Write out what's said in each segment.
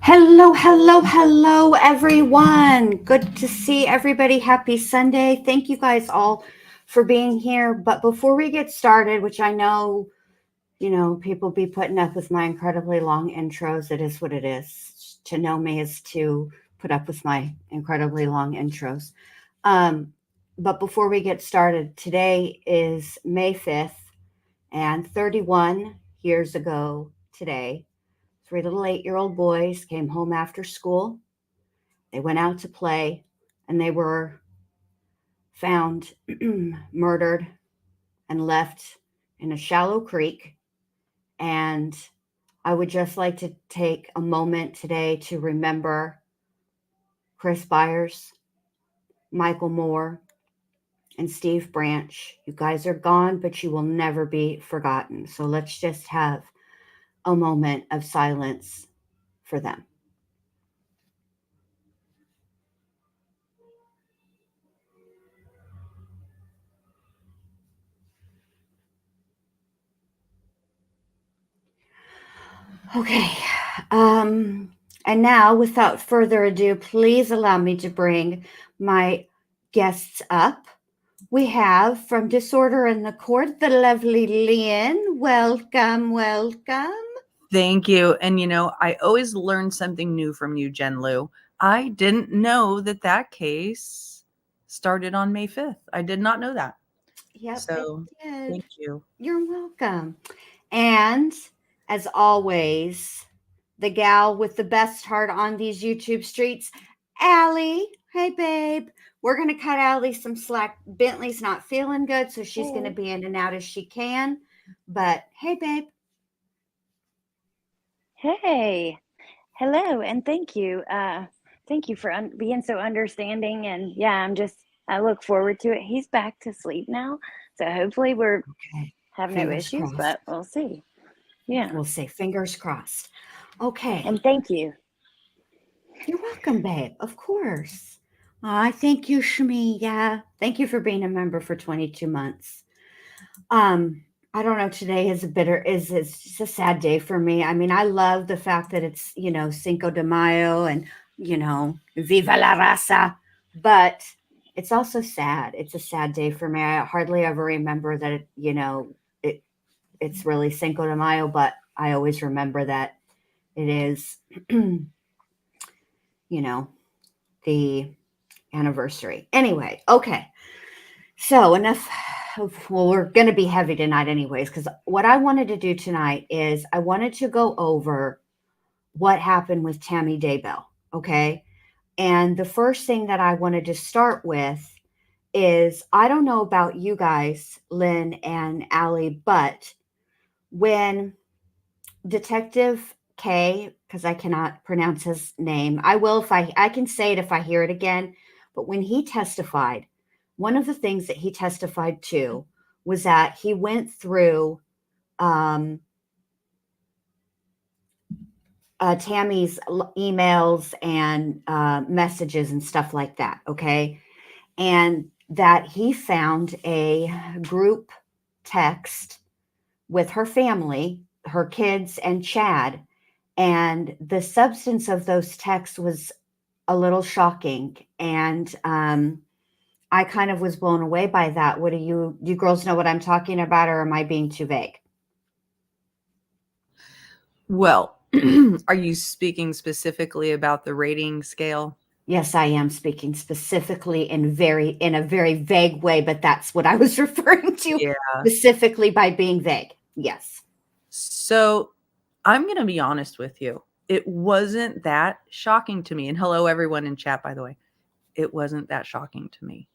Hello, hello, hello, everyone. Good to see everybody. Happy Sunday. Thank you guys all for being here. But before we get started, which I know, people be putting up with my incredibly long intros. It is what it is. To know me is to put up with my incredibly long intros. But before we get started, today is May 5th, and 31 years ago today, 3 little 8-year-old boys came home after school. They went out to play and they were found murdered and left in a shallow creek. And I would just like to take a moment today to remember Chris Byers, Michael Moore, and Steve Branch. You guys are gone, but you will never be forgotten. So let's just have a moment of silence for them. Okay. And now, without further ado, please allow me to bring my guests up. We have from Disorder in the Court, the lovely Lynn. Welcome, welcome. Thank you. And I always learn something new from you, Jen Lou. I didn't know that case started on May 5th. I did not know that. Yep, So it did. thank you. You're welcome. And as always, the gal with the best heart on these YouTube streets, Allie. Hey, babe. We're going to cut Allie some slack. Bentley's not feeling good, so she's going to be in and out as she can. But hey, babe. Hey, hello, and thank you. Thank you for being so understanding. And yeah, I look forward to it. He's back to sleep now, so hopefully we're have no issues, but we'll see. Yeah, we'll see. Fingers crossed. Okay. And thank you. You're welcome, babe. Of course. Thank you, Shmi. Yeah, thank you for being a member for 22 months. I don't know. Today is it's just a sad day for me. I mean, I love the fact that it's, Cinco de Mayo and, Viva la Raza, but it's also sad. It's a sad day for me. I hardly ever remember that, it, it's really Cinco de Mayo, but I always remember that it is, the anniversary. Anyway, okay. So enough. Well, we're going to be heavy tonight, anyways, because what I wanted to do tonight is I wanted to go over what happened with Tammy Daybell. Okay. And the first thing that I wanted to start with is I don't know about you guys, Lynn and Allie, but when Detective K, because I cannot pronounce his name, I will if I can say it if I hear it again, but when he testified, one of the things that he testified to was that he went through Tammy's emails and messages and stuff like that. Okay. And that he found a group text with her family, her kids, and Chad. And the substance of those texts was a little shocking. And I kind of was blown away by that. Do you girls know what I'm talking about, or am I being too vague? Well, are you speaking specifically about the rating scale? Yes, I am speaking specifically in a very vague way, but that's what I was referring to specifically by being vague. Yes. So I'm going to be honest with you. It wasn't that shocking to me. And hello, everyone in chat, by the way. It wasn't that shocking to me.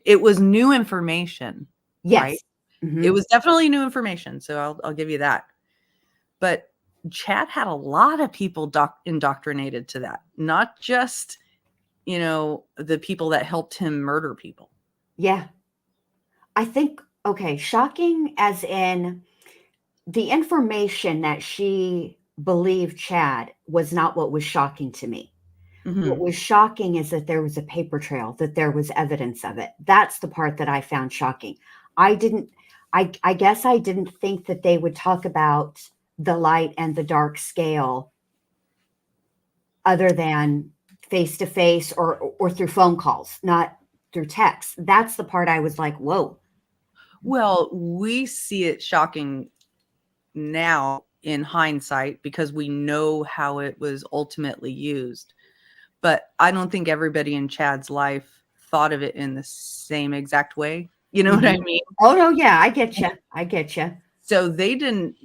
It was new information. Yes. Right? Mm-hmm. It was definitely new information. So I'll give you that. But Chad had a lot of people indoctrinated to that, not just, the people that helped him murder people. Yeah. I think, okay, shocking as in the information that she believed Chad was not what was shocking to me. Mm-hmm. What was shocking is that there was a paper trail, that there was evidence of it. That's the part that I found shocking. I guess I didn't think that they would talk about the light and the dark scale other than face to face or through phone calls, not through text. That's the part I was like, whoa. Well, we see it shocking now in hindsight because we know how it was ultimately used. But I don't think everybody in Chad's life thought of it in the same exact way. You know what I mean? Oh, no, yeah, I get you. So they didn't,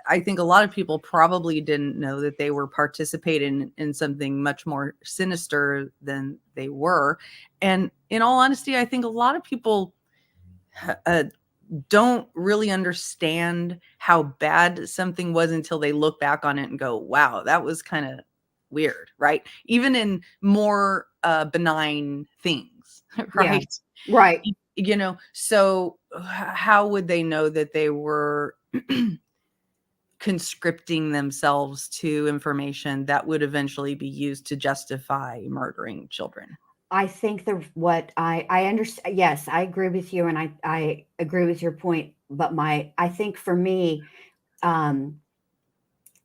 I think a lot of people probably didn't know that they were participating in something much more sinister than they were. And in all honesty, I think a lot of people don't really understand how bad something was until they look back on it and go, wow, that was kind of weird, right? Even in more benign things, right? Yeah, right. So how would they know that they were conscripting themselves to information that would eventually be used to justify murdering children? I think what I understand. Yes, I agree with you. And I agree with your point. But I think for me,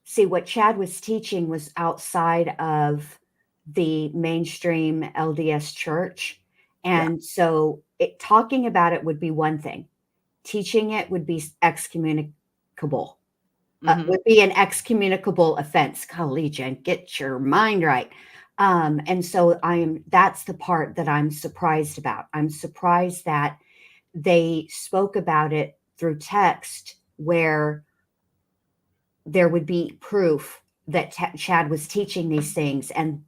see, what Chad was teaching was outside of the mainstream LDS church. And so talking about it would be one thing. Teaching it would be excommunicable. Would be an excommunicable offense. Collegian, get your mind right. And so that's the part that I'm surprised about. I'm surprised that they spoke about it through text where there would be proof that Chad was teaching these things and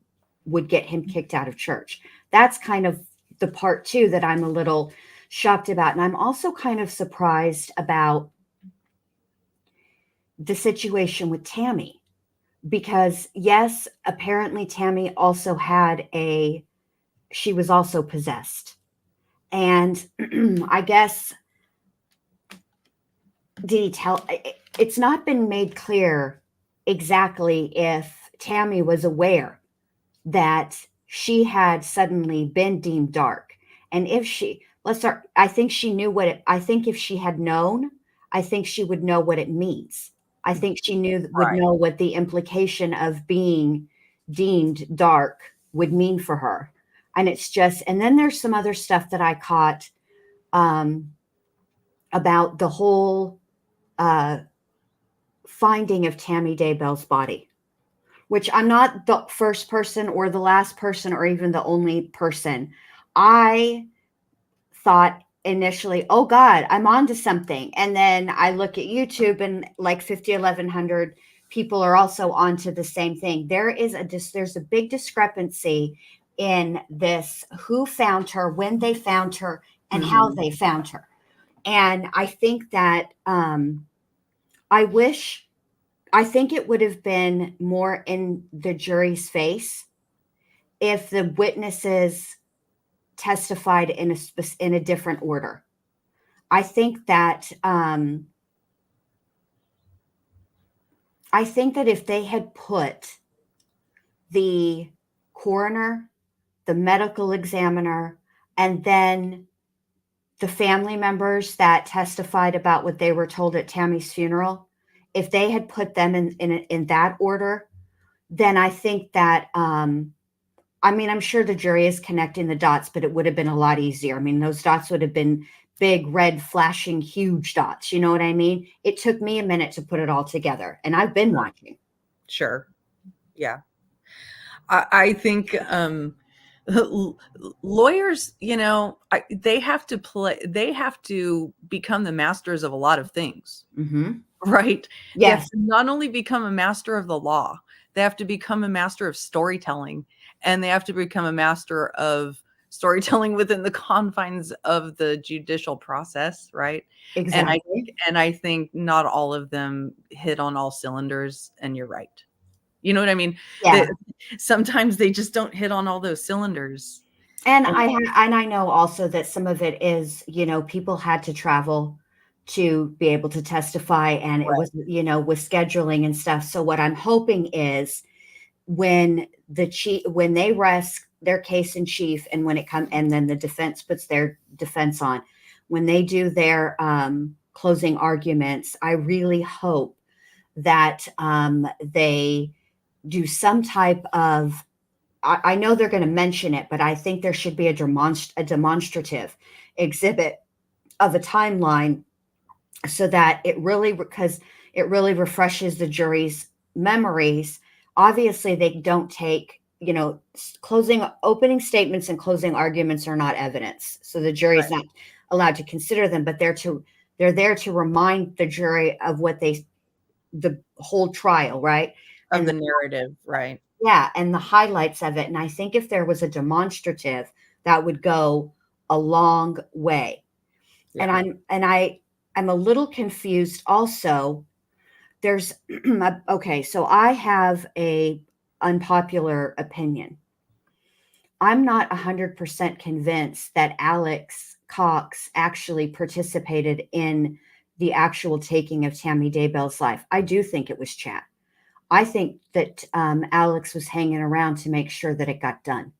would get him kicked out of church. That's kind of the part too that I'm a little shocked about. And I'm also kind of surprised about the situation with Tammy, because yes, apparently Tammy also she was also possessed. And I guess, did he tell, it's not been made clear exactly if Tammy was aware that she had suddenly been deemed dark. And if I think she knew I think if she had known, I think she would know what it means. I think she would Right. know what the implication of being deemed dark would mean for her. And it's just, and then there's some other stuff that I caught about the whole finding of Tammy Daybell's body, which I'm not the first person or the last person or even the only person. I thought initially, oh God, I'm onto something. And then I look at YouTube and like 1,100 people are also onto the same thing. There's a big discrepancy in this, who found her, when they found her, and how they found her. And I think that I think it would have been more in the jury's face if the witnesses testified in a different order. I think that if they had put the coroner, the medical examiner, and then the family members that testified about what they were told at Tammy's funeral, if they had put them in that order, then I think that I mean, I'm sure the jury is connecting the dots, but it would have been a lot easier. I mean, those dots would have been big, red, flashing, huge dots. You know what I mean? It took me a minute to put it all together, and I've been watching. Sure. Yeah. I think lawyers, they have to become the masters of a lot of things, right? They have Yes, to not only become a master of the law, they have to become a master of storytelling, and they have to become a master of storytelling within the confines of the judicial process, right? exactly. And I think not all of them hit on all cylinders, and you're right. You know what I mean? Yeah. Sometimes they just don't hit on all those cylinders. And And I know also that some of it is, people had to travel to be able to testify, and it Right. was, with scheduling and stuff. So what I'm hoping is when they rest their case in chief, and and then the defense puts their defense on, when they do their closing arguments, I really hope that they do some type of, I know they're going to mention it, but I think there should be a demonstrative exhibit of a timeline, so that because it really refreshes the jury's memories. Obviously, they don't take, opening statements and closing arguments are not evidence, so the jury is not allowed to consider them. But they're there to remind the jury of the whole trial, right? of And the narrative, right? yeah, and the highlights of it. And I think if there was a demonstrative, that would go a long way. Yeah. I'm a little confused also. There's okay, so I have a unpopular opinion. I'm not 100% convinced that Alex Cox actually participated in the actual taking of Tammy Daybell's life. I do think it was chat. I think that Alex was hanging around to make sure that it got done,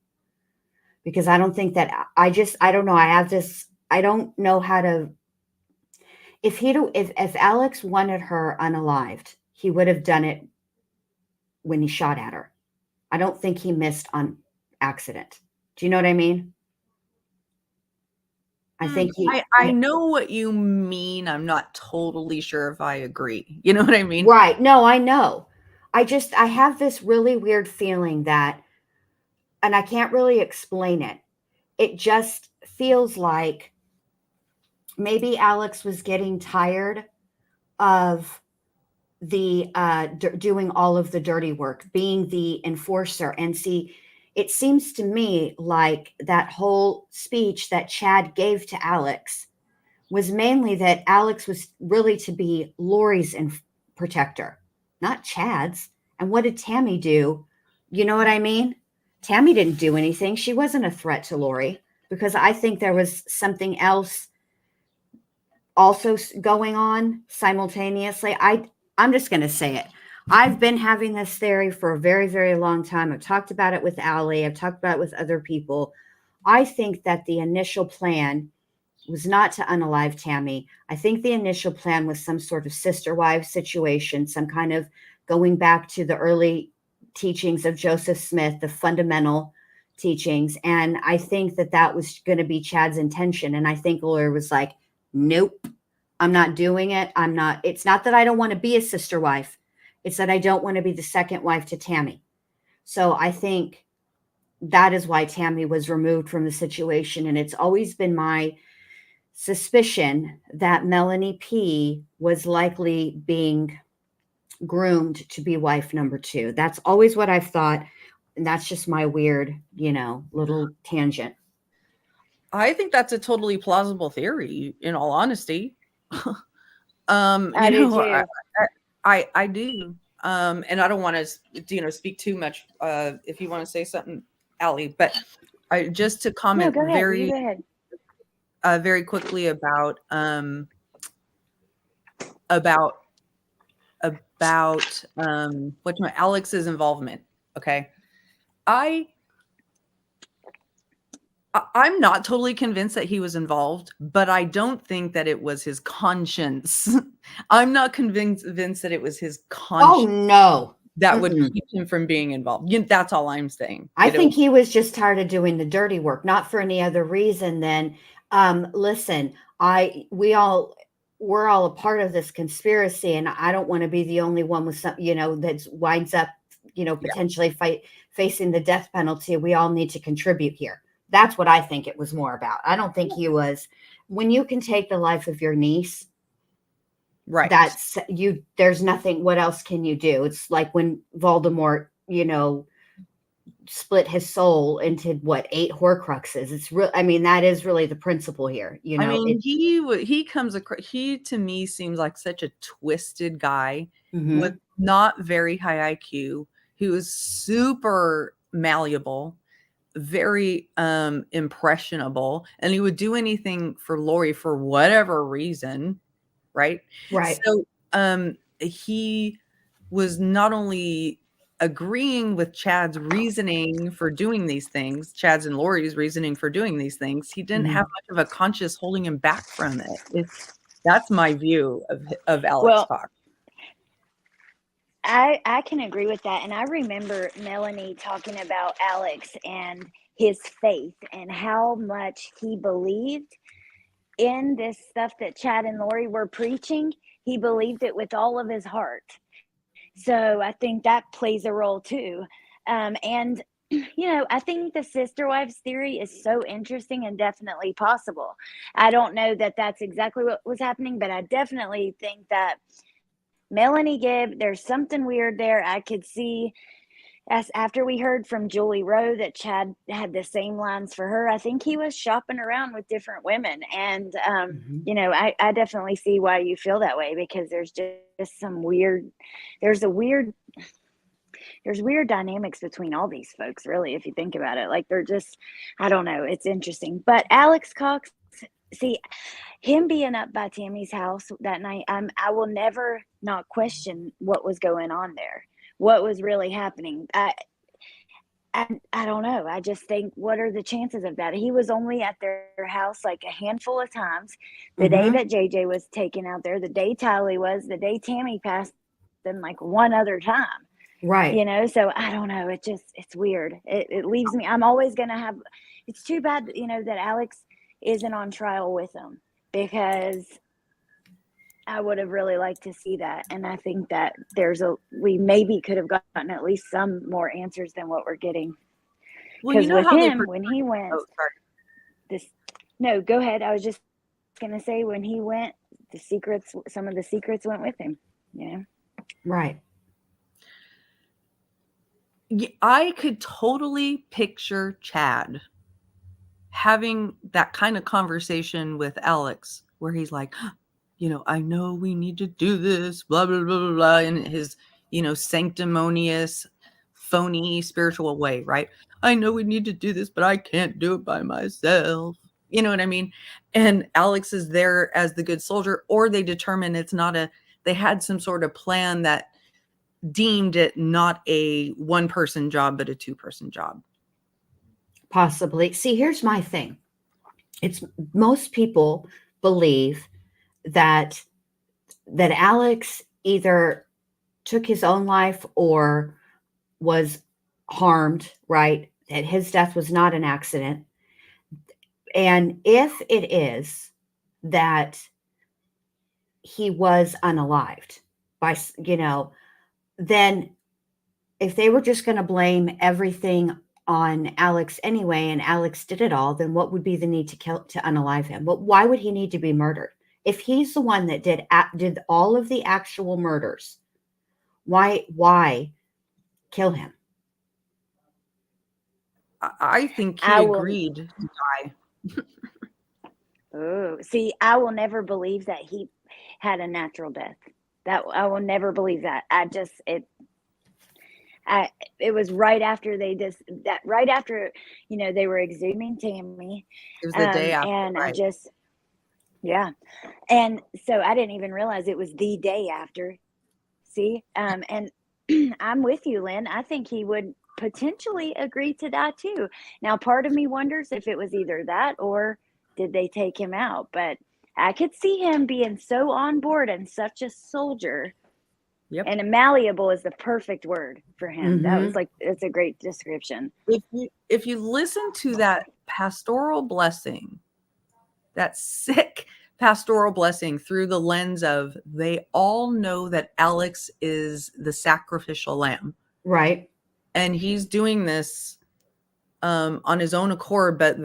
because I don't think that I don't know. I don't know how to, if Alex wanted her unalived, he would have done it when he shot at her. I don't think he missed on accident. Do you know what I mean? I think I know what you mean. I'm not totally sure if I agree. You know what I mean? Right. No, I know. I have this really weird feeling that, and I can't really explain it. It just feels like maybe Alex was getting tired of the doing all of the dirty work, being the enforcer. And see, it seems to me like that whole speech that Chad gave to Alex was mainly that Alex was really to be Lori's protector, not Chad's. And what did Tammy do? You know what I mean? Tammy didn't do anything. She wasn't a threat to Lori, because I think there was something else also going on simultaneously. I'm just going to say it. I've been having this theory for a very, very long time. I've talked about it with Allie. I've talked about it with other people. I think that the initial plan was not to unalive Tammy. I think the initial plan was some sort of sister wife situation, some kind of going back to the early teachings of Joseph Smith, the fundamental teachings. And I think that was going to be Chad's intention. And I think the lawyer was like, nope, I'm not doing it. It's not that I don't want to be a sister wife. It's that I don't want to be the second wife to Tammy. So I think that is why Tammy was removed from the situation. And it's always been my suspicion that Melanie P was likely being groomed to be wife number 2. That's always what I've thought. And that's just my weird, little tangent. I think that's a totally plausible theory, in all honesty. I do too. I do. And I don't want to, speak too much. If you want to say something, Allie, but just to comment No, go ahead. Very quickly about Alex's involvement. Okay. I'm not totally convinced that he was involved, but I don't think that it was his conscience. I'm not convinced that it was his conscience. Oh, no. That would keep him from being involved. That's all I'm saying. I think he was just tired of doing the dirty work, not for any other reason than, listen, we're all a part of this conspiracy, and I don't want to be the only one with some, that winds up, potentially facing the death penalty. We all need to contribute here. That's what I think it was more about. I don't think he was, when you can take the life of your niece, right? There's nothing, what else can you do? It's like when Voldemort, split his soul into 8 Horcruxes. It's real. I mean, that is really the principle here. He to me seems like such a twisted guy with not very high IQ, who is super malleable, very impressionable, and he would do anything for Lori for whatever reason, right? So he was not only agreeing with Chad's reasoning for doing these things, Chad's and Lori's reasoning for doing these things, he didn't have much of a conscience holding him back from it. That's my view of Alex Cox. I can agree with that. And I remember Melanie talking about Alex and his faith and how much he believed in this stuff that Chad and Lori were preaching. He believed it with all of his heart. So I think that plays a role too. And, I think the sister wives theory is so interesting and definitely possible. I don't know that that's exactly what was happening, but I definitely think that Melanie Gibb, there's something weird there. I could see, as after we heard from Julie Rowe that Chad had the same lines for her, I think he was shopping around with different women. And, I definitely see why you feel that way, because there's just there's weird dynamics between all these folks, really, if you think about it. Like, they're just, I don't know, it's interesting. But Alex Cox, see, him being up by Tammy's house that night, I will never not question what was going on there, what was really happening. I don't know. I just think, what are the chances of that? He was only at their house like a handful of times. The day that JJ was taken out there, the day Tylee was, the day Tammy passed them, like one other time. Right. So I don't know. It's weird. It leaves me, I'm always going to have, it's too bad, that Alex isn't on trial with them, because I would have really liked to see that. And I think that we maybe could have gotten at least some more answers than what we're getting. Because with him, when he went, no, go ahead. I was just going to say, when he went, some of the secrets went with him. Yeah. Right. I could totally picture Chad having that kind of conversation with Alex, where he's like, I know we need to do this, blah, blah, blah, blah, blah, in his, sanctimonious, phony, spiritual way, right? I know we need to do this, but I can't do it by myself. You know what I mean? And Alex is there as the good soldier, or they determine they had some sort of plan that deemed it not a one-person job, but a two-person job. Possibly. See, here's my thing. it's most people believe that Alex either took his own life or was harmed, right? That his death was not an accident. And if it is that he was unalived by, then if they were just going to blame everything on Alex anyway, and Alex did it all, then what would be the need to unalive him? But why would he need to be murdered? If he's the one that did all of the actual murders, why kill him? I think he I will- agreed to die. Oh, see, I will never believe that he had a natural death. That I will never believe that. It was right after right after, they were exhuming Tammy. It was the day after, and right? Yeah. And so I didn't even realize it was the day after. See, and I'm with you, Lynn. I think he would potentially agree to die too. Now, part of me wonders if it was either that or did they take him out? But I could see him being so on board and such a soldier. Yep. And malleable is the perfect word for him. Mhm. It's a great description. If you listen to that pastoral blessing, that sick pastoral blessing through the lens of they all know that Alex is the sacrificial lamb, Right. and he's doing this on his own accord, but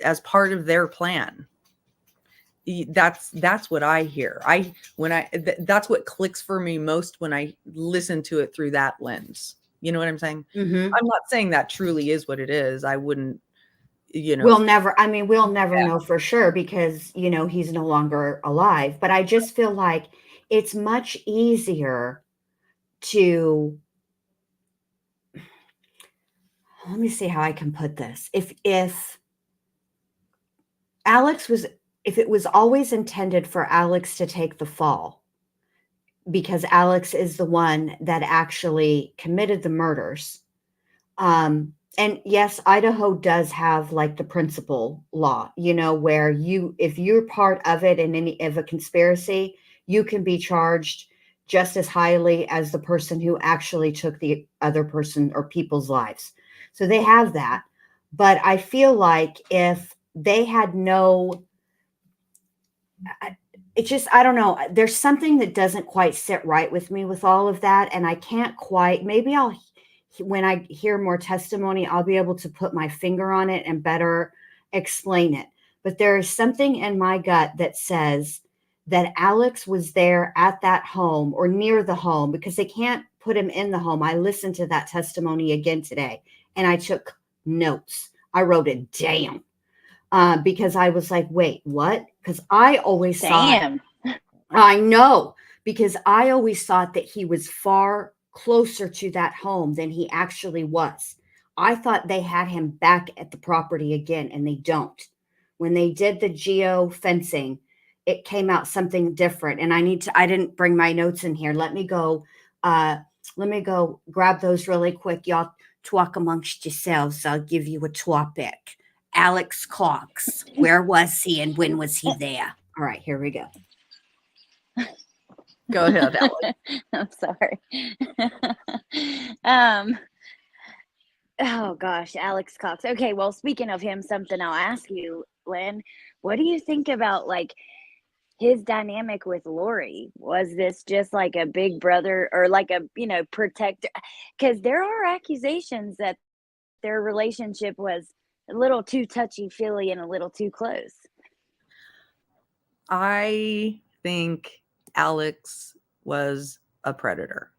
as part of their plan. That's what I hear. That's what clicks for me most when I listen to it through that lens. You know what I'm saying? Mm-hmm. I'm not saying that truly is what it is. I wouldn't, We'll never know for sure because, he's no longer alive. But I just feel like it's much easier to, let me see how I can put this. If it was always intended for Alex to take the fall, because Alex is the one that actually committed the murders. And yes, Idaho does have like the principal law, where if you're part of it in any of a conspiracy, you can be charged just as highly as the person who actually took the other person or people's lives. So they have that. But I feel like if they had I don't know. There's something that doesn't quite sit right with me with all of that. And I can't quite, maybe when I hear more testimony, I'll be able to put my finger on it and better explain it. But there is something in my gut that says that Alex was there at that home or near the home, because they can't put him in the home. I listened to that testimony again today and I took notes. I wrote it down. Because I was like, wait, what? Because I always thought, I know, because I always thought that he was far closer to that home than he actually was. I thought they had him back at the property again, and they don't. When they did the geofencing, it came out something different. And I didn't bring my notes in here. Let me go grab those really quick. Y'all talk amongst yourselves. I'll give you a topic. Alex Cox. Where was he and when was he there? All right, here we go. Go ahead, Alex. I'm sorry. Oh gosh, Alex Cox. Okay, well, speaking of him, something I'll ask you, Lynn. What do you think about like his dynamic with Lori? Was this just like a big brother or like a protector? Because there are accusations that their relationship was a little too touchy-feely and a little too close. I think Alex was a predator.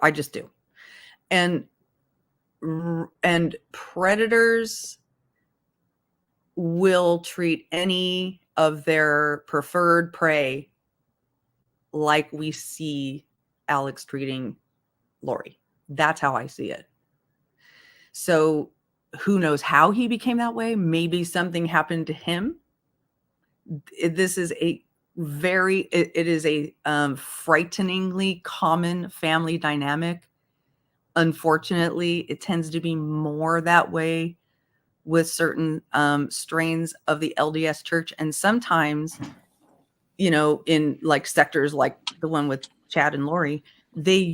I just do. And predators will treat any of their preferred prey like we see Alex treating Lori. That's how I see it. So who knows how he became that way? Maybe something happened to him. This is it is a frighteningly common family dynamic. Unfortunately, it tends to be more that way with certain strains of the LDS Church. And sometimes, you know, in like sectors like the one with Chad and Lori, they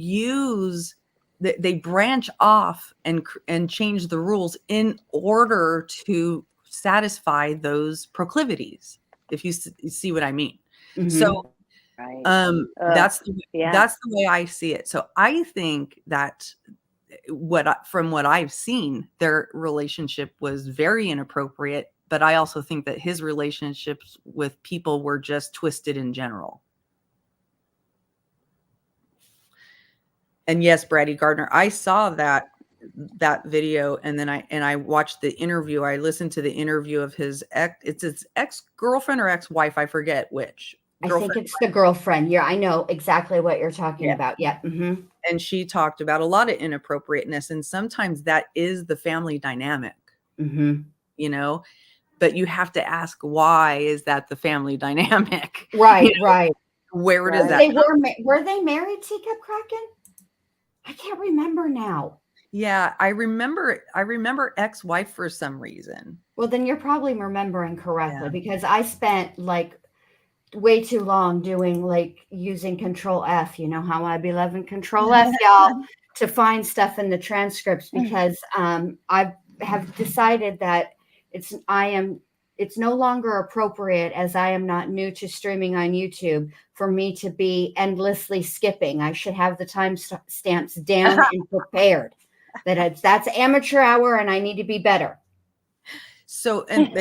branch off and change the rules in order to satisfy those proclivities, if you see what I mean. So Right. that's the way I see it. So I think that from what I've seen, their relationship was very inappropriate, but I also think that his relationships with people were just twisted in general. And yes, Brady Gardner, I saw that video, and then I watched the interview. I listened to the interview of his ex-girlfriend or ex-wife, I forget which. I think it's the girlfriend. Yeah, I know exactly what you're talking about. Yeah. Mm-hmm. And she talked about a lot of inappropriateness, and sometimes that is the family dynamic, you know, but you have to ask, why is that the family dynamic? Right, you know? right. Where does that were they married, Teacup Kraken? I can't remember now. Yeah, I remember ex-wife for some reason. Well, then you're probably remembering correctly, because I spent like way too long doing like using Control F. You know how I be loving Control F, y'all, to find stuff in the transcripts, because I have decided that it's no longer appropriate, as I am not new to streaming on YouTube, for me to be endlessly skipping. I should have the time stamps down and prepared. That's amateur hour, and I need to be better. So, and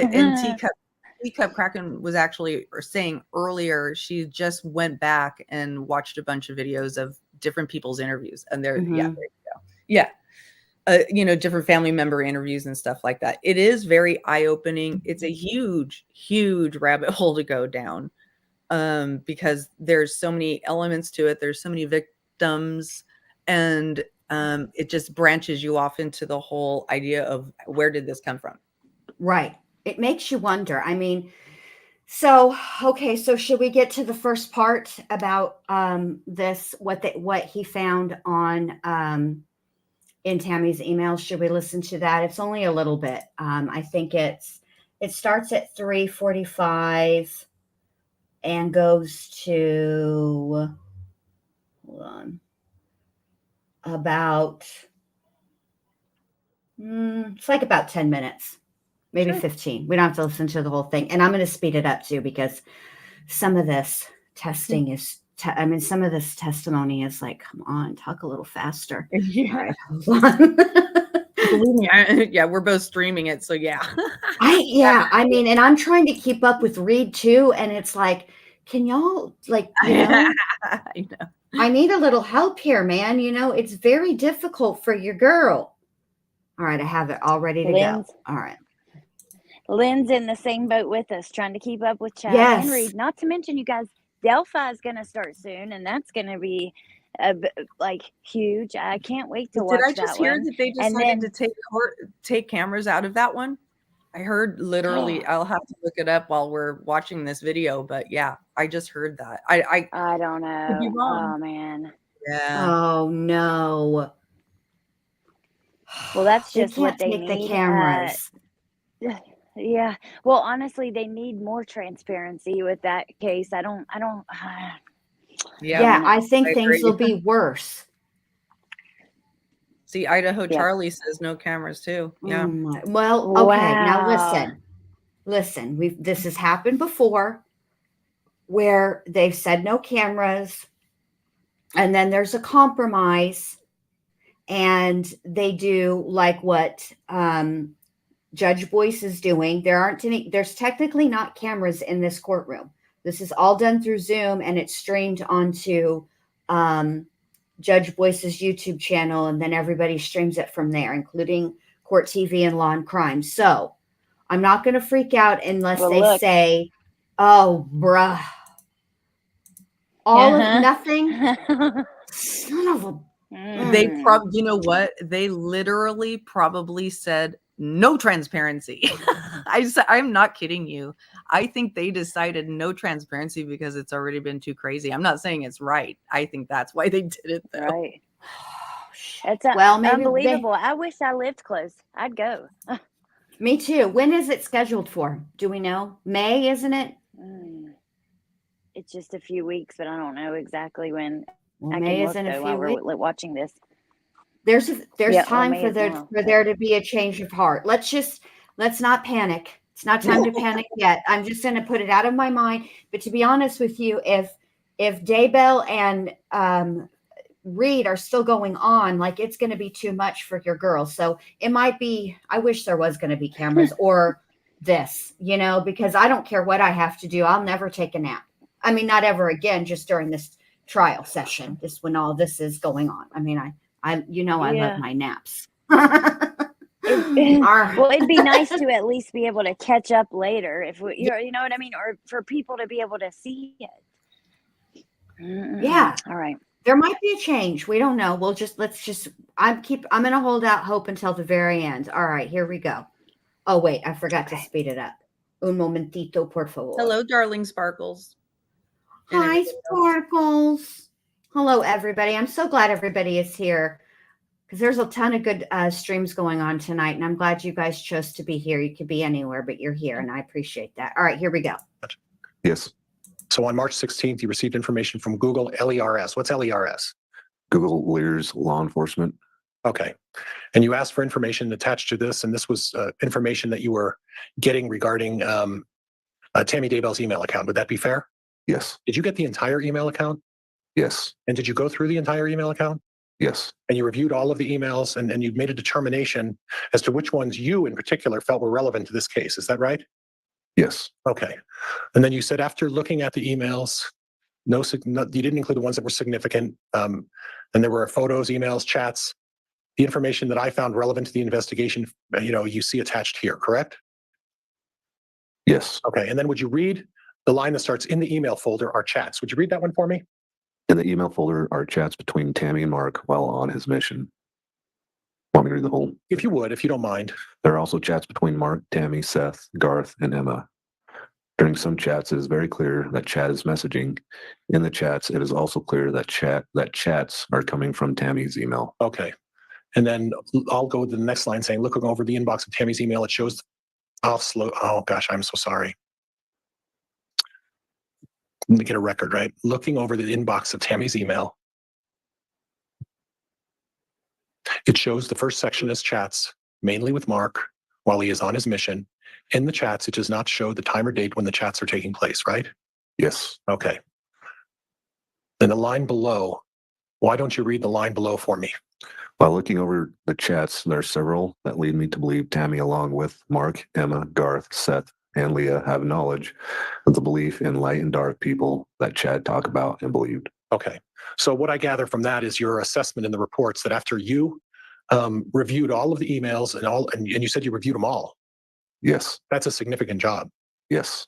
Teacup Kraken was actually saying earlier, she just went back and watched a bunch of videos of different people's interviews, and there you go. Yeah. You know, different family member interviews and stuff like that. It is very eye-opening. It's a huge, huge rabbit hole to go down, because there's so many elements to it. There's so many victims, and it just branches you off into the whole idea of, where did this come from? Right. It makes you wonder. I mean, so should we get to the first part about this, what he found on in Tammy's email? Should we listen to that? It's only a little bit. I think it starts at 3:45 and goes to, hold on, about it's like about 10 minutes, maybe 15. We don't have to listen to the whole thing, and I'm going to speed it up too, because some of this testing is some of this testimony is like, come on, talk a little faster. All right, hold on. Yeah, we're both streaming it, so yeah. I mean, and I'm trying to keep up with Reed too, and it's like, can y'all, like, you know, I know. I need a little help here, man. You know, it's very difficult for your girl. All right, I have it all ready to go. All right. Lynn's in the same boat with us, trying to keep up with Chad and Reed. Not to mention, you guys, Delphi is going to start soon, and that's going to be like huge. I can't wait to watch that. Did I just hear that they decided to take cameras out of that one? I heard literally. I'll have to look it up while we're watching this video, but yeah, I just heard that. I don't know. Oh man. Yeah. Oh no. Well, that's just what they need. The cameras. Yeah. Well, honestly, they need more transparency with that case. I don't. Yeah, I think things will be worse. See, Idaho Charlie says no cameras too. Yeah. Well, okay. Now listen. This has happened before, where they've said no cameras, and then there's a compromise, and they do like what Judge Boyce is doing. There's technically not cameras in this courtroom. This is all done through Zoom, and it's streamed onto Judge Boyce's YouTube channel, and then everybody streams it from there, including Court TV and Law and Crime. So I'm not going to freak out unless they say, oh, bruh, all of nothing. Son of a... They you know what? They literally probably said no transparency. I'm not kidding you. I think they decided no transparency because it's already been too crazy. I'm not saying it's right. I think that's why they did it, though. Right. It's unbelievable. I wish I lived close. I'd go. Me too. When is it scheduled for? Do we know? May, isn't it? It's just a few weeks, but I don't know exactly when. Well, I May can is look in a though few while weeks. we're watching this. There's Yeah, well, time May for is now, there to be a change of heart. Let's not panic. It's not time to panic yet. I'm just going to put it out of my mind. But to be honest with you, if Daybell and Reed are still going on, like it's going to be too much for your girls. So it might be. I wish there was going to be cameras or this, because I don't care what I have to do. I'll never take a nap. I mean, not ever again. Just during this trial session, just when all this is going on. I mean, I love Yeah. my naps. Well, it'd be nice to at least be able to catch up later if we, you know what I mean, or for people to be able to see it. Yeah. All right. There might be a change. We don't know. I'm going to hold out hope until the very end. All right, here we go. Oh, wait, I forgot to speed it up. Un momentito, por favor. Hello, darling Sparkles. Hi, Sparkles. Hello, everybody. I'm so glad everybody is here because there's a ton of good streams going on tonight, and I'm glad you guys chose to be here. You could be anywhere, but you're here, and I appreciate that. All right, here we go. Yes. So on March 16th, you received information from Google LERS. What's LERS? Google Lears Law Enforcement. Okay. And you asked for information attached to this, and this was information that you were getting regarding Tammy Daybell's email account. Would that be fair? Yes. Did you get the entire email account? Yes. And did you go through the entire email account? Yes. And you reviewed all of the emails and you made a determination as to which ones you in particular felt were relevant to this case. Is that right? Yes. Okay. And then you said after looking at the emails, you didn't include the ones that were significant. And there were photos, emails, chats, the information that I found relevant to the investigation, you see attached here, correct? Yes. Okay. And then would you read the line that starts in the email folder are chats? Would you read that one for me? In the email folder are chats between Tammy and Mark while on his mission. Want me to read the whole? If you would, if you don't mind. There are also chats between Mark, Tammy, Seth, Garth, and Emma. During some chats, it is very clear that chat is messaging. In the chats, it is also clear that chats are coming from Tammy's email. Okay. And then I'll go to the next line saying, looking over the inbox of Tammy's email, it shows oh gosh, I'm so sorry. Let me get a record, right? Looking over the inbox of Tammy's email, it shows the first section as chats, mainly with Mark, while he is on his mission. In the chats, it does not show the time or date when the chats are taking place, right? Yes. Okay. Then the line below, why don't you read the line below for me? While looking over the chats, there are several that lead me to believe Tammy, along with Mark, Emma, Garth, Seth, and Leah, have knowledge of the belief in light and dark people that Chad talked about and believed. Okay. So what I gather from that is your assessment in the reports that after you reviewed all of the emails and you said you reviewed them all. Yes. That's a significant job. Yes.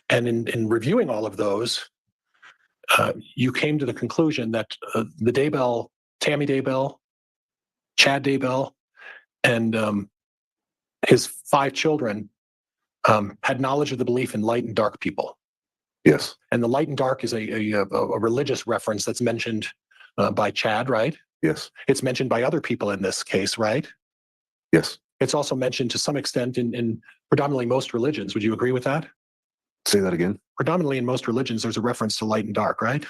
And in reviewing all of those, you came to the conclusion that the Daybell, Tammy Daybell, Chad Daybell, and his 5 children had knowledge of the belief in light and dark people. Yes. And the light and dark is a religious reference that's mentioned by Chad, right? Yes. It's mentioned by other people in this case, right? Yes. It's also mentioned to some extent in predominantly most religions. Would you agree with that? Say that again. Predominantly in most religions, there's a reference to light and dark, right?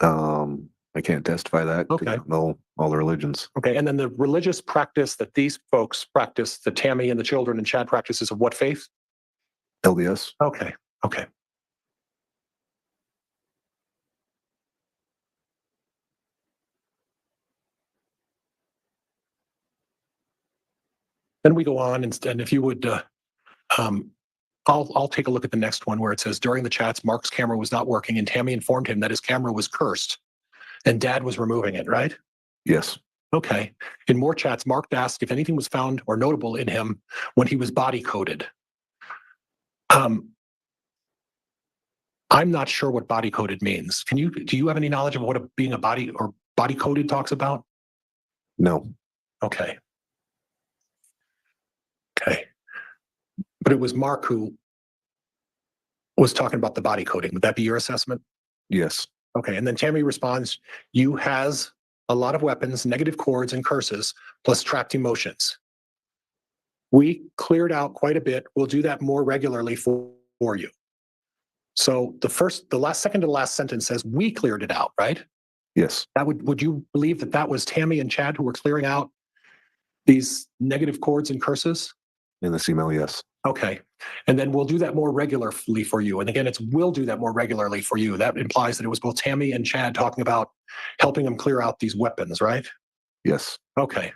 I can't testify that. Okay. I don't know all the religions. Okay. And then the religious practice that these folks practice, the Tammy and the children and Chad practices of what faith? LDS. Okay. Okay. Then we go on and if you would, I'll take a look at the next one where it says during the chats, Mark's camera was not working and Tammy informed him that his camera was cursed and Dad was removing it, right? Yes. Okay. In more chats, Mark asked if anything was found or notable in him when he was body coded. I'm not sure what body coded means. Do you have any knowledge of what being a body or body coded talks about? No. Okay. Okay. But it was Mark who was talking about the body coding. Would that be your assessment? Yes. Okay. And then Tammy responds, you has a lot of weapons, negative chords and curses, plus trapped emotions. We cleared out quite a bit. We'll do that more regularly for you. So second to the last sentence says we cleared it out, right? Yes. Would you believe that was Tammy and Chad who were clearing out these negative chords and curses? In this email, yes. Okay. And then we'll do that more regularly for you. And again, we'll do that more regularly for you. That implies that it was both Tammy and Chad talking about helping them clear out these weapons, right? Yes. Okay.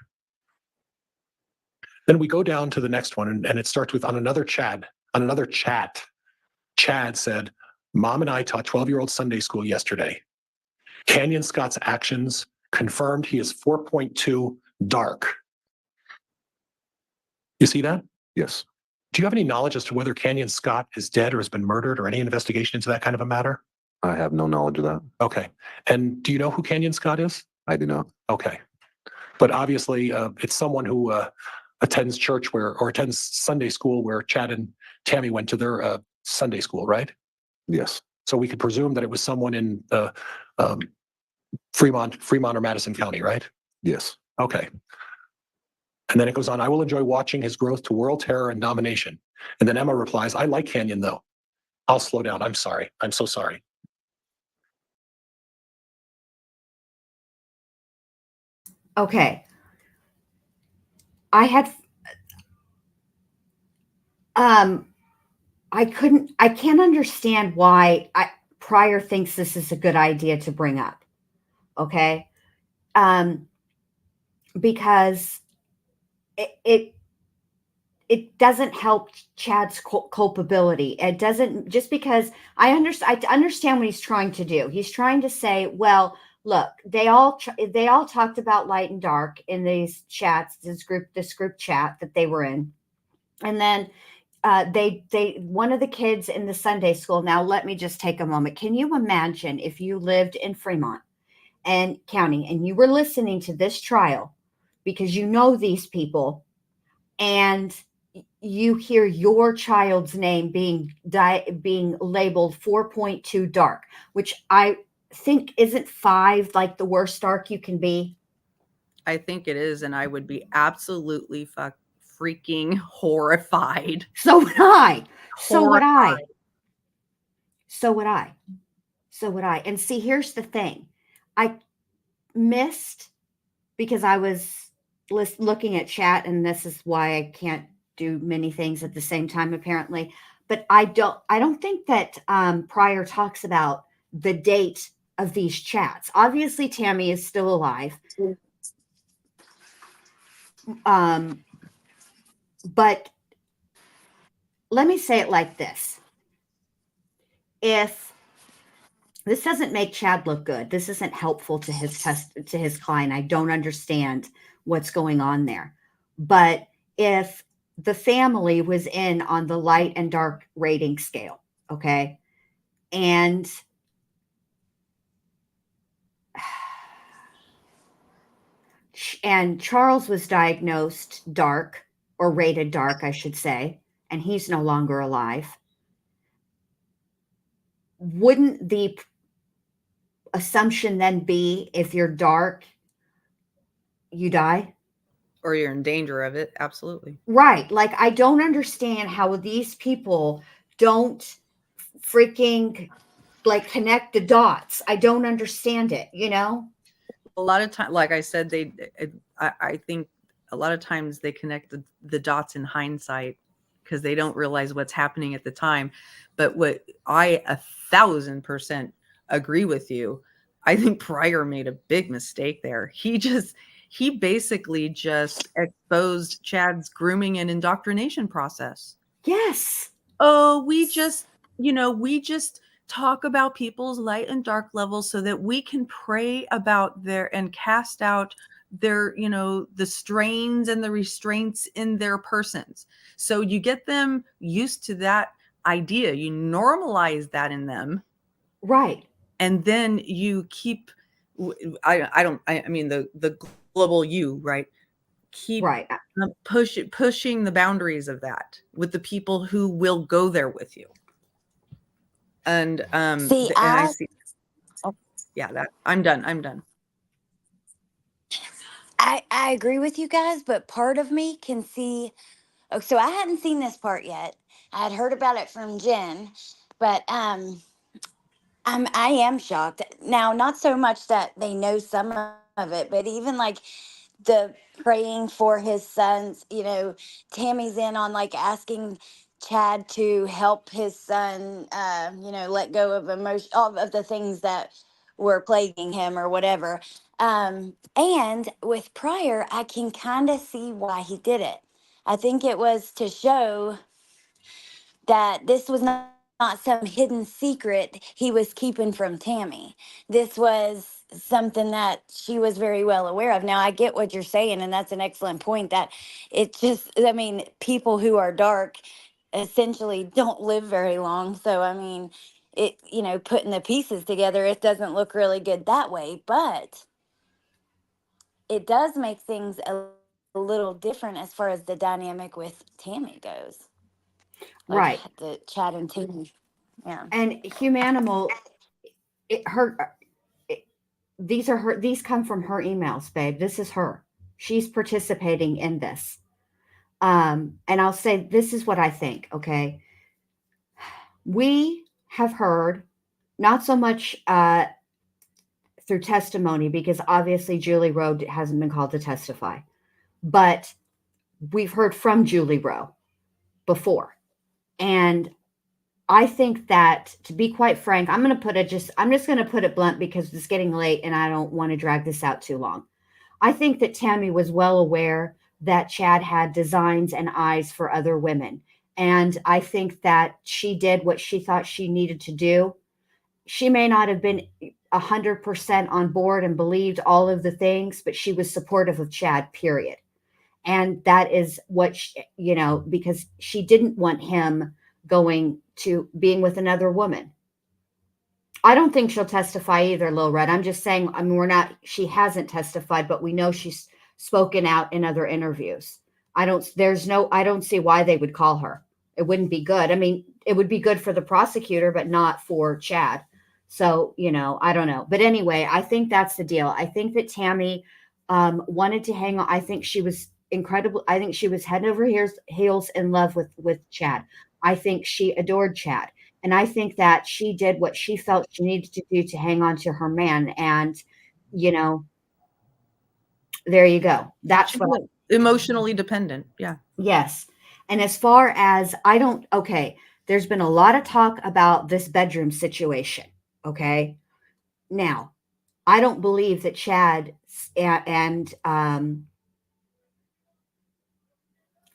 Then we go down to the next one, and it starts with on another chat. Chad said, Mom and I taught 12-year-old Sunday school yesterday. Canyon Scott's actions confirmed he is 4.2 dark. You see that? Yes. Do you have any knowledge as to whether Canyon Scott is dead or has been murdered or any investigation into that kind of a matter? I have no knowledge of that. Okay. And do you know who Canyon Scott is? I do not. Okay. But obviously, it's someone who attends church or attends Sunday school where Chad and Tammy went to their Sunday school, right? Yes. So we could presume that it was someone in Fremont or Madison County, right? Yes. Okay. And then it goes on, I will enjoy watching his growth to world terror and domination. And then Emma replies, I like Canyon though. I'll slow down. I'm sorry. I'm so sorry. Okay. I can't understand why Pryor thinks this is a good idea to bring up. Okay. Because it doesn't help Chad's culpability. It doesn't, just because I understand what he's trying to do. He's trying to say, well, look, they all talked about light and dark in these chats, this group chat that they were in. And then one of the kids in the Sunday school. Now, let me just take a moment. Can you imagine if you lived in Fremont and County and you were listening to this trial because you know these people and you hear your child's name being labeled 4.2 dark, which I think isn't 5 like the worst dark you can be? I think it is, and I would be absolutely freaking horrified. So would I. So would I. Horrified. So would I. So would I. And see, here's the thing. I missed because I was looking at chat, and this is why I can't do many things at the same time, apparently. But I don't think that Pryor talks about the date of these chats. Obviously, Tammy is still alive. But let me say it like this. If this doesn't make Chad look good, this isn't helpful to his client. I don't understand what's going on there. But if the family was in on the light and dark rating scale, okay, and Charles was diagnosed dark, or rated dark, I should say, and he's no longer alive, wouldn't the assumption then be if you're dark, you die? Or you're in danger of it. Absolutely. Right. Like, I don't understand how these people don't freaking like connect the dots. I don't understand it, you know? A lot of time, like I said, I think a lot of times they connect the dots in hindsight because they don't realize what's happening at the time. But what I 1,000% agree with you. I think Pryor made a big mistake there. He basically just exposed Chad's grooming and indoctrination process. Yes. Oh, we just talk about people's light and dark levels so that we can pray about and cast out their, the strains and the restraints in their persons. So you get them used to that idea. You normalize that in them. Right. And then you keep, I mean, the global you, right? Keep right. pushing the boundaries of that with the people who will go there with you. And I see. Oh, yeah, that I'm done. I agree with you guys, but part of me can see Oh, so I hadn't seen this part yet. I had heard about it from Jen, but I am shocked. Now, not so much that they know some of it, but even like the praying for his sons, you know, Tammy's in on like asking Chad to help his son, you know, let go of emotion of the things that were plaguing him or whatever. And with Pryor, I can kind of see why he did it. I think it was to show that this was not some hidden secret he was keeping from Tammy. This was something that she was very well aware of. Now, I get what you're saying, and that's an excellent point that it just, I mean, people who are dark essentially don't live very long. So, I mean, it, you know, putting the pieces together, it doesn't look really good that way, but it does make things a little different as far as the dynamic with Tammy goes. Like Right. the Chad and Tammy. Yeah. And Humanimal, these come from her emails, babe. This is her. She's participating in this. And I'll say this is what I think, okay? We have heard, not so much through testimony, because obviously Julie Rowe hasn't been called to testify, but we've heard from Julie Rowe before. And I think that, to be quite frank, I'm just going to put it blunt because it's getting late and I don't want to drag this out too long. I think that Tammy was well aware that Chad had designs and eyes for other women. And I think that she did what she thought she needed to do. She may not have been 100% on board and believed all of the things, but she was supportive of Chad, period. And that is what, because she didn't want him going to being with another woman. I don't think she'll testify either, Lil Red. I'm just saying, I mean, she hasn't testified, but we know she's spoken out in other interviews. I don't see why they would call her. It wouldn't be good. I mean, it would be good for the prosecutor, but not for Chad. So, I don't know. But anyway, I think that's the deal. I think that Tammy wanted to hang on. I think she was incredible. I think she was head over heels in love with Chad. I think she adored Chad. And I think that she did what she felt she needed to do to hang on to her man. And, there you go. That's what emotionally dependent. Yeah. Yes. And as far as there's been a lot of talk about this bedroom situation. Okay. Now, I don't believe that Chad and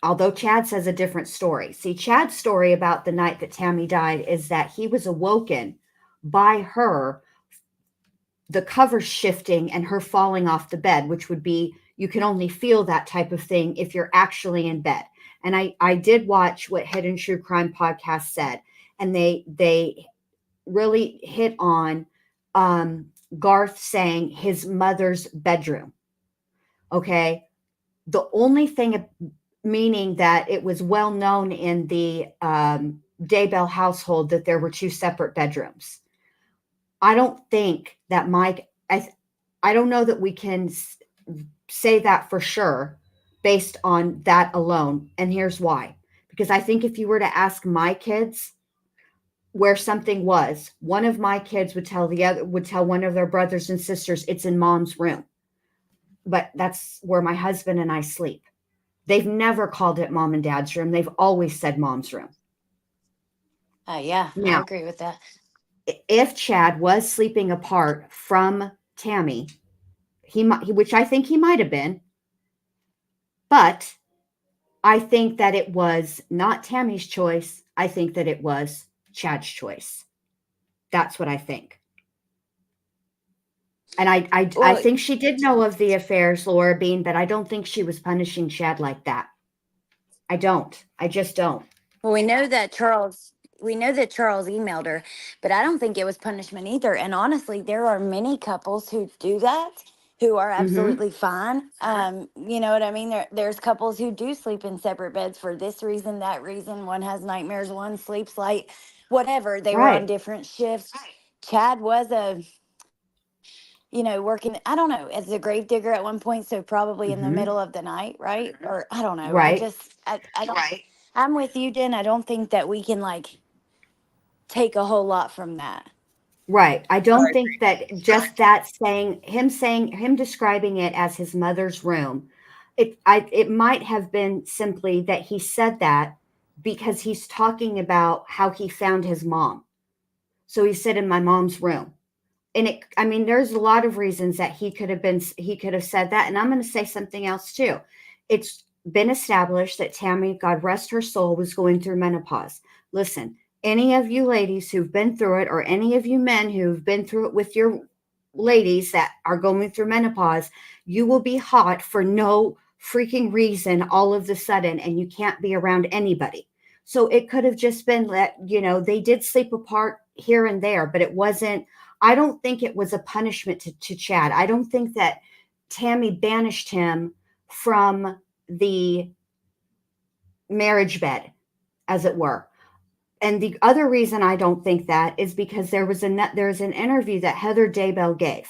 although Chad says a different story. See, Chad's story about the night that Tammy died is that he was awoken by her, the cover shifting and her falling off the bed, which would be, you can only feel that type of thing if you're actually in bed. And I did watch what Hidden True Crime podcast said, and they really hit on Garth saying his mother's bedroom. Okay. The only thing, meaning that it was well known in the Daybell household that there were two separate bedrooms. I don't think that Mike, I don't know that we can say that for sure based on that alone. And here's why. Because I think if you were to ask my kids where something was, one of my kids would tell one of their brothers and sisters, it's in mom's room. But that's where my husband and I sleep. They've never called it mom and dad's room. They've always said mom's room. Yeah, Now, I agree with that. If Chad was sleeping apart from Tammy, which I think he might have been, but I think that it was not Tammy's choice. I think that it was Chad's choice. That's what I think. And I think she did know of the affairs, Laura Bean, but I don't think she was punishing Chad like that. I don't. I just don't. Well, we know that Charles emailed her, but I don't think it was punishment either. And honestly, there are many couples who do that, who are absolutely fine. You know what I mean? There's couples who do sleep in separate beds for this reason, that reason. One has nightmares, one sleeps light, whatever. They were on different shifts. Chad was working, I don't know, as a grave digger at one point. So probably in the Mhm. middle of the night, right? Or I don't know. Right. I don't, I'm with you, Jen. I don't think that we can like take a whole lot from that. Right. I don't think that just that him describing it as his mother's room, it might have been simply that he said that because he's talking about how he found his mom. So he said in my mom's room. And I mean, there's a lot of reasons that he could have said that. And I'm going to say something else too. It's been established that Tammy, God rest her soul, was going through menopause. Listen, any of you ladies who've been through it, or any of you men who've been through it with your ladies that are going through menopause, you will be hot for no freaking reason all of a sudden, and you can't be around anybody. So it could have just been that, they did sleep apart here and there, but it wasn't, I don't think it was a punishment to Chad. I don't think that Tammy banished him from the marriage bed, as it were. And the other reason I don't think that is because there's an interview that Heather Daybell gave,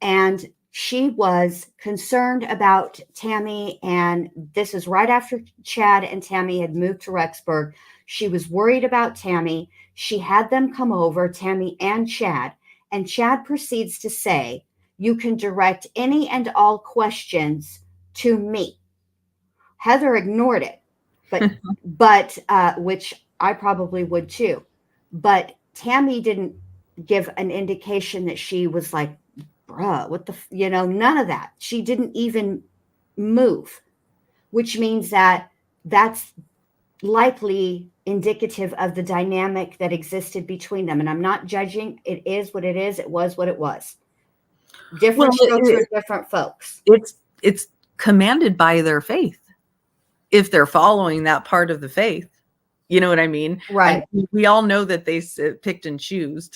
and she was concerned about Tammy. And this is right after Chad and Tammy had moved to Rexburg. She was worried about Tammy. She had them come over, Tammy and Chad. And Chad proceeds to say, "You can direct any and all questions to me." Heather ignored it, but which I probably would too. But Tammy didn't give an indication that she was like, bruh, what the, none of that. She didn't even move, which means that that's likely indicative of the dynamic that existed between them. And I'm not judging. It is what it is. It was what it was. Different strokes for different folks. It's commanded by their faith. If they're following that part of the faith, you know what I mean? Right. We all know that they picked and chose.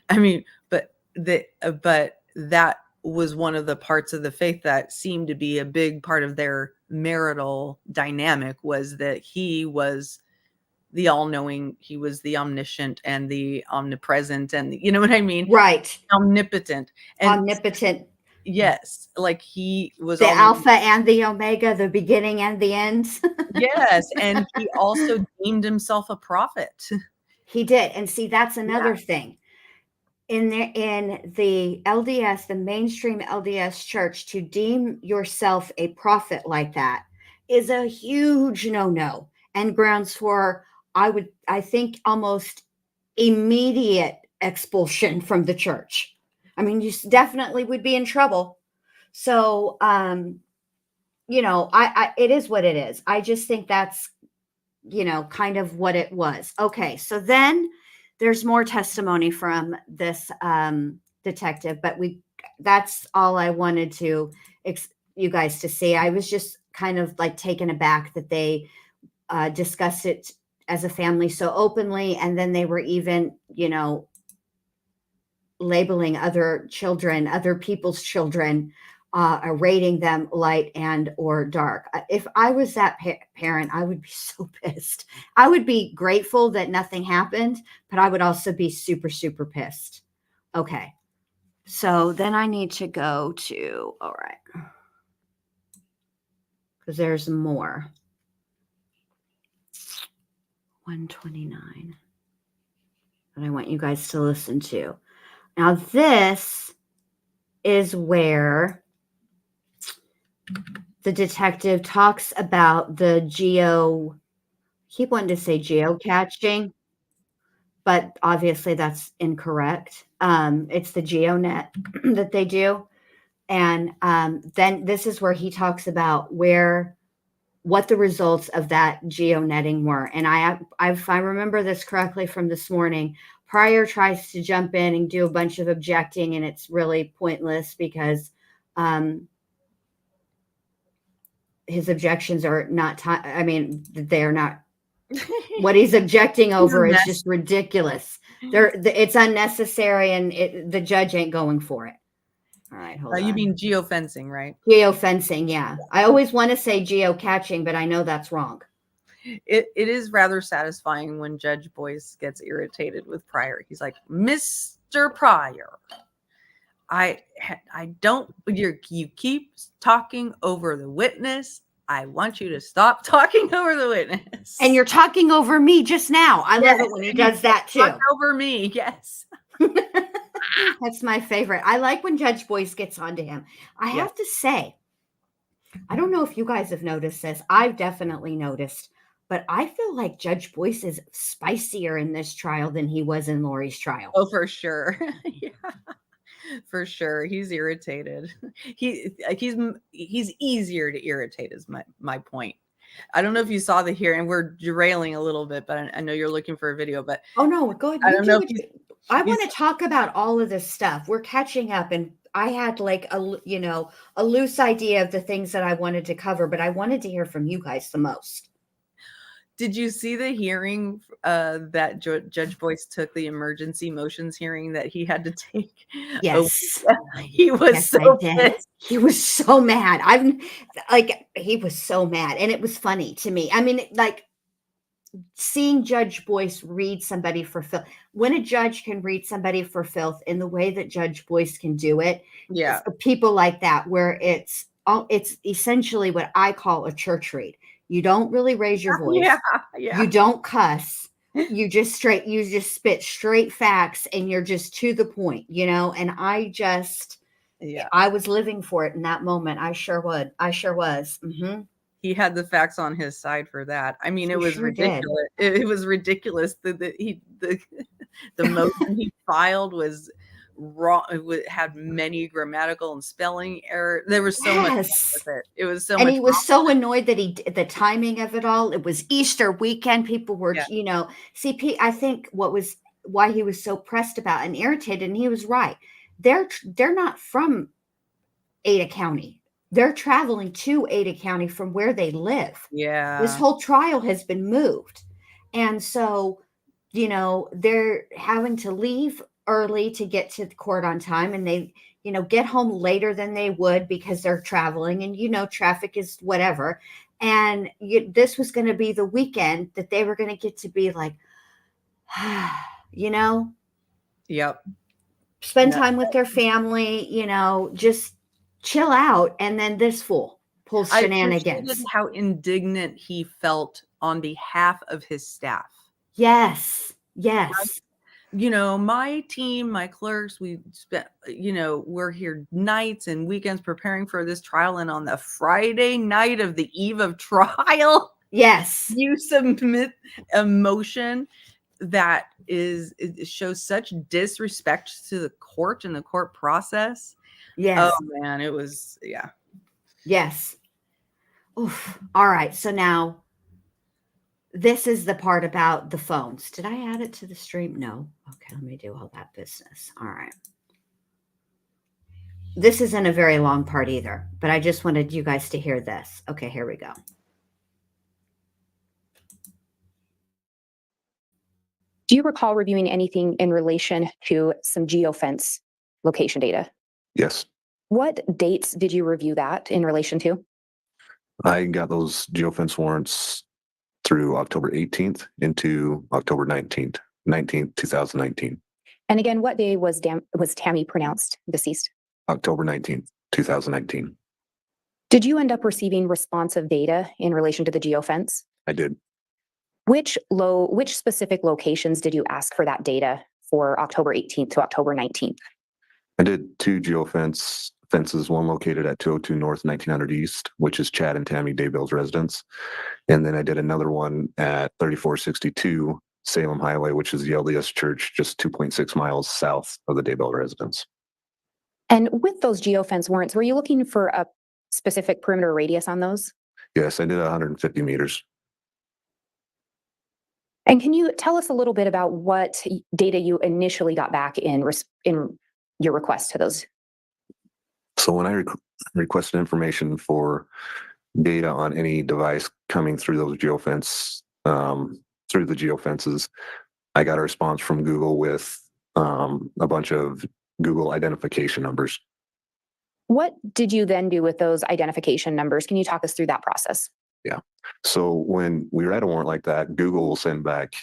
I mean, but that was one of the parts of the faith that seemed to be a big part of their marital dynamic, was that he was the all-knowing, he was the omniscient and the omnipresent, and you know what I mean? Right. Omnipotent. And omnipotent. Yes, like he was the Alpha and the Omega, the beginning and the end. Yes, and he also deemed himself a prophet. He did. And see, that's another thing. In the LDS, the mainstream LDS church, to deem yourself a prophet like that is a huge no-no, and grounds for, I think, almost immediate expulsion from the church. I mean, you definitely would be in trouble. So, it is what it is. I just think that's, kind of what it was. Okay. So then there's more testimony from this detective, but that's all I wanted to you guys to see. I was just kind of like taken aback that they discussed it as a family so openly. And then they were even, labeling other people's children, rating them light and or dark. If I was that parent, I would be so pissed. I would be grateful that nothing happened, but I would also be super, super pissed. Okay. So then I need to go to, all right, because there's more. 129 that I want you guys to listen to. Now, this is where the detective talks about the keep wanting to say geocaching, but obviously that's incorrect. It's the GeoNet that they do. And then this is where he talks about what the results of that geonetting were. And if I remember this correctly from this morning, Pryor tries to jump in and do a bunch of objecting, and it's really pointless because his objections are not, they're not, what he's objecting over is just ridiculous. It's unnecessary, and the judge ain't going for it. All right, hold on. You mean geofencing, right? Geofencing, yeah. I always want to say geocaching, but I know that's wrong. It is rather satisfying when Judge Boyce gets irritated with Pryor. He's like, Mr. Pryor, I don't. You keep talking over the witness. I want you to stop talking over the witness. And you're talking over me just now. I love Yes, it when he and you does that too. talk over me. Yes. That's my favorite. I like when Judge Boyce gets onto him. I Yeah. have to say, I don't know if you guys have noticed this. I've definitely noticed, but I feel like Judge Boyce is spicier in this trial than he was in Lori's trial. Oh, for sure. Yeah. For sure. He's irritated. He's easier to irritate is my point. I don't know if you saw the hearing. We're derailing a little bit, but I know you're looking for a video, but Oh no, go ahead. I don't know if I want to talk about all of this stuff. We're catching up, and I had like a loose idea of the things that I wanted to cover, but I wanted to hear from you guys the most. Did you see the hearing that Judge Boyce took, the emergency motions hearing that he had to take? Yes. He was so pissed. He was so mad. He was so mad. And it was funny to me. I mean, like seeing Judge Boyce read somebody for filth. When a judge can read somebody for filth in the way that Judge Boyce can do it, Yeah. People like that, where it's essentially what I call a church read. You don't really raise your voice. Yeah. You don't cuss. You just spit straight facts, and you're just to the point, and I was living for it in that moment. I sure was. Mm-hmm. He had the facts on his side for that. I mean, it was sure ridiculous. It was ridiculous that the motion he filed was wrong. It had many grammatical and spelling errors. There was so much wrong with it. It was so and much he was wrong so annoyed that the timing of it all. It was Easter weekend. People were, CP. I think why he was so pressed about and irritated, and he was right. They're not from Ada County. They're traveling to Ada County from where they live. Yeah. This whole trial has been moved. And so, they're having to leave early to get to the court on time, and they, get home later than they would because they're traveling, and, traffic is whatever. And this was going to be the weekend that they were going to get to be like, Yep. spend time with their family, just chill out. And then this fool pulls shenanigans. I appreciated how indignant he felt on behalf of his staff. Yes. My team, my clerks, we spent, we're here nights and weekends preparing for this trial. And on the Friday night of the eve of trial, yes, you submit a motion that it shows such disrespect to the court and the court process. Yes. Oh man, it was, yeah. Yes. Oof. All right. So now this is the part about the phones. Did I add it to the stream? No. Okay. Let me do all that business. All right. This isn't a very long part either, but I just wanted you guys to hear this. Okay. Here we go. Do you recall reviewing anything in relation to some geofence location data? Yes. What dates did you review that in relation to? I got those geofence warrants through October 18th into October 19th, 2019. And again, what day was Tammy pronounced deceased? October 19th, 2019. Did you end up receiving responsive data in relation to the geofence? I did. Which specific locations did you ask for that data for October 18th to October 19th? I did 2 fences, one located at 202 North, 1900 East, which is Chad and Tammy Daybell's residence. And then I did another one at 3462 Salem Highway, which is the LDS Church, just 2.6 miles south of the Daybell residence. And with those geofence warrants, were you looking for a specific perimeter radius on those? Yes, I did 150 meters. And can you tell us a little bit about what data you initially got back in your request to those? So when I requested information for data on any device coming through those geofences, I got a response from Google with a bunch of Google identification numbers. What did you then do with those identification numbers? Can you talk us through that process? Yeah. So when we write a warrant like that, Google will send back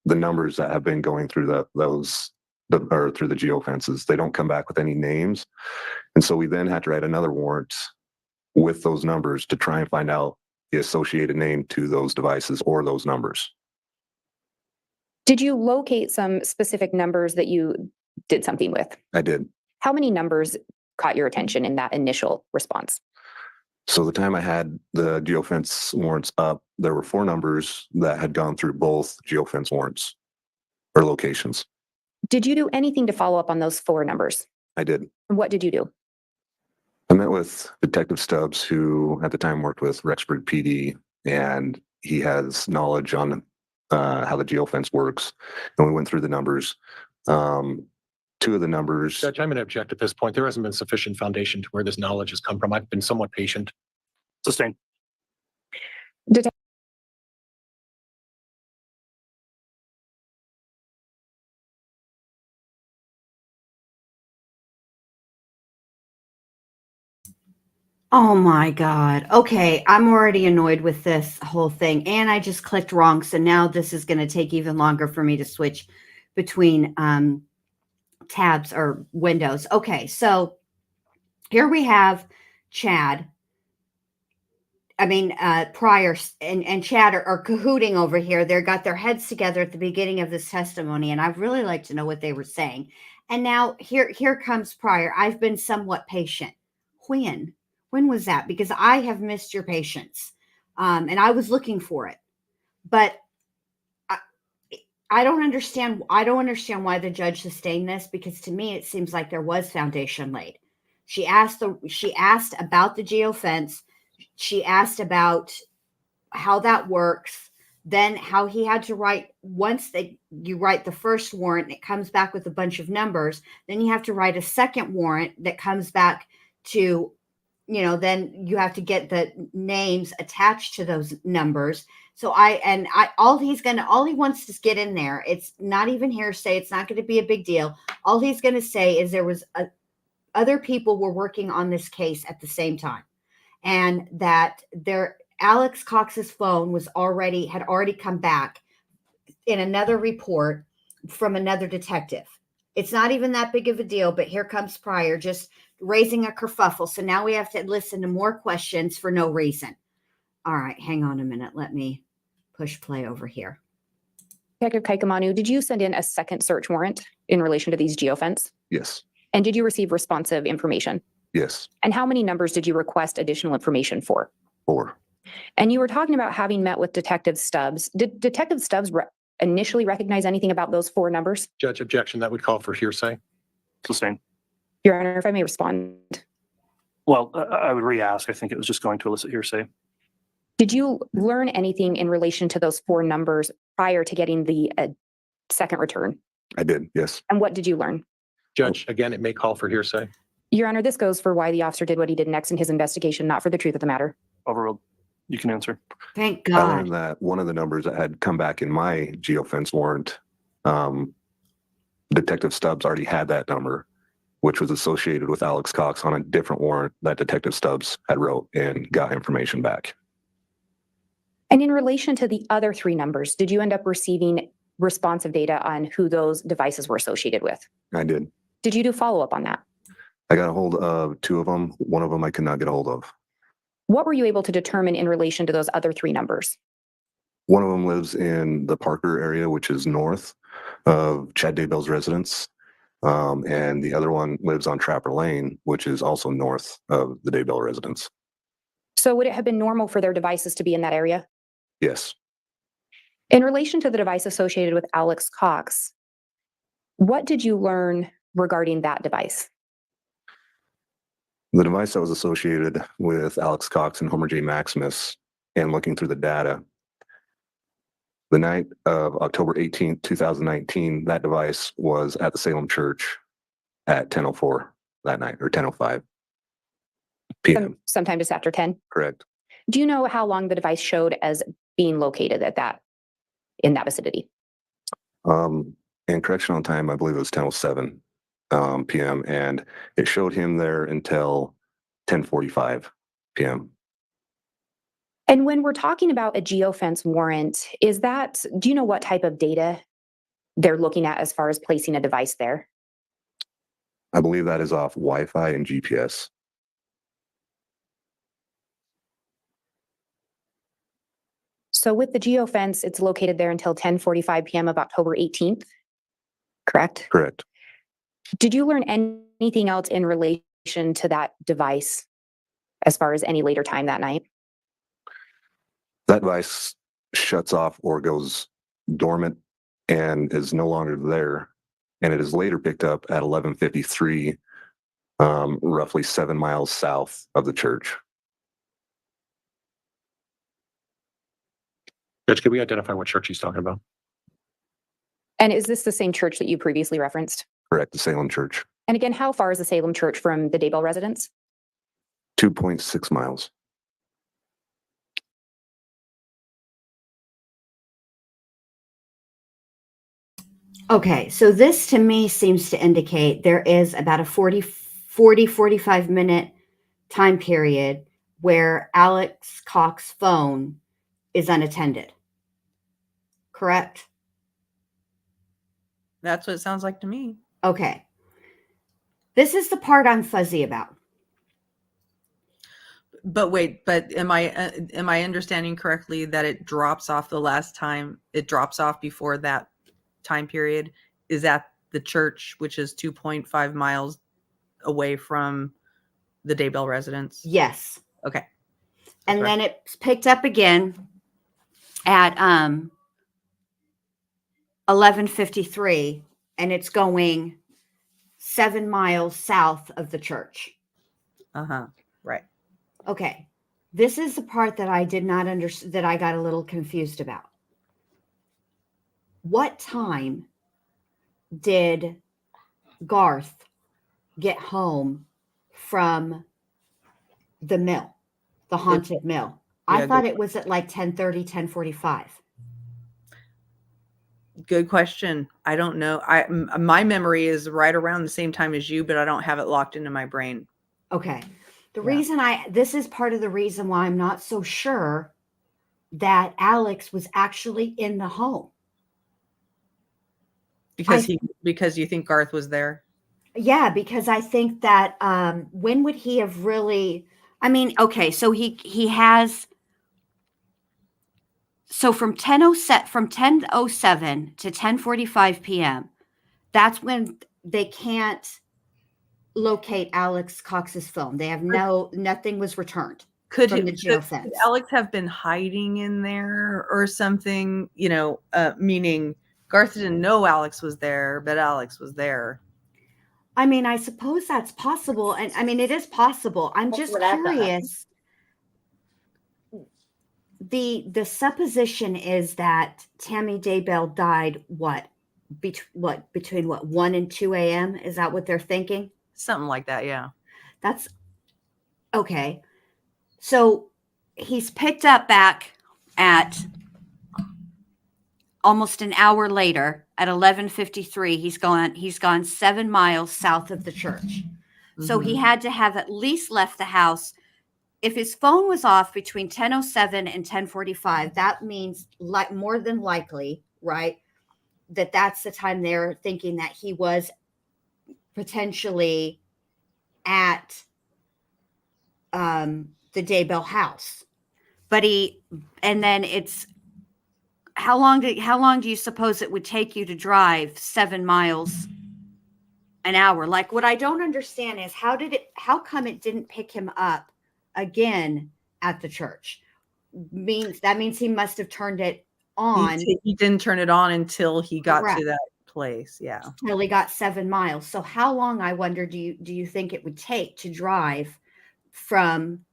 the numbers that have been going through those or through the geofences. They don't come back with any names. And so we then had to write another warrant with those numbers to try and find out the associated name to those devices or those numbers. Did you locate some specific numbers that you did something with? I did. How many numbers caught your attention in that initial response? So the time I had the geofence warrants up, there were 4 numbers that had gone through both geofence warrants or locations. Did you do anything to follow up on those 4 numbers? I did. What did you do? I met with Detective Stubbs, who at the time worked with Rexburg PD, and he has knowledge on how the geofence works. And we went through the numbers. 2 of the numbers. Judge, I'm going to object at this point. There hasn't been sufficient foundation to where this knowledge has come from. I've been somewhat patient. Sustained. Oh my God. Okay. I'm already annoyed with this whole thing. And I just clicked wrong. So now this is going to take even longer for me to switch between tabs or windows. Okay. So here we have Chad. Pryor and Chad are cahooting over here. They got their heads together at the beginning of this testimony. And I'd really like to know what they were saying. And now here comes Pryor. I've been somewhat patient. When was that? Because I have missed your patience. And I was looking for it. But I don't understand. I don't understand why the judge sustained this, because to me, it seems like there was foundation laid. She asked about the geofence. She asked about how that works. Then how he had to write, you write the first warrant, it comes back with a bunch of numbers. Then you have to write a second warrant that comes back to, then you have to get the names attached to those numbers. So all he wants to get in there. It's not even hearsay. It's not going to be a big deal. All he's going to say is there was other people were working on this case at the same time, and that Alex Cox's phone had already come back in another report from another detective. It's not even that big of a deal, but here comes Pryor just raising a kerfuffle. So now we have to listen to more questions for no reason. All right, hang on a minute. Let me push play over here. Detective Kaikamanu, did you send in a second search warrant in relation to these geofence? Yes. And did you receive responsive information? Yes. And how many numbers did you request additional information for? 4. And you were talking about having met with Detective Stubbs. Did Detective Stubbs initially recognize anything about those 4 numbers? Judge, objection. That would call for hearsay. Sustained. Your Honor, if I may respond. Well, I would re-ask. I think it was just going to elicit hearsay. Did you learn anything in relation to those 4 numbers prior to getting the second return? I did, yes. And what did you learn? Judge, again, it may call for hearsay. Your Honor, this goes for why the officer did what he did next in his investigation, not for the truth of the matter. Overruled. You can answer. Thank I God. learned that one of the numbers that had come back in my geofence warrant, Detective Stubbs already had that number, which was associated with Alex Cox on a different warrant that Detective Stubbs had wrote and got information back. And in relation to the other 3 numbers, did you end up receiving responsive data on who those devices were associated with? I did. Did you do follow-up on that? I got a hold of 2 of them. One of them I could not get a hold of. What were you able to determine in relation to those other 3 numbers? One of them lives in the Parker area, which is north of Chad Daybell's residence. And the other one lives on Trapper Lane, which is also north of the Daybell residence. So would it have been normal for their devices to be in that area? Yes. In relation to the device associated with Alex Cox, what did you learn regarding that device? The device that was associated with Alex Cox and Homer J. Maximus, and looking through the data, the night of October 18th, 2019, that device was at the Salem Church at 10:04 that night, or 10:05 p.m. Sometime just after 10? Correct. Do you know how long the device showed as being located in that vicinity? And correction on time, I believe it was 10:07 p.m. and it showed him there until 10:45 p.m. And when we're talking about a geofence warrant, do you know what type of data they're looking at as far as placing a device there? I believe that is off Wi-Fi and GPS. So with the geofence, it's located there until 10:45 p.m. of October 18th, correct? Correct. Did you learn anything else in relation to that device as far as any later time that night? That device shuts off or goes dormant and is no longer there. And it is later picked up at 11:53, roughly 7 miles south of the church. Judge, can we identify what church he's talking about? And is this the same church that you previously referenced? Correct, the Salem Church. And again, how far is the Salem Church from the Daybell residence? 2.6 miles. Okay, so this to me seems to indicate there is about a 45 minute time period where Alex Cox's phone is unattended. Correct? That's what it sounds like to me. Okay. This is the part I'm fuzzy about. But wait, but am I understanding correctly that it drops off the last time it drops off before that time period is at the church, which is 2.5 miles away from the Daybell residence? Yes. Okay. And That's right. then it's picked up again at 11:53, and it's going 7 miles south of the church. Uh-huh. Right. Okay. This is the part that I did not understand, that I got a little confused about. What time did Garth get home from the mill, the haunted mill? I yeah, thought it was at like 10:30, 10:45. Good question. I don't know. My memory is right around the same time as you, but I don't have it locked into my brain. Okay. The Yeah. reason this is part of the reason why I'm not so sure that Alex was actually in the home. Because you think Garth was there? Yeah, because I think that when would he have really, I mean, okay, so he has, so from 10:07 to 10:45 p.m., that's when they can't locate Alex Cox's phone. They have nothing was returned from the geofence. Could Alex have been hiding in there or something, meaning Garth didn't know Alex was there, but Alex was there. I mean, I suppose that's possible. And I mean, it is possible. I'm just curious. The supposition is that Tammy Daybell died between 1 and 2 a.m.? Is that what they're thinking? Something like that, yeah. That's okay. So he's picked up back at almost an hour later at 11:53. He's gone 7 miles south of the church. So he had to have at least left the house. If his phone was off between 10:07 and 10:45, that means more than likely, right, that's the time they're thinking that he was potentially at the Daybell house. And then it's how long do you suppose it would take you to drive 7 miles an hour? Like, what I don't understand is how come it didn't pick him up again at the church? That means he must have turned it on. He didn't turn it on until he got to that place. Yeah. Until he got 7 miles. So how long, I wonder, do you think it would take to drive from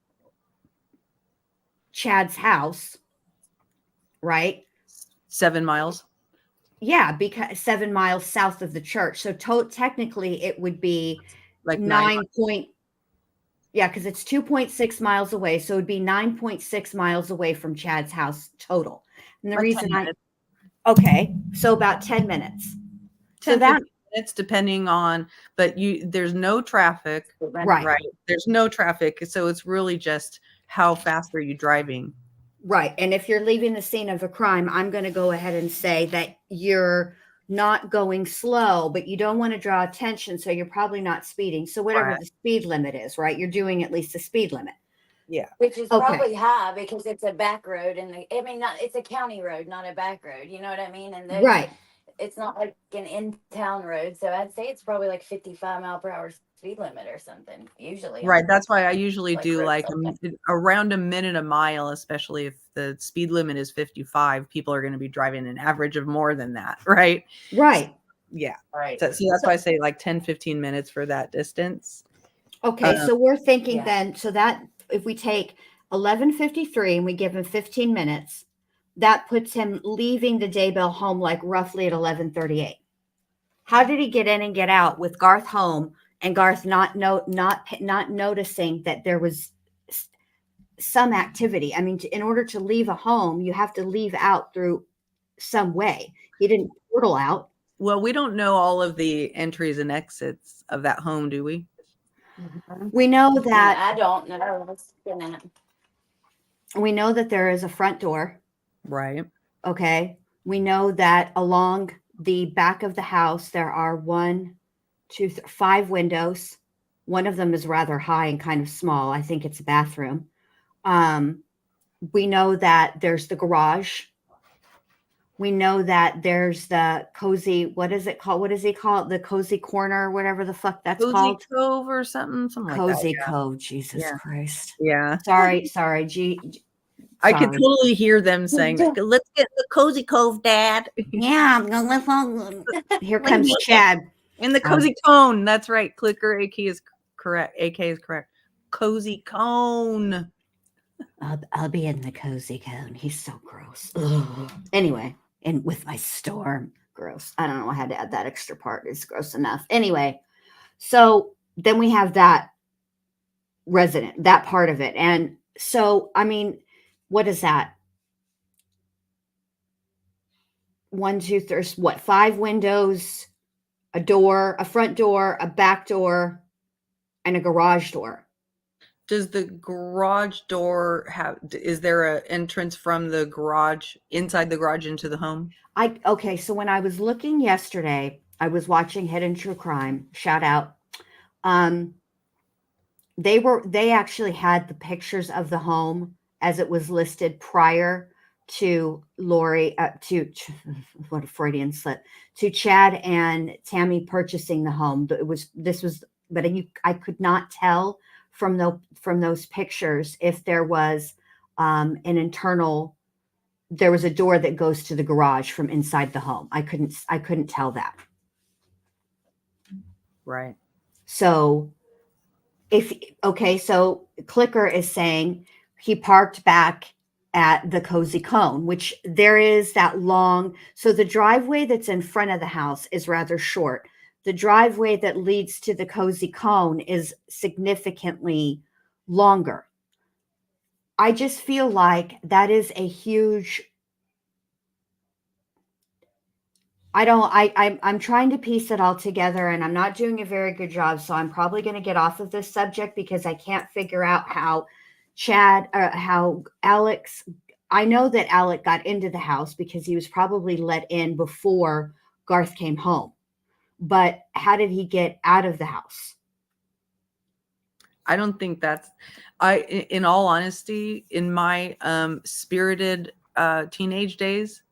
Chad's house, right? 7 miles. Yeah, because 7 miles south of the church. So technically it would be like 9 point. Yeah, because it's 2.6 miles away. So it'd be 9.6 miles away from Chad's house total. And the Like reason 10 minutes. Okay, so about 10 minutes. 10 so that minutes depending on, but there's no traffic. Right. There's no traffic. So it's really just how fast are you driving? Right. And if you're leaving the scene of a crime, I'm going to go ahead and say that you're not going slow, but you don't want to draw attention, so you're probably not speeding. So whatever Right. the speed limit is, right? You're doing at least the speed limit. Yeah. Which is Okay. probably high because it's a back road, and it's a county road, not a back road. You know what I mean? And those, Right. it's not like an in-town road, so I'd say it's probably like 55-mile-per-hour speed limit or something. Usually, Right. That's why I usually Like do roads like like around a minute a mile, especially if the speed limit is 55. People are going to be driving an average of more than that. Right. Right. Yeah. right. So that's why I say like 10, 15 minutes for that distance. Okay. So we're thinking yeah. then, so that if we take 11:53 and we give him 15 minutes, that puts him leaving the Daybell home like roughly at 11:38. How did he get in and get out with Garth home and Garth not noticing that there was some activity? I mean, in order to leave a home, you have to leave out through some way. He didn't portal out. Well, we don't know all of the entries and exits of that home, do we? We know that I don't know. What's gonna there is a front door. Right. Okay. We know that along the back of the house, there are 5 windows. One of them is rather high and kind of small. I think it's a bathroom. We know that there's the garage. We know that there's the cozy, what is it called? What does he call it? The cozy corner, whatever the fuck that's Cozy called. Cove or something like that. Cozy Yeah. Cove. Jesus Yeah. Christ. Yeah. Sorry. I could Sorry. totally hear them saying, let's get the Cozy Cove, Dad. Yeah. I'm gonna Here comes Chad. In the Cozy Cone. That's right. Clicker AK is correct. AK is correct. Cozy Cone. I'll be in the cozy cone. He's so gross. Ugh. Anyway, and with my storm, gross. I don't know. I had to add that extra part. It's gross enough. Anyway, so then we have that resident, that part of it. And so, I mean, what is that? 1, 2, there's what, 5 windows, a door, a front door, a back door, and a garage door. Does the garage door is there an entrance from the garage, inside the garage into the home? Okay, so when I was looking yesterday, I was watching Hidden True Crime, shout out. They actually had the pictures of the home as it was listed prior to Lori, what a Freudian slip, to Chad and Tammy purchasing the home. But I could not tell from those pictures if there was there was a door that goes to the garage from inside the home. I couldn't tell that. Right. So so Clicker is saying he parked back at the Cozy Cone, which there is that long. So the driveway that's in front of the house is rather short. The driveway that leads to the Cozy Cone is significantly longer. I just feel like that is a huge. I'm trying to piece it all together, and I'm not doing a very good job. So I'm probably going to get off of this subject because I can't figure out how how Alex, I know that Alec got into the house because he was probably let in before Garth came home. But how did he get out of the house? I don't think in all honesty, in my spirited teenage days,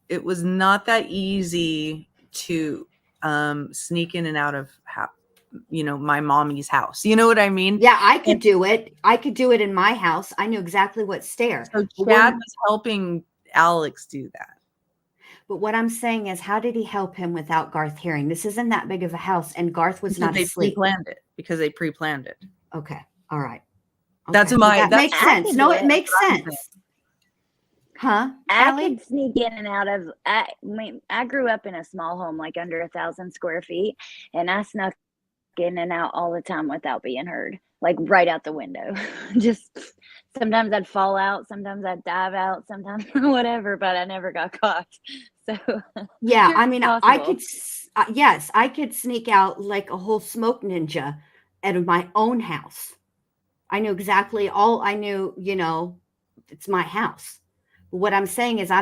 it was not that easy to sneak in and out of my mommy's house. You know what I mean? Yeah, I could do it. I could do it in my house. I knew exactly what stair. So Chad was helping Alex do that. But what I'm saying is, how did he help him without Garth hearing? This isn't that big of a house, and Garth was not asleep. Because they pre-planned it. Okay. All right. Okay. That makes sense. No, it makes sense. Huh? I Allie? could sneak in and out of. I grew up in a small home, like under 1,000 square feet, and I snuck in and out all the time without being heard, like right out the window. Just sometimes I'd fall out, sometimes I'd dive out, sometimes whatever, but I never got caught. So yeah, I mean, possible. I could. Yes, I could sneak out like a whole smoke ninja out of my own house. I knew exactly all. I knew, it's my house. What I'm saying is,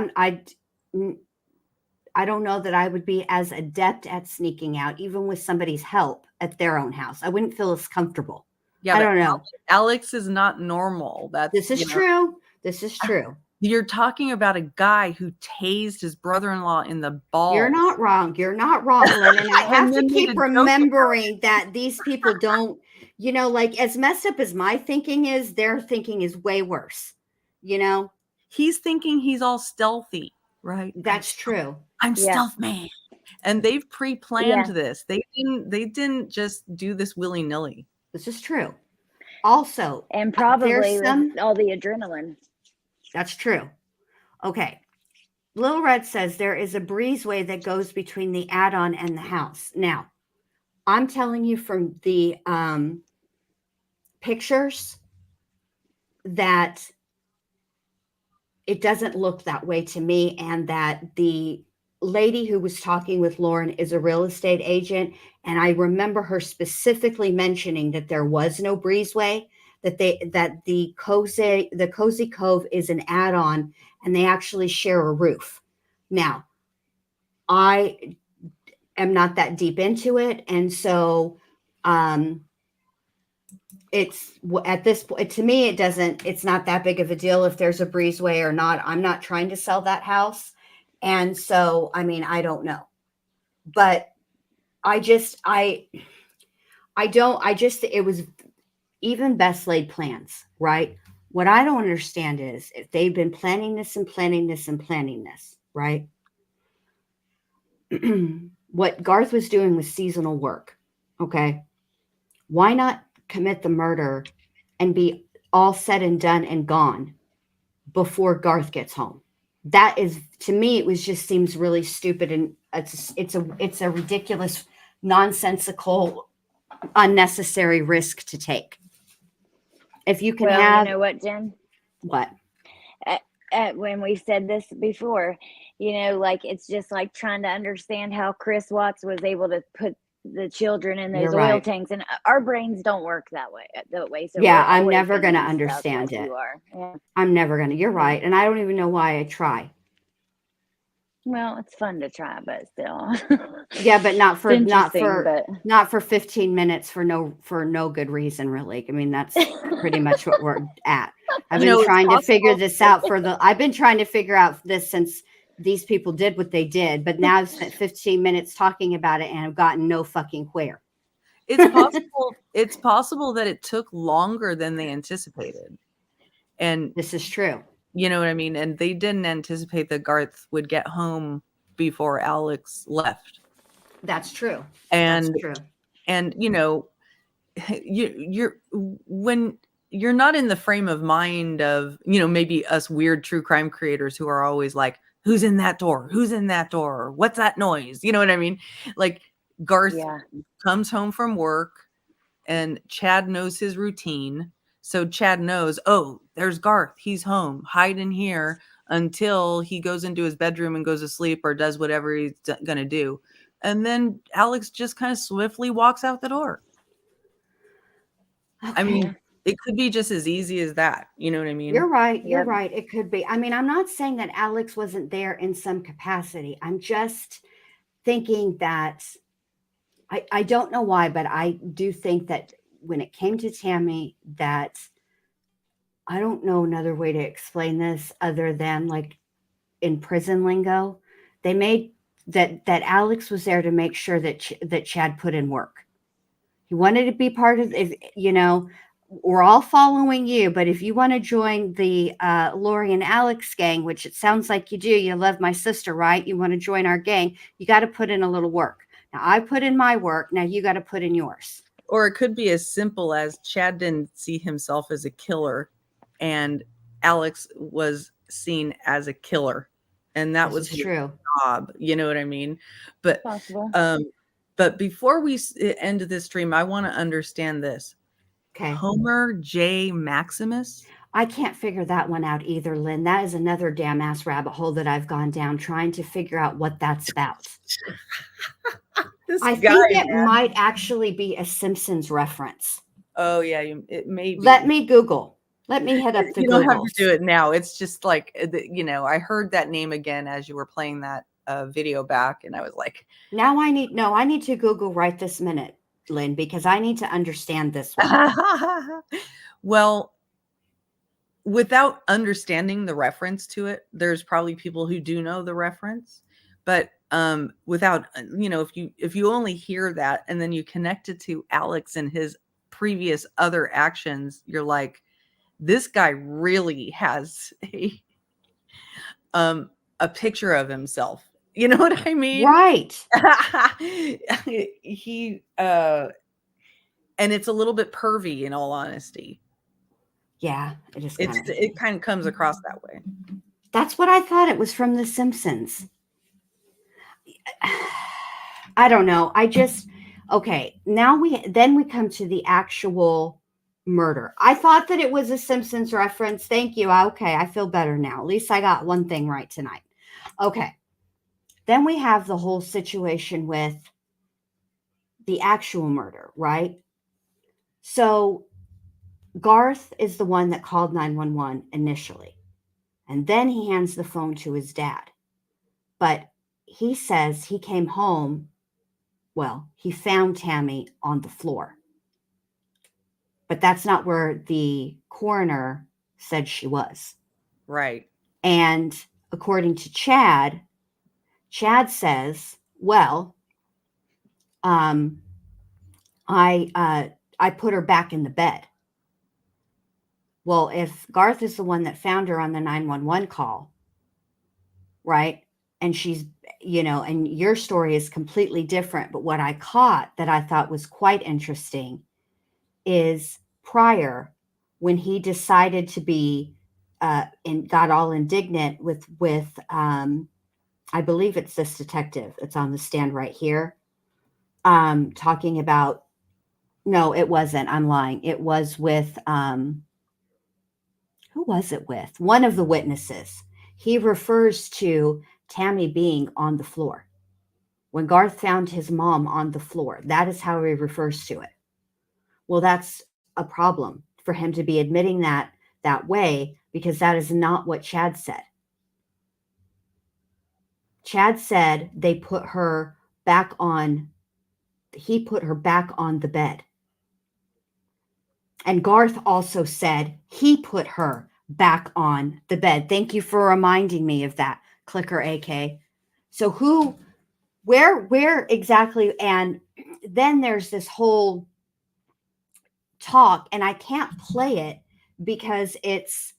I don't know that I would be as adept at sneaking out, even with somebody's help at their own house. I wouldn't feel as comfortable. Yeah, I but don't know. Alex is not normal. That's, This is true. This is true. You're talking about a guy who tased his brother-in-law in the balls. You're not wrong. You're not wrong, Lynn. And I have And to then made keep a joke about remembering that these people don't, like as messed up as my thinking is, their thinking is way worse. He's thinking he's all stealthy, right? That's true. I'm Yeah. stealth man. And they've pre-planned Yeah. this. They didn't just do this willy-nilly. This is true. Also, And probably there's with all the adrenaline. that's true. Okay. Little Red says there is a breezeway that goes between the add-on and the house. Now, I'm telling you from the pictures that it doesn't look that way to me, and that the lady who was talking with Lauren is a real estate agent, and I remember her specifically mentioning that there was no breezeway, that the Cozy Cove is an add-on, and they actually share a roof. Now, I am not that deep into it, and so it's at this point, to me, it's not that big of a deal if there's a breezeway or not. I'm not trying to sell that house. And so, I mean, I don't know, but it was even best laid plans, right? What I don't understand is if they've been planning this and planning this and planning this, right? What Garth was doing was seasonal work. Okay. Why not commit the murder and be all said and done and gone before Garth gets home? That is, to me, it just seems really stupid, and it's a ridiculous, nonsensical, unnecessary risk to take. If you can have, you know what, Jen? what? When we said this before, like it's just like trying to understand how Chris Watts was able to put the children in those You're oil right. tanks, and our brains don't work that way. So Yeah, we're I'm always never going to use stuff understand like it. You are. Yeah. I'm never going to. You're right, and I don't even know why I try. Well, it's fun to try, but still. Yeah, but not for but 15 minutes for no good reason, really. I mean, that's pretty much what we're at. I've been trying to figure this out I've been trying to figure out this since these people did what they did, but now I've spent 15 minutes talking about it and I've gotten no fucking where. It's possible that it took longer than they anticipated. And this is true. You know what I mean? And they didn't anticipate that Garth would get home before Alex left. That's true. And that's true. And you're when you're not in the frame of mind of, maybe us weird true crime creators who are always like, who's in that door? Who's in that door? What's that noise? You know what I mean? Like Garth comes home from work and Chad knows his routine. So Chad knows, oh, there's Garth. He's home. Hide in here until he goes into his bedroom and goes to sleep or does whatever he's going to do. And then Alex just kind of swiftly walks out the door. Okay. I mean, it could be just as easy as that. You know what I mean? You're right. You're right. It could be. I mean, I'm not saying that Alex wasn't there in some capacity. I'm just thinking that I don't know why, but I do think that when it came to Tammy, that I don't know another way to explain this other than like in prison lingo, they made that Alex was there to make sure that Chad put in work. He wanted to be part of, we're all following you, but if you want to join the Lori and Alex gang, which it sounds like you do, you love my sister, right? You want to join our gang, you got to put in a little work. Now I put in my work. Now you got to put in yours. Or it could be as simple as Chad didn't see himself as a killer and Alex was seen as a killer. And that was his job. You know what I mean? But, but before we end this stream, I want to understand this. Okay. Homer J. Maximus. I can't figure that one out either, Lynn. That is another damn ass rabbit hole that I've gone down trying to figure out what that's about. I think it might actually be a Simpsons reference. Oh yeah, it may be. Let me Google. Let me head up the Google. You don't have to do it now. It's just like, I heard that name again as you were playing that video back, and I was like, Now I need to Google right this minute, Lynn, because I need to understand this one. well, without understanding the reference to it, there's probably people who do know the reference, but without, if you only hear that and then you connect it to Alex and his previous other actions, you're like, this guy really has a picture of himself. You know what I mean? Right. He and it's a little bit pervy, in all honesty. Yeah, it is. It kind of comes across that way. That's what I thought it was from The Simpsons. I don't know. Okay. Now we come to the actual murder. I thought that it was a Simpsons reference. Thank you. Okay, I feel better now. At least I got one thing right tonight. Okay. Then we have the whole situation with the actual murder, right? So Garth is the one that called 911 initially, and then he hands the phone to his dad. But he says he came home. Well, he found Tammy on the floor. But that's not where the coroner said she was. Right. And according to Chad says, well, I put her back in the bed. Well, if Garth is the one that found her on the 911 call, right? And she's, and your story is completely different. But what I caught that I thought was quite interesting is prior, when he decided to be and got all indignant with I believe it's this detective. It's on the stand right here. Talking about, no, it wasn't. I'm lying. It was with who was it with? One of the witnesses. He refers to Tammy being on the floor. When Garth found his mom on the floor, that is how he refers to it. Well, that's a problem for him to be admitting that way, because that is not what Chad said. Chad said he put her back on the bed. And Garth also said he put her back on the bed. Thank you for reminding me of that, Clicker AK. So where exactly? And then there's this whole talk, and I can't play it because it's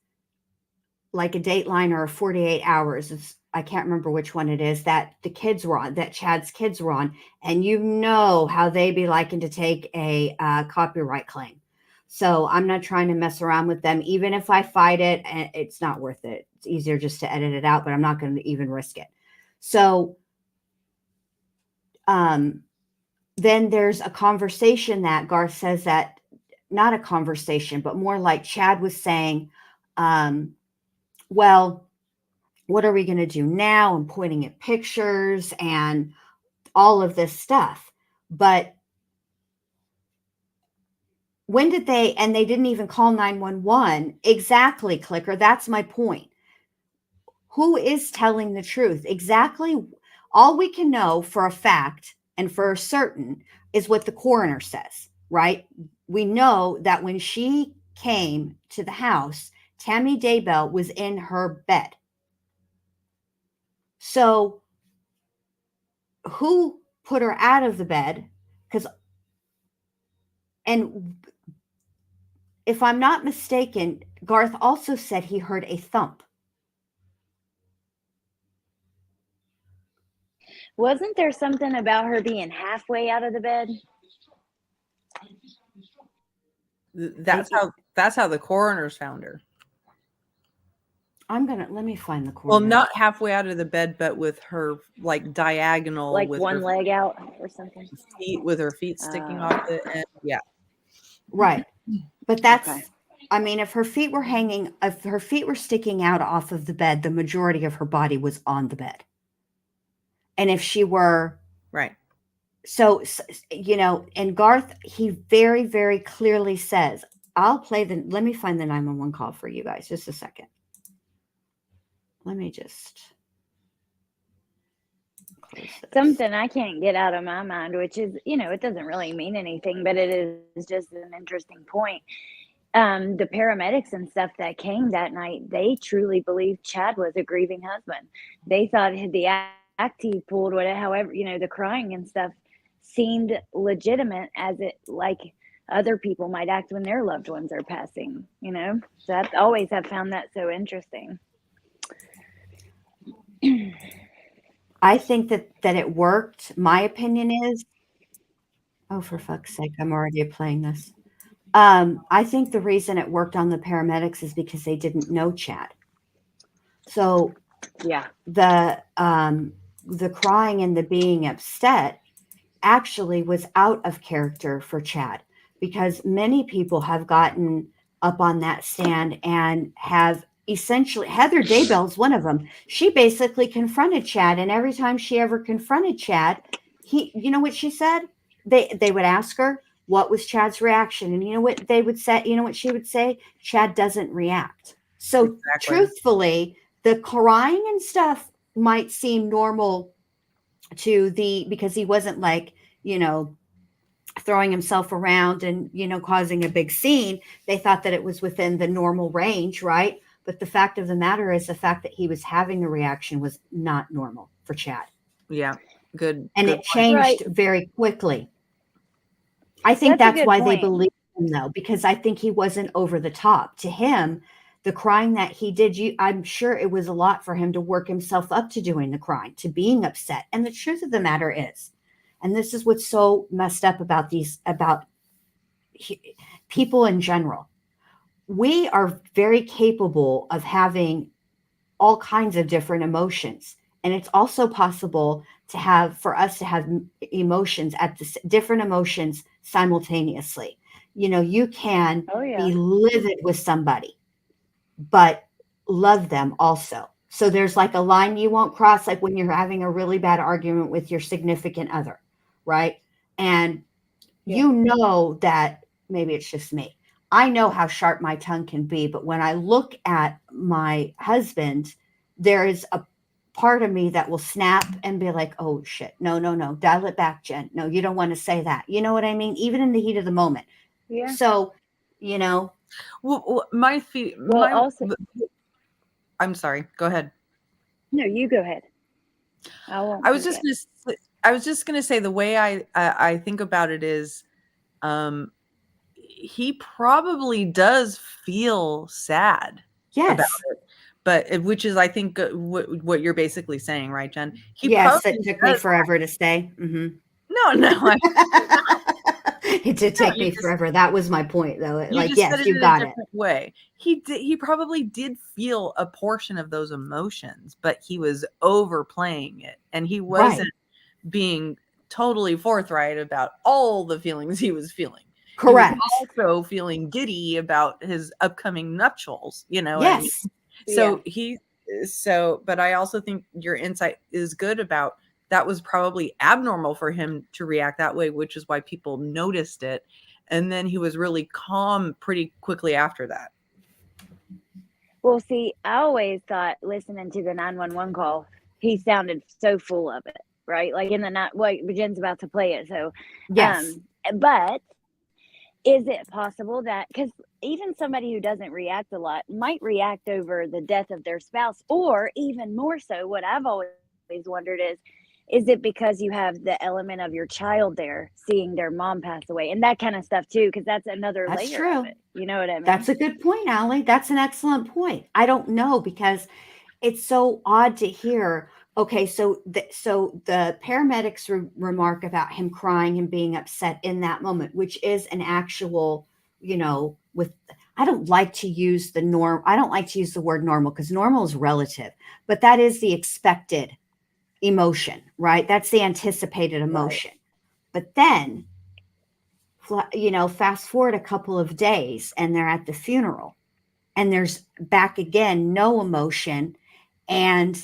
like a Dateline or a 48 Hours. I can't remember which one it is that the kids were on, that Chad's kids were on. And you know how they be liking to take a copyright claim. So I'm not trying to mess around with them. Even if I fight it, it's not worth it. It's easier just to edit it out, but I'm not going to even risk it. So then there's a conversation that Garth says that, not a conversation, but more like Chad was saying, well, what are we going to do now? And pointing at pictures and all of this stuff. But when did they didn't even call 911. Exactly, Clicker. That's my point. Who is telling the truth? Exactly. All we can know for a fact and for certain is what the coroner says, right? We know that when she came to the house, Tammy Daybell was in her bed. So who put her out of the bed? And if I'm not mistaken, Garth also said he heard a thump. Wasn't there something about her being halfway out of the bed? That's how the coroners found her. Let me find the coroner. Well, not halfway out of the bed, but with her like diagonal, Like with one her leg out or something? with her feet sticking off the end. Yeah. Right. But that's, Okay. I mean, if her feet were sticking out off of the bed, the majority of her body was on the bed. And if she were, right. So, and Garth, he very, very clearly says, let me find the 911 call for you guys. Just a second. Let me just. something I can't get out of my mind, which is, it doesn't really mean anything, but it is just an interesting point. The paramedics and stuff that came that night, they truly believed Chad was a grieving husband. They thought the act he pulled, whatever, however, the crying and stuff seemed legitimate, as it like other people might act when their loved ones are passing. So I always have found that so interesting. I think that it worked. My opinion is, oh, for fuck's sake, I'm already playing this. I think the reason it worked on the paramedics is because they didn't know Chad. So Yeah. the crying and the being upset actually was out of character for Chad, because many people have gotten up on that stand and have essentially, Heather Daybell's one of them. She basically confronted Chad, and every time she ever confronted Chad, you know what she said? They would ask her, what was Chad's reaction? And you know what they would say? You know what she would say? Chad doesn't react. So truthfully, the crying and stuff might seem normal because he wasn't like, throwing himself around and, causing a big scene. They thought that it was within the normal range, right? But the fact of the matter is the fact that he was having a reaction was not normal for Chad. Yeah. Good. And good it changed very quickly. I think that's why they believe him, though, because I think he wasn't over the top. To him, the crying that he did, I'm sure it was a lot for him to work himself up to doing the crying, to being upset. And the truth of the matter is, and this is what's so messed up about people in general, we are very capable of having all kinds of different emotions. And it's also possible for us to have emotions different emotions simultaneously. You can be livid with somebody, but love them also. So there's like a line you won't cross, like when you're having a really bad argument with your significant other, right? And that maybe it's just me. I know how sharp my tongue can be, but when I look at my husband, there is a part of me that will snap and be like, oh shit, no, dial it back, Jen. No, you don't want to say that. You know what I mean? Even in the heat of the moment. Yeah. So, Well, I'm sorry. Go ahead. No, you go ahead. I was just gonna say the way I think about it is, he probably does feel sad about it, but which is, I think, what you're basically saying, right, Jen? It took me forever to say. Mm-hmm. No. It did take me forever. That was my point, though. You got it. Way. He probably did feel a portion of those emotions, but he was overplaying it, and he wasn't being totally forthright about all the feelings he was feeling. Correct. He was also feeling giddy about his upcoming nuptials, Yes. I mean? But I also think your insight is good about that was probably abnormal for him to react that way, which is why people noticed it. And then he was really calm pretty quickly after that. Well, see, I always thought, listening to the 911 call, he sounded so full of it, right? Like in the night, Jen's about to play it. So, yes. But is it possible that, because even somebody who doesn't react a lot might react over the death of their spouse, or even more so, what I've always wondered is it because you have the element of your child there seeing their mom pass away and that kind of stuff too? Because that's another layer of it. You know what I mean? That's a good point, Allie. That's an excellent point. I don't know, because it's so odd to hear. Okay, so the paramedics remark about him crying and being upset in that moment, which is an actual, I don't like to use the word normal, because normal is relative, but that is the expected emotion, right? That's the anticipated emotion. Right. But then, fast forward a couple of days and they're at the funeral and there's back again, no emotion. And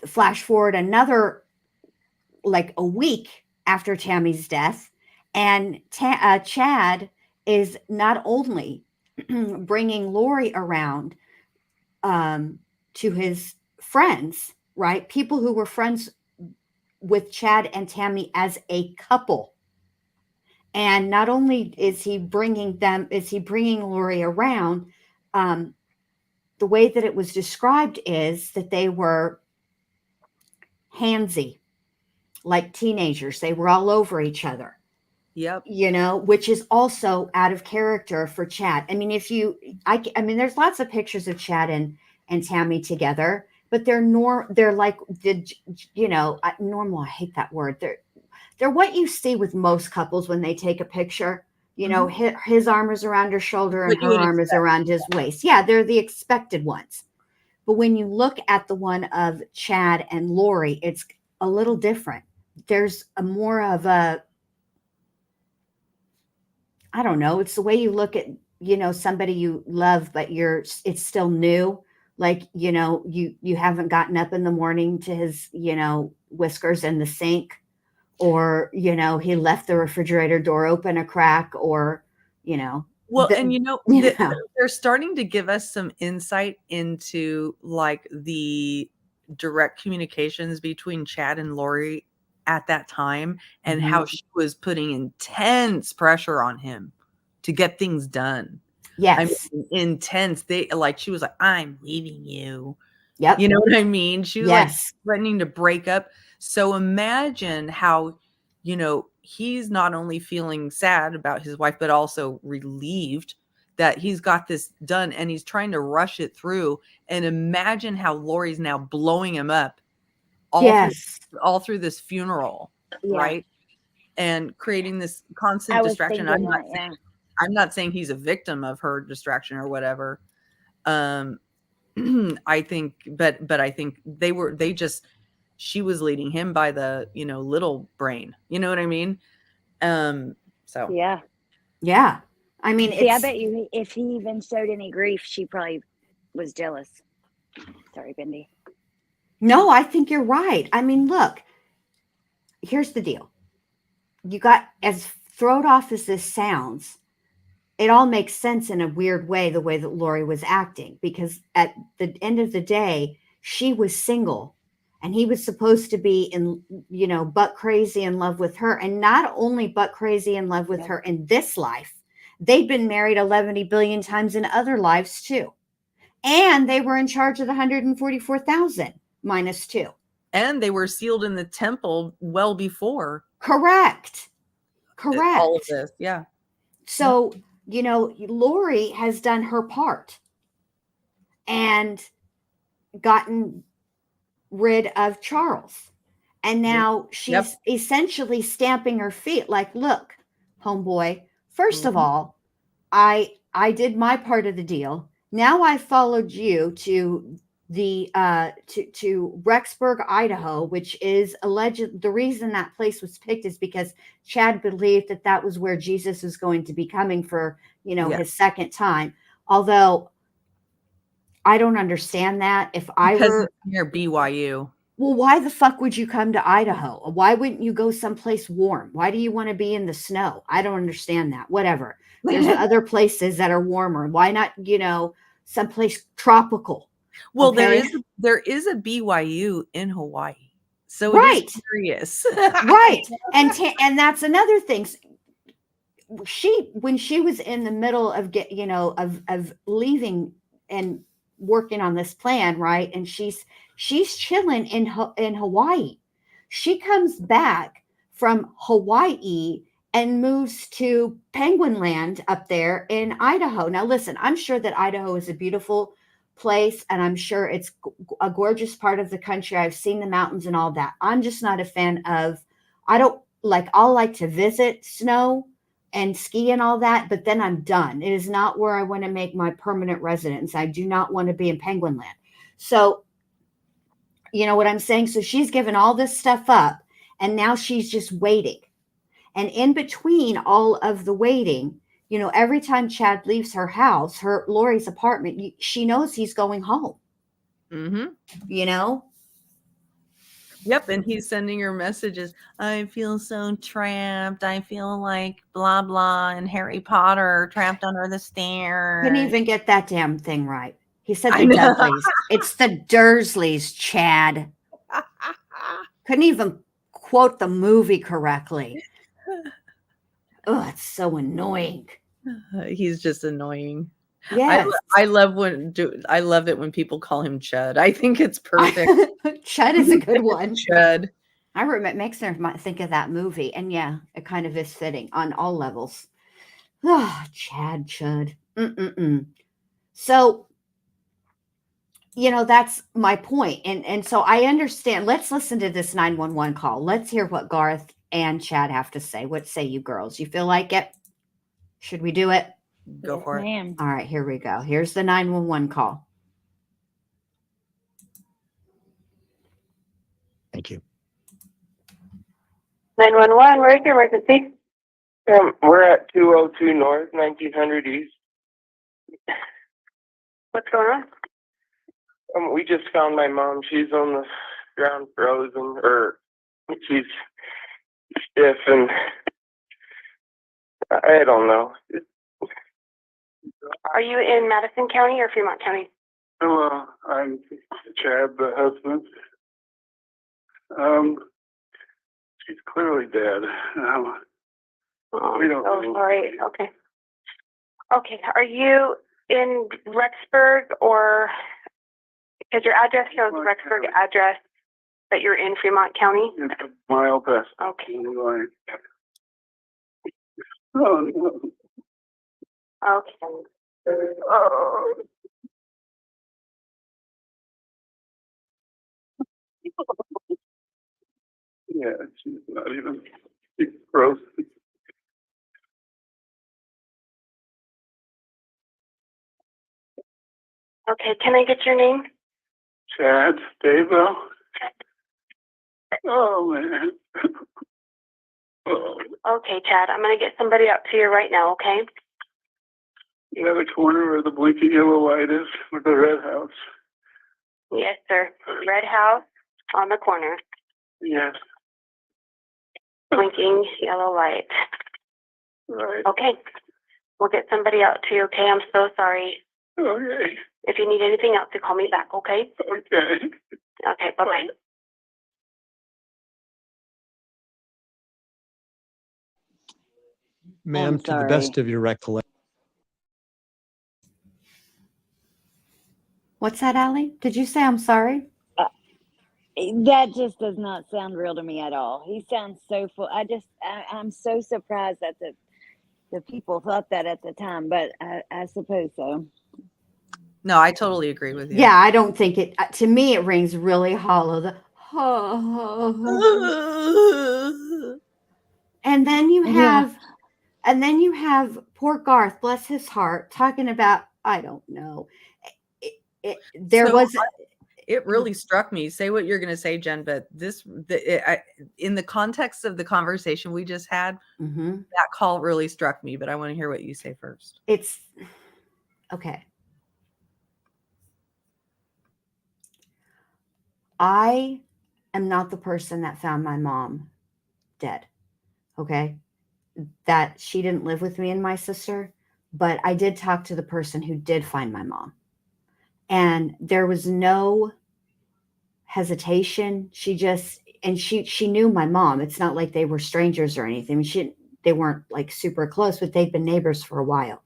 flash forward another, like a week after Tammy's death, and Chad is not only bringing Lori around to his friends, right? People who were friends with Chad and Tammy as a couple. And not only is he bringing Lori around, the way that it was described is that they were handsy, like teenagers. They were all over each other. Yep. You know, which is also out of character for Chad. I mean, I mean, there's lots of pictures of Chad and Tammy together, but they're like, normal. I hate that word. They're what you see with most couples when they take a picture. You know, his arm is around her shoulder and her arm is around his waist. Yeah, they're the expected ones. But when you look at the one of Chad and Lori, it's a little different. There's a more of a, I don't know, it's the way you look at, somebody you love, but it's still new. Like, you haven't gotten up in the morning to his, whiskers in the sink, or, he left the refrigerator door open a crack, or, Well, they're starting to give us some insight into like the direct communications between Chad and Lori at that time, and how she was putting intense pressure on him to get things done. Yes. I mean, intense. She was like, I'm leaving you. Yep. You know what I mean? She was like Yes. threatening to break up. So imagine how, he's not only feeling sad about his wife, but also relieved that he's got this done, and he's trying to rush it through. And imagine how Lori's now blowing him up all through this funeral, right? And creating this constant distraction. I'm not saying he's a victim of her distraction or whatever. I think, but I think she was leading him by the, little brain, you know what I mean? So yeah. I mean, I bet you if he even showed any grief, she probably was jealous. Sorry, Bendy. No, I think you're right. I mean, look, here's the deal. You got, as thrown off as this sounds, it all makes sense in a weird way, the way that Lori was acting, because at the end of the day, she was single and he was supposed to be in, butt crazy in love with her. And not only butt crazy in love with her in this life, they'd been married 11 billion times in other lives too. And they were in charge of the 144,000 minus 2. And they were sealed in the temple well before. Correct. All of this. Yeah. So, Lori has done her part and gotten rid of Charles. And now she's essentially stamping her feet like, look, homeboy, first of all, I did my part of the deal. Now I followed you to the to Rexburg, Idaho, which is alleged. The reason that place was picked is because Chad believed that was where Jesus was going to be coming for, his second time. Although I don't understand that. If I were near BYU, well, why the fuck would you come to Idaho? Why wouldn't you go someplace warm? Why do you want to be in the snow? I don't understand that. Whatever. There's other places that are warmer. Why not, someplace tropical? Well, there is a BYU in Hawaii, so right. It is curious, right? And that's another thing. When she was in the middle of of leaving and working on this plan, right? And she's chilling in Hawaii. She comes back from Hawaii and moves to Penguin Land up there in Idaho. Now, listen, I'm sure that Idaho is a beautiful place, and I'm sure it's a gorgeous part of the country. I've seen the mountains and all that. I'm just not a fan of, I'll like to visit snow and ski and all that, but then I'm done. It is not where I want to make my permanent residence. I do not want to be in Penguin Land. So, you know what I'm saying? So she's given all this stuff up, and now she's just waiting. And in between all of the waiting, every time Chad leaves her house, Lori's apartment, she knows he's going home. Yep. And he's sending her messages. I feel so trapped. I feel like blah, blah, and Harry Potter trapped under the stairs. Couldn't even get that damn thing right. He said the Dursleys. It's the Dursleys, Chad. Couldn't even quote the movie correctly. Oh, it's so annoying. He's just annoying. Yes. I love it when people call him Chud. I think it's perfect. Chud is a good one. Chud. I remember it makes me think of that movie. And yeah, it kind of is fitting on all levels. Oh, Chud. So, that's my point. And so I understand. Let's listen to this 911 call. Let's hear what Garth and Chad have to say. What say you girls? You feel like it? Should we do it? Go for it. Ma'am. All right, here we go. Here's the 911 call. Thank you. 911, where's your emergency? We're at 202 North, 1900 East. What's going on? We just found my mom. She's on the ground frozen, or she's stiff, and I don't know. Are you in Madison County or Fremont County? Hello, I'm Chad, the husband. She's clearly dead. We don't Oh, know. sorry. Okay. Okay. Are you in Rexburg, or because your address shows Fremont Rexburg County. address, but you're in Fremont County? It's a mile past. Okay. Line. Oh, no. Okay. Oh. Yeah, she's not even. She's gross. Okay. Can I get your name? Chad Daybell. Oh, man. Oh. Okay, Chad. I'm gonna get somebody out to you right now. Okay. Yeah, the corner where the blinking yellow light is with the red house. Yes, sir. Red house on the corner. Yes. Blinking yellow light. Right. Okay. We'll get somebody out to you. Okay. I'm so sorry. Okay. If you need anything else, to call me back. Okay. Okay. Okay. Bye bye. Ma'am, to the best of your recollection. What's that, Allie? Did you say I'm sorry? That just does not sound real to me at all. He sounds so full. I'm so surprised that the people thought that at the time, but I suppose so. No, I totally agree with you. Yeah, I don't think it. To me, it rings really hollow. And then you have, poor Garth, bless his heart, talking about, I don't know. It really struck me. Say what you're going to say, Jen, but in the context of the conversation we just had, that call really struck me, but I want to hear what you say first. It's okay. I am not the person that found my mom dead. Okay. That she didn't live with me and my sister, but I did talk to the person who did find my mom. And there was no hesitation. She knew my mom. It's not like they were strangers or anything. They weren't like super close, but they'd been neighbors for a while.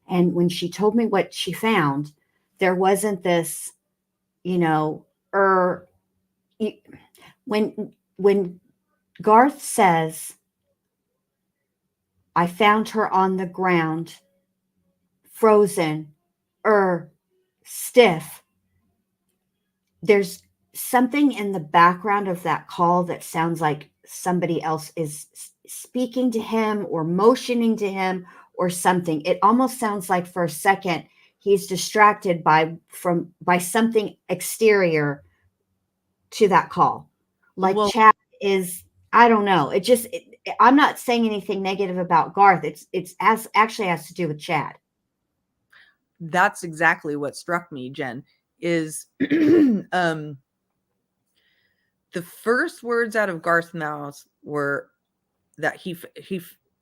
And when she told me what she found, there wasn't this, when Garth says, I found her on the ground, frozen, stiff, there's something in the background of that call that sounds like somebody else is speaking to him or motioning to him or something. It almost sounds like for a second he's distracted by something exterior to that call. Like Chad is, I don't know. I'm not saying anything negative about Garth. It's actually has to do with Chad. That's exactly what struck me, Jen, is the first words out of Garth's mouth were that he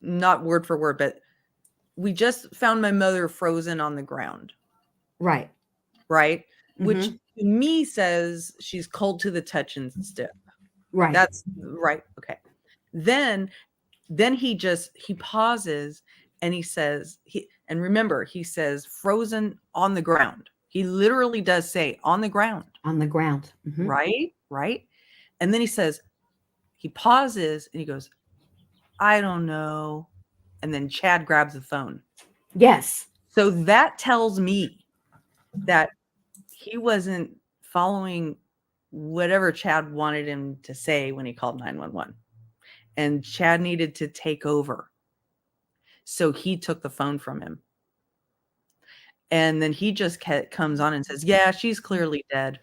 not word for word, but we just found my mother frozen on the ground. Right. Right. Mm-hmm. Which to me says she's cold to the touch and stiff. Right. That's right. Okay. Then he pauses and he says, and remember, he says frozen on the ground. He literally does say on the ground. On the ground. Mhm. Right? Right. And then he pauses and he goes, I don't know. And then Chad grabs the phone. Yes. So that tells me that he wasn't following whatever Chad wanted him to say when he called 911. And Chad needed to take over. So he took the phone from him. And then he just comes on and says, yeah, she's clearly dead.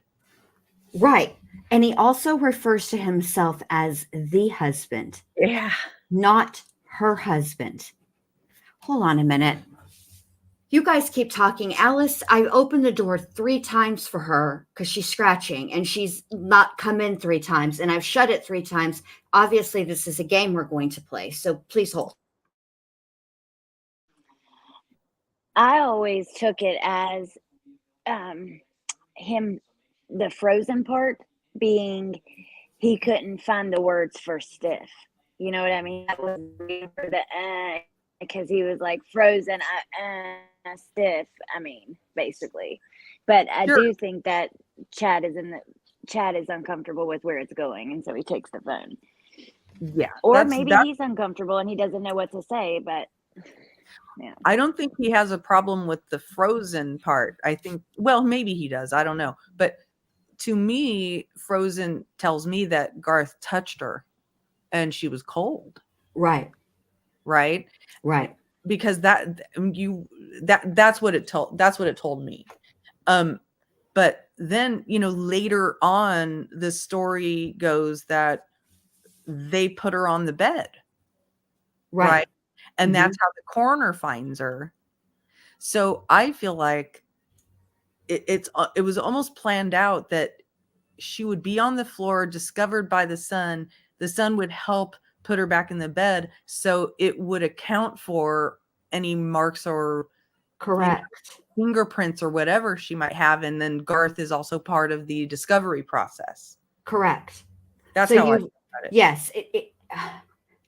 Right. And he also refers to himself as the husband. Yeah. Not her husband. Hold on a minute. You guys keep talking. Alice, I opened the door 3 times for her because she's scratching and she's not come in 3 times. And I've shut it 3 times. Obviously, this is a game we're going to play. So please hold. I always took it as him, the frozen part being he couldn't find the words for stiff. You know what I mean? That was for the because he was like frozen, stiff. I mean, basically. But I do think that Chad is uncomfortable with where it's going, and so he takes the phone. Yeah. Or maybe he's uncomfortable and he doesn't know what to say, but yeah. I don't think he has a problem with the frozen part. I think, well, maybe he does. I don't know. But to me, frozen tells me that Garth touched her and she was cold. Right. Right. Right. Because that's what it told me. But then, later on, the story goes that they put her on the bed. Right. And that's how the coroner finds her. So I feel like it was almost planned out that she would be on the floor, discovered by the son. The son would help put her back in the bed. So it would account for any marks or correct fingerprints or whatever she might have. And then Garth is also part of the discovery process. Correct. That's how I think about it. Yes.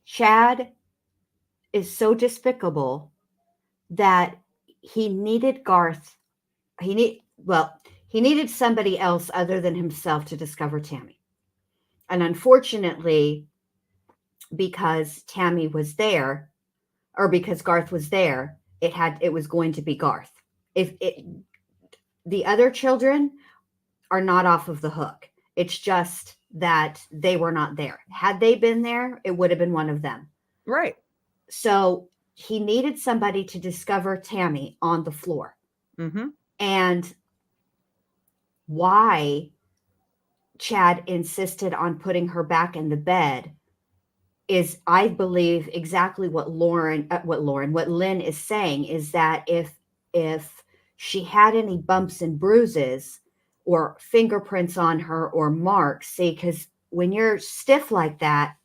Chad is so despicable that he needed Garth. He needed somebody else other than himself to discover Tammy. And unfortunately, because Tammy was there, or because Garth was there, it was going to be Garth. The other children are not off of the hook. It's just that they were not there. Had they been there, it would have been one of them. Right. So he needed somebody to discover Tammy on the floor. Mm-hmm. And why Chad insisted on putting her back in the bed is, I believe, exactly what Lynn is saying, is that if she had any bumps and bruises or fingerprints on her or marks, see, because when you're stiff like that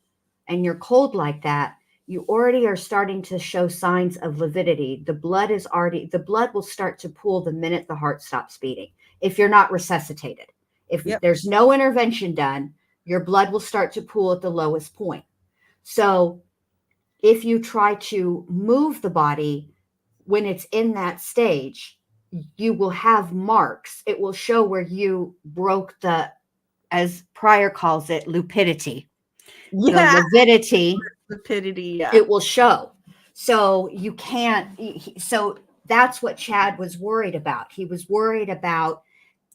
and you're cold like that, you already are starting to show signs of lividity. The blood will start to pool the minute the heart stops beating. If you're not resuscitated, if there's no intervention done, your blood will start to pool at the lowest point. So if you try to move the body when it's in that stage, you will have marks. It will show where you broke the, as Pryor calls it, lupidity. Yeah. The lividity. Lupidity, yeah. It will show. So you can't. So that's what Chad was worried about. He was worried about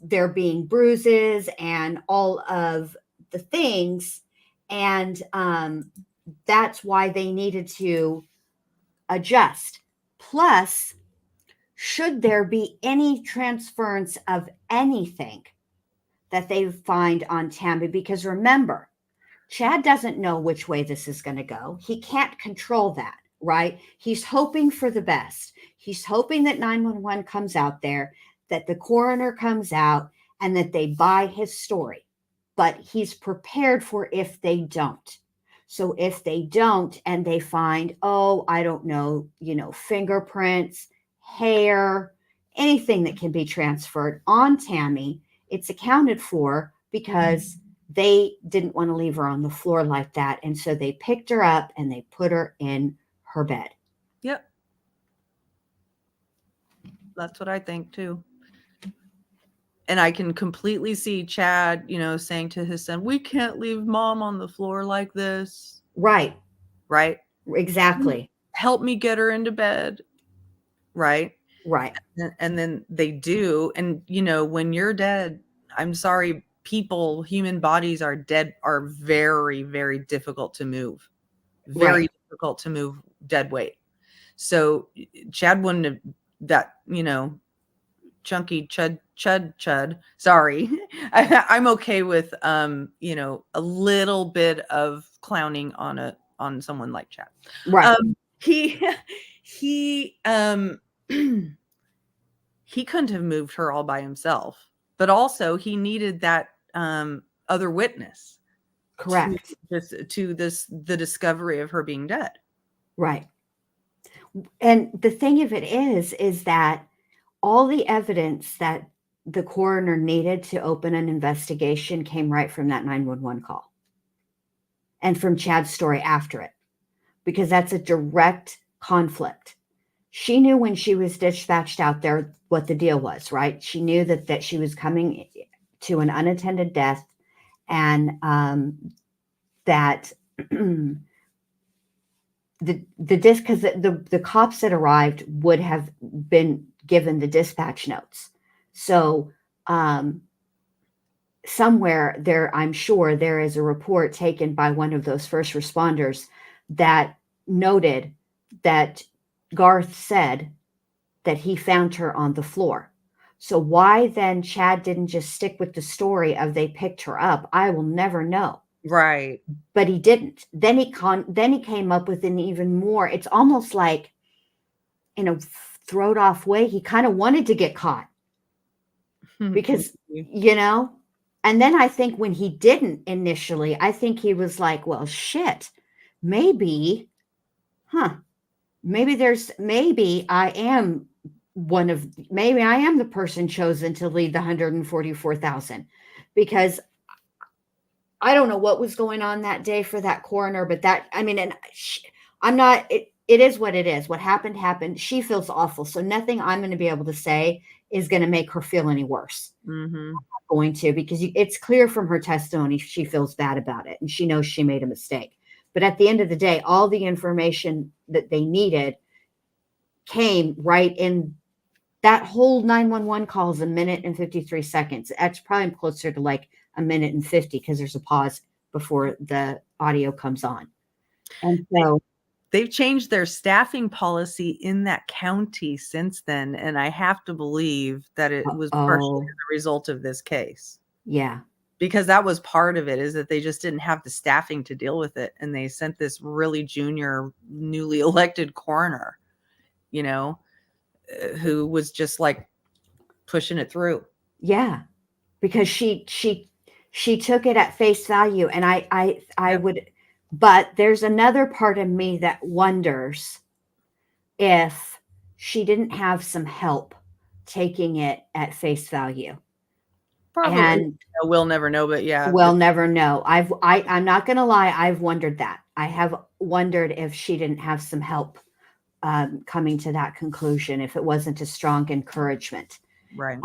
there being bruises and all of the things. And that's why they needed to adjust. Plus, should there be any transference of anything that they find on Tammy, because remember, Chad doesn't know which way this is going to go. He can't control that, right? He's hoping for the best. He's hoping that 911 comes out there, that the coroner comes out, and that they buy his story. But he's prepared for if they don't. So if they don't and they find, I don't know, fingerprints, hair, anything that can be transferred on Tammy, it's accounted for because they didn't want to leave her on the floor like that. And so they picked her up and they put her in her bed. Yep. That's what I think too. And I can completely see Chad, saying to his son, we can't leave mom on the floor like this. Right. Right. Exactly. Help me get her into bed. Right. Right. And then they do. And, when you're dead, I'm sorry, human bodies are dead, are very, very difficult to move. Very difficult to move dead weight. So Chad wouldn't have that, chunky chud. Sorry. I'm okay with, a little bit of clowning on someone like Chad. Right. He couldn't have moved her all by himself, but also he needed that other witness. Correct. To the discovery of her being dead. Right. And the thing of it is that all the evidence that the coroner needed to open an investigation came right from that 911 call and from Chad's story after it, because that's a direct conflict. She knew when she was dispatched out there what the deal was, right? She knew that she was coming to an unattended death, and that the cops that arrived would have been given the dispatch notes. So somewhere there, I'm sure there is a report taken by one of those first responders that noted that Garth said that he found her on the floor. So why then Chad didn't just stick with the story of they picked her up, I will never know. Right. But he didn't. Then he came up with an even more, it's almost like, in a throwed off way, he kind of wanted to get caught. Because, and then I think when he didn't initially, I think he was like, well, shit, maybe I am maybe I am the person chosen to lead the 144,000, because I don't know what was going on that day for that coroner, but I'm not, it is what it is. What happened. She feels awful. So nothing I'm going to be able to say is going to make her feel any worse. Mm-hmm. I'm not going to, because it's clear from her testimony, she feels bad about it and she knows she made a mistake. But at the end of the day, all the information that they needed came right in. That whole 911 call is 1 minute and 53 seconds. That's probably closer to like 1 minute and 50, because there's a pause before the audio comes on. And so they've changed their staffing policy in that county since then. And I have to believe that it was partially the result of this case. Yeah. Because that was part of it, is that they just didn't have the staffing to deal with it. And they sent this really junior, newly elected coroner, who was just like pushing it through. Yeah. Because she took it at face value. And I would, but there's another part of me that wonders if she didn't have some help taking it at face value. Probably. And we'll never know, but yeah. We'll never know. I'm not going to lie. I've wondered that. I have wondered if she didn't have some help coming to that conclusion, if it wasn't a strong encouragement. Right.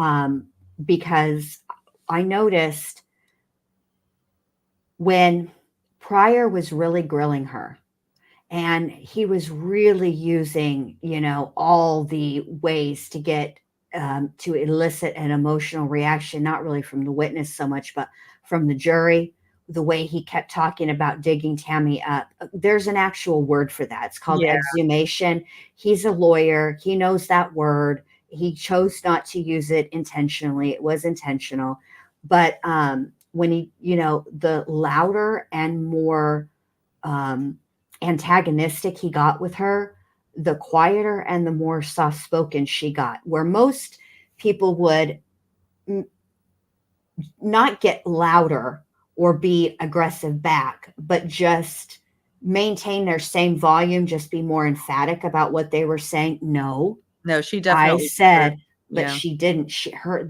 Because I noticed when Pryor was really grilling her, and he was really using, all the ways to get to elicit an emotional reaction, not really from the witness so much, but from the jury, the way he kept talking about digging Tammy up. There's an actual word for that. It's called exhumation. He's a lawyer. He knows that word. He chose not to use it intentionally. It was intentional. But when he, the louder and more antagonistic he got with her, the quieter and the more soft-spoken she got, where most people would not get louder or be aggressive back, but just maintain their same volume, just be more emphatic about what they were saying. No, she definitely. I said, but Yeah. she didn't.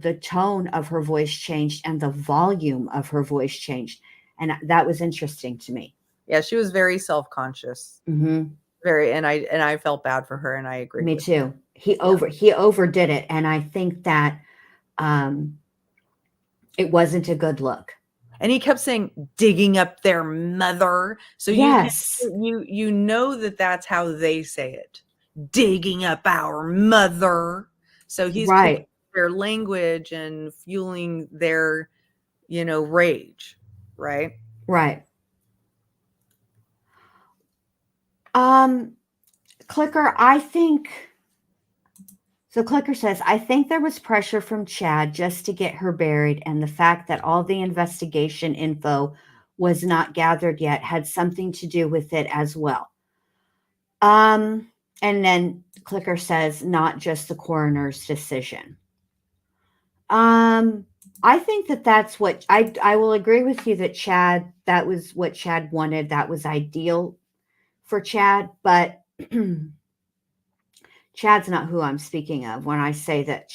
The tone of her voice changed and the volume of her voice changed. And that was interesting to me. Yeah, she was very self-conscious. Mm-hmm. Very, and I felt bad for her, and I agree. Me with too. He overdid it, and I think that it wasn't a good look. And he kept saying, digging up their mother. So yes, you know that that's how they say it, digging up our mother. So he's right. picking their language and fueling their, rage, right? Right. Clicker, Clicker says, I think there was pressure from Chad just to get her buried, and the fact that all the investigation info was not gathered yet had something to do with it as well. And then Clicker says, not just the coroner's decision. I think that's what I will agree with you that Chad, that was what Chad wanted. That was ideal for Chad, but Chad's not who I'm speaking of when I say that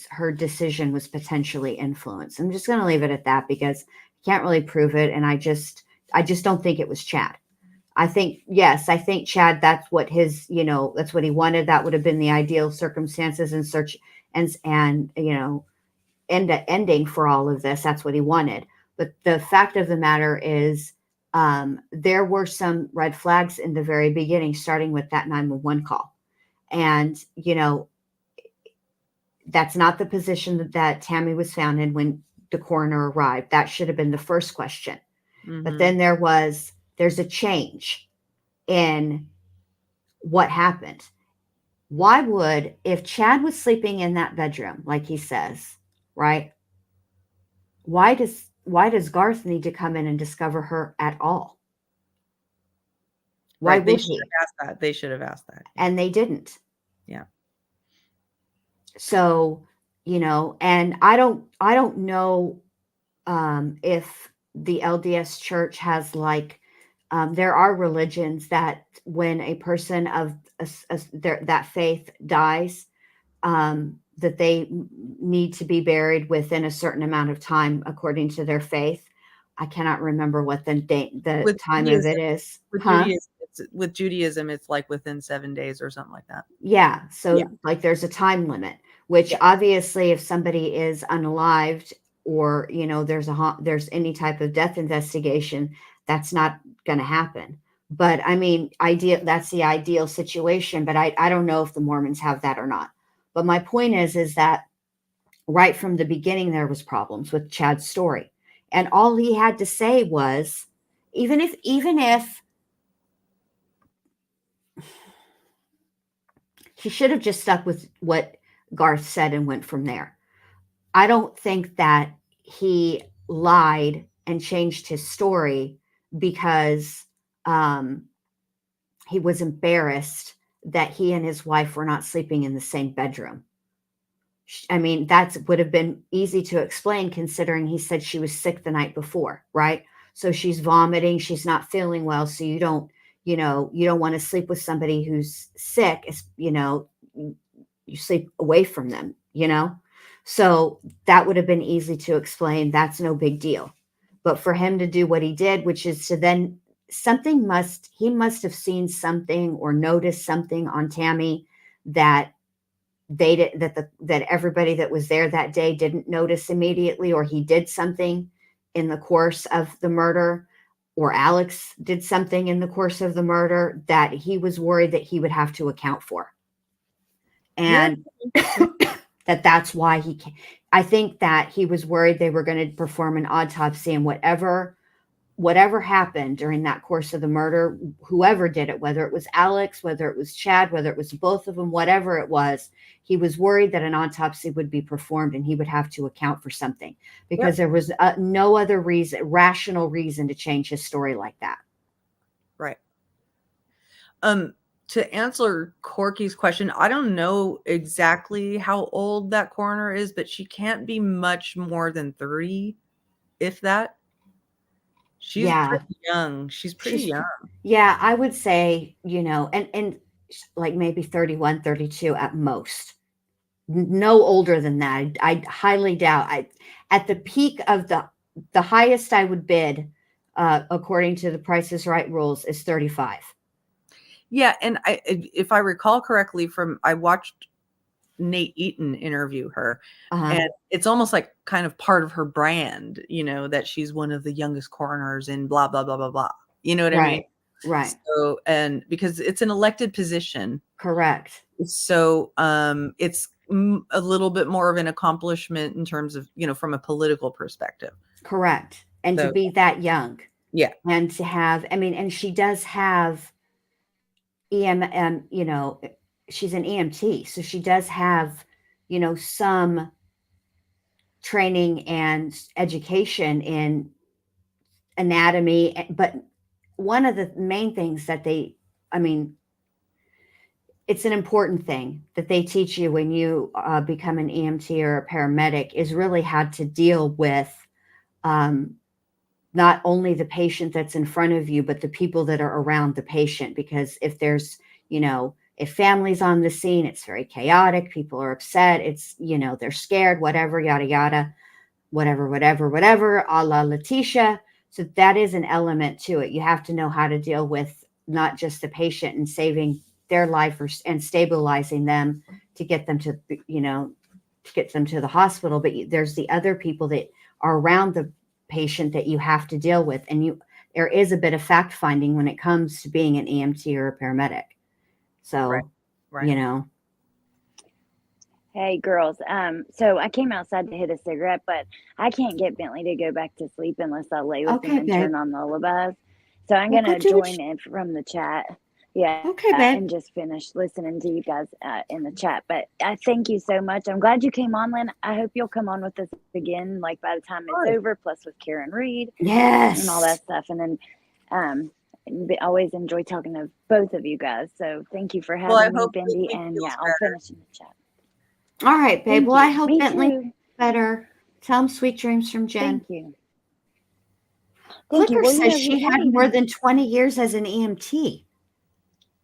her decision was potentially influenced. I'm just going to leave it at that because I can't really prove it. And I just don't think it was Chad. I think Chad, that's what that's what he wanted. That would have been the ideal circumstances and ending for all of this. That's what he wanted. But the fact of the matter is, there were some red flags in the very beginning, starting with that 911 call. And, that's not the position that Tammy was found in when the coroner arrived. That should have been the first question. Mm-hmm. But then there's a change in what happened. If Chad was sleeping in that bedroom, like he says, right? Why does Garth need to come in and discover her at all? Why would he? They should have asked that. And they didn't. Yeah. So, and I don't know if the LDS church has there are religions that when a person of that faith dies, that they need to be buried within a certain amount of time according to their faith. I cannot remember what the time of it is. With Judaism, it's like within 7 days or something like that. Yeah. So there's a time limit, which obviously if somebody is unalived or, there's any type of death investigation, that's not going to happen. But I mean, that's the ideal situation, but I don't know if the Mormons have that or not. But my point is that right from the beginning, there was problems with Chad's story. And all he had to say was, even if he should have just stuck with what Garth said and went from there. I don't think that he lied and changed his story because he was embarrassed that he and his wife were not sleeping in the same bedroom. I mean, that would have been easy to explain considering he said she was sick the night before, right? So she's vomiting, she's not feeling well. So you don't want to sleep with somebody who's sick, you sleep away from them, So that would have been easy to explain. That's no big deal. But for him to do what he did, which is to then he must have seen something or noticed something on Tammy that that everybody that was there that day didn't notice immediately, or he did something in the course of the murder, or Alex did something in the course of the murder that he was worried that he would have to account for. And that's why I think that he was worried they were going to perform an autopsy, and whatever happened during that course of the murder, whoever did it, whether it was Alex, whether it was Chad, whether it was both of them, whatever it was, he was worried that an autopsy would be performed and he would have to account for something because there was no other rational reason to change his story like that. Right. To answer Corky's question, I don't know exactly how old that coroner is, but she can't be much more than 30, if that. She's pretty young. She's pretty young. Yeah, I would say, and like maybe 31, 32 at most. no older than that. I highly doubt. At the peak of the highest I would bid, according to the Price is Right rules, is 35. Yeah, and if I recall correctly, I watched Nate Eaton interview her, and it's almost like kind of part of her brand, that she's one of the youngest coroners and blah blah blah blah blah. You know what I mean? Right. So, and because it's an elected position, correct. So, it's a little bit more of an accomplishment in terms of from a political perspective. Correct, and to be that young, yeah, and to have, and she does have she's an EMT, so she does have, some training and education in anatomy. But one of the main things that it's an important thing that they teach you when you become an EMT or a paramedic is really how to deal with not only the patient that's in front of you, but the people that are around the patient. Because if there's, if family's on the scene, it's very chaotic. People are upset. It's, they're scared, whatever, yada, yada, whatever, a la Letitia. So that is an element to it. You have to know how to deal with not just the patient and saving their life and stabilizing them to get them to, to get them to the hospital. But there's the other people that are around the patient that you have to deal with. And there is a bit of fact finding when it comes to being an EMT or a paramedic. So, right. Hey girls, so I came outside to hit a cigarette, but I can't get Bentley to go back to sleep unless I lay with him and turn on lullabies. So I'm gonna join in from the chat. Yeah. Okay, babe. And just finish listening to you guys in the chat. But I thank you so much. I'm glad you came on, Lynn. I hope you'll come on with us again, like by the time it's over, plus with Karen Reed. Yes. And all that stuff. And then always enjoy talking to both of you guys. So thank you for having me, Bendy. And yeah, I'll finish in the chat. All right, babe. Thank well, you. I hope Me Bentley too. better. Tell him sweet dreams from Jen. Thank you. Clipper Well, says she had more than 20 years as an EMT.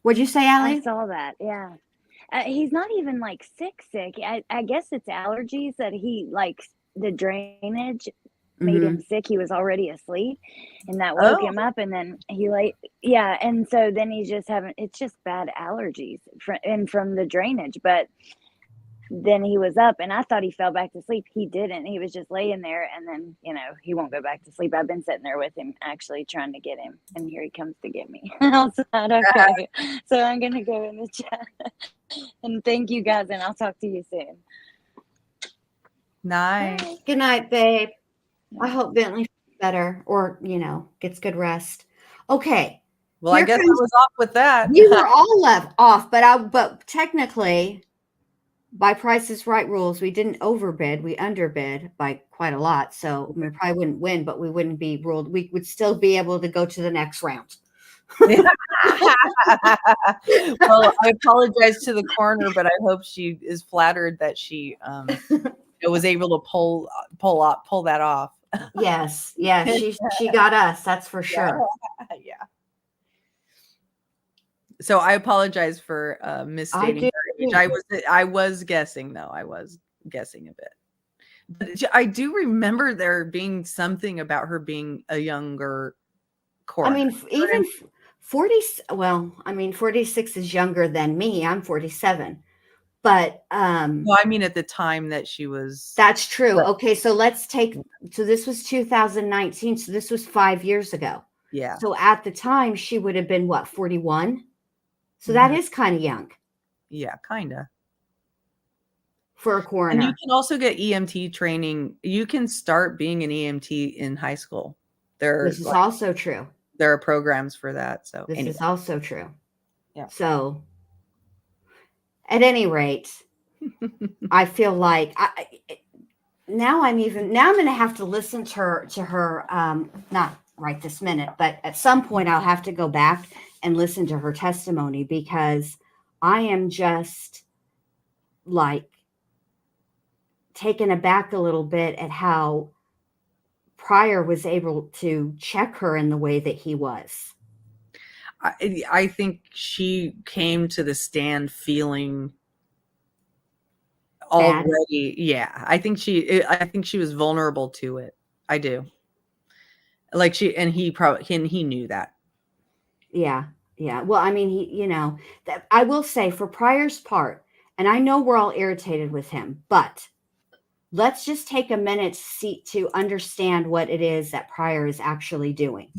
What'd you say, Allie? I saw that. Yeah. He's not even like sick. I guess it's allergies that he likes. The drainage made him sick. He was already asleep, and that woke him up. And then and so then he's just it's just bad allergies from the drainage. But then he was up, and I thought he fell back to sleep. He didn't. He was just laying there, and then he won't go back to sleep. I've been sitting there with him, actually trying to get him, and here he comes to get me outside. Okay, so I'm gonna go in the chat, and thank you guys, and I'll talk to you soon. Nice. Bye. Good night, babe. I hope Bentley feels better or gets good rest. Okay. Well, I guess I was off with that. We were all left off, but technically, by Price is Right rules, we didn't overbid. We underbid by quite a lot. So we probably wouldn't win, but we wouldn't be ruled. We would still be able to go to the next round. Well, I apologize to the coroner, but I hope she is flattered that she was able to pull that off. Yes, she got us. That's for sure. Yeah. So I apologize for misstating her age. I was guessing though. I was guessing a bit. But I do remember there being something about her being a younger coroner. I mean, even 40. Well, I mean, 46 is younger than me. I'm 47. But well, I mean, at the time that she was. That's true. Okay, so so this was 2019. So this was 5 years ago. Yeah. So at the time, she would have been what, 41? So that is kind of young. Yeah, kind of. For a coroner. And you can also get EMT training. You can start being an EMT in high school. This is also true. There are programs for that. So this is also true. Yeah. So at any rate, I feel like now I'm going to have to listen to her, not right this minute, but at some point I'll have to go back and listen to her testimony, because I am just like taken aback a little bit at how Pryor was able to check her in the way that he was. I think she came to the stand feeling already. Yeah, I think she was vulnerable to it. I do. Like he knew that. Yeah. Yeah. Well, I mean, that I will say for Pryor's part, and I know we're all irritated with him, but let's just take a minute to understand what it is that Pryor is actually doing.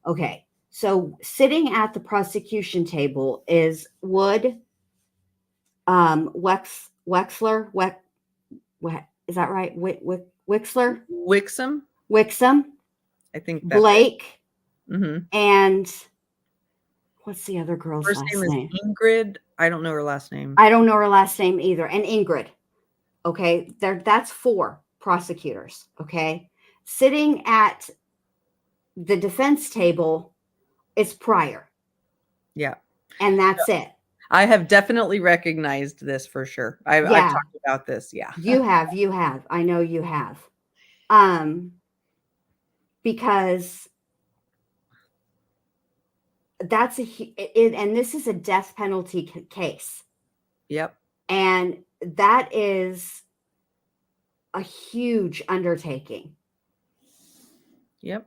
Okay. So sitting at the prosecution table is Wood, Wexler, is that right? Wixler, Wixom. I think that's Blake, mm-hmm. and what's the other girl's first last name is name? Ingrid. I don't know her last name. I don't know her last name either. And Ingrid. Okay. That's 4 prosecutors. Okay. Sitting at the defense table is Pryor. Yeah. And that's it. I have definitely recognized this for sure. I've talked about this. Yeah. You have. I know you have. Because that's and this is a death penalty case. Yep. And that is a huge undertaking. Yep.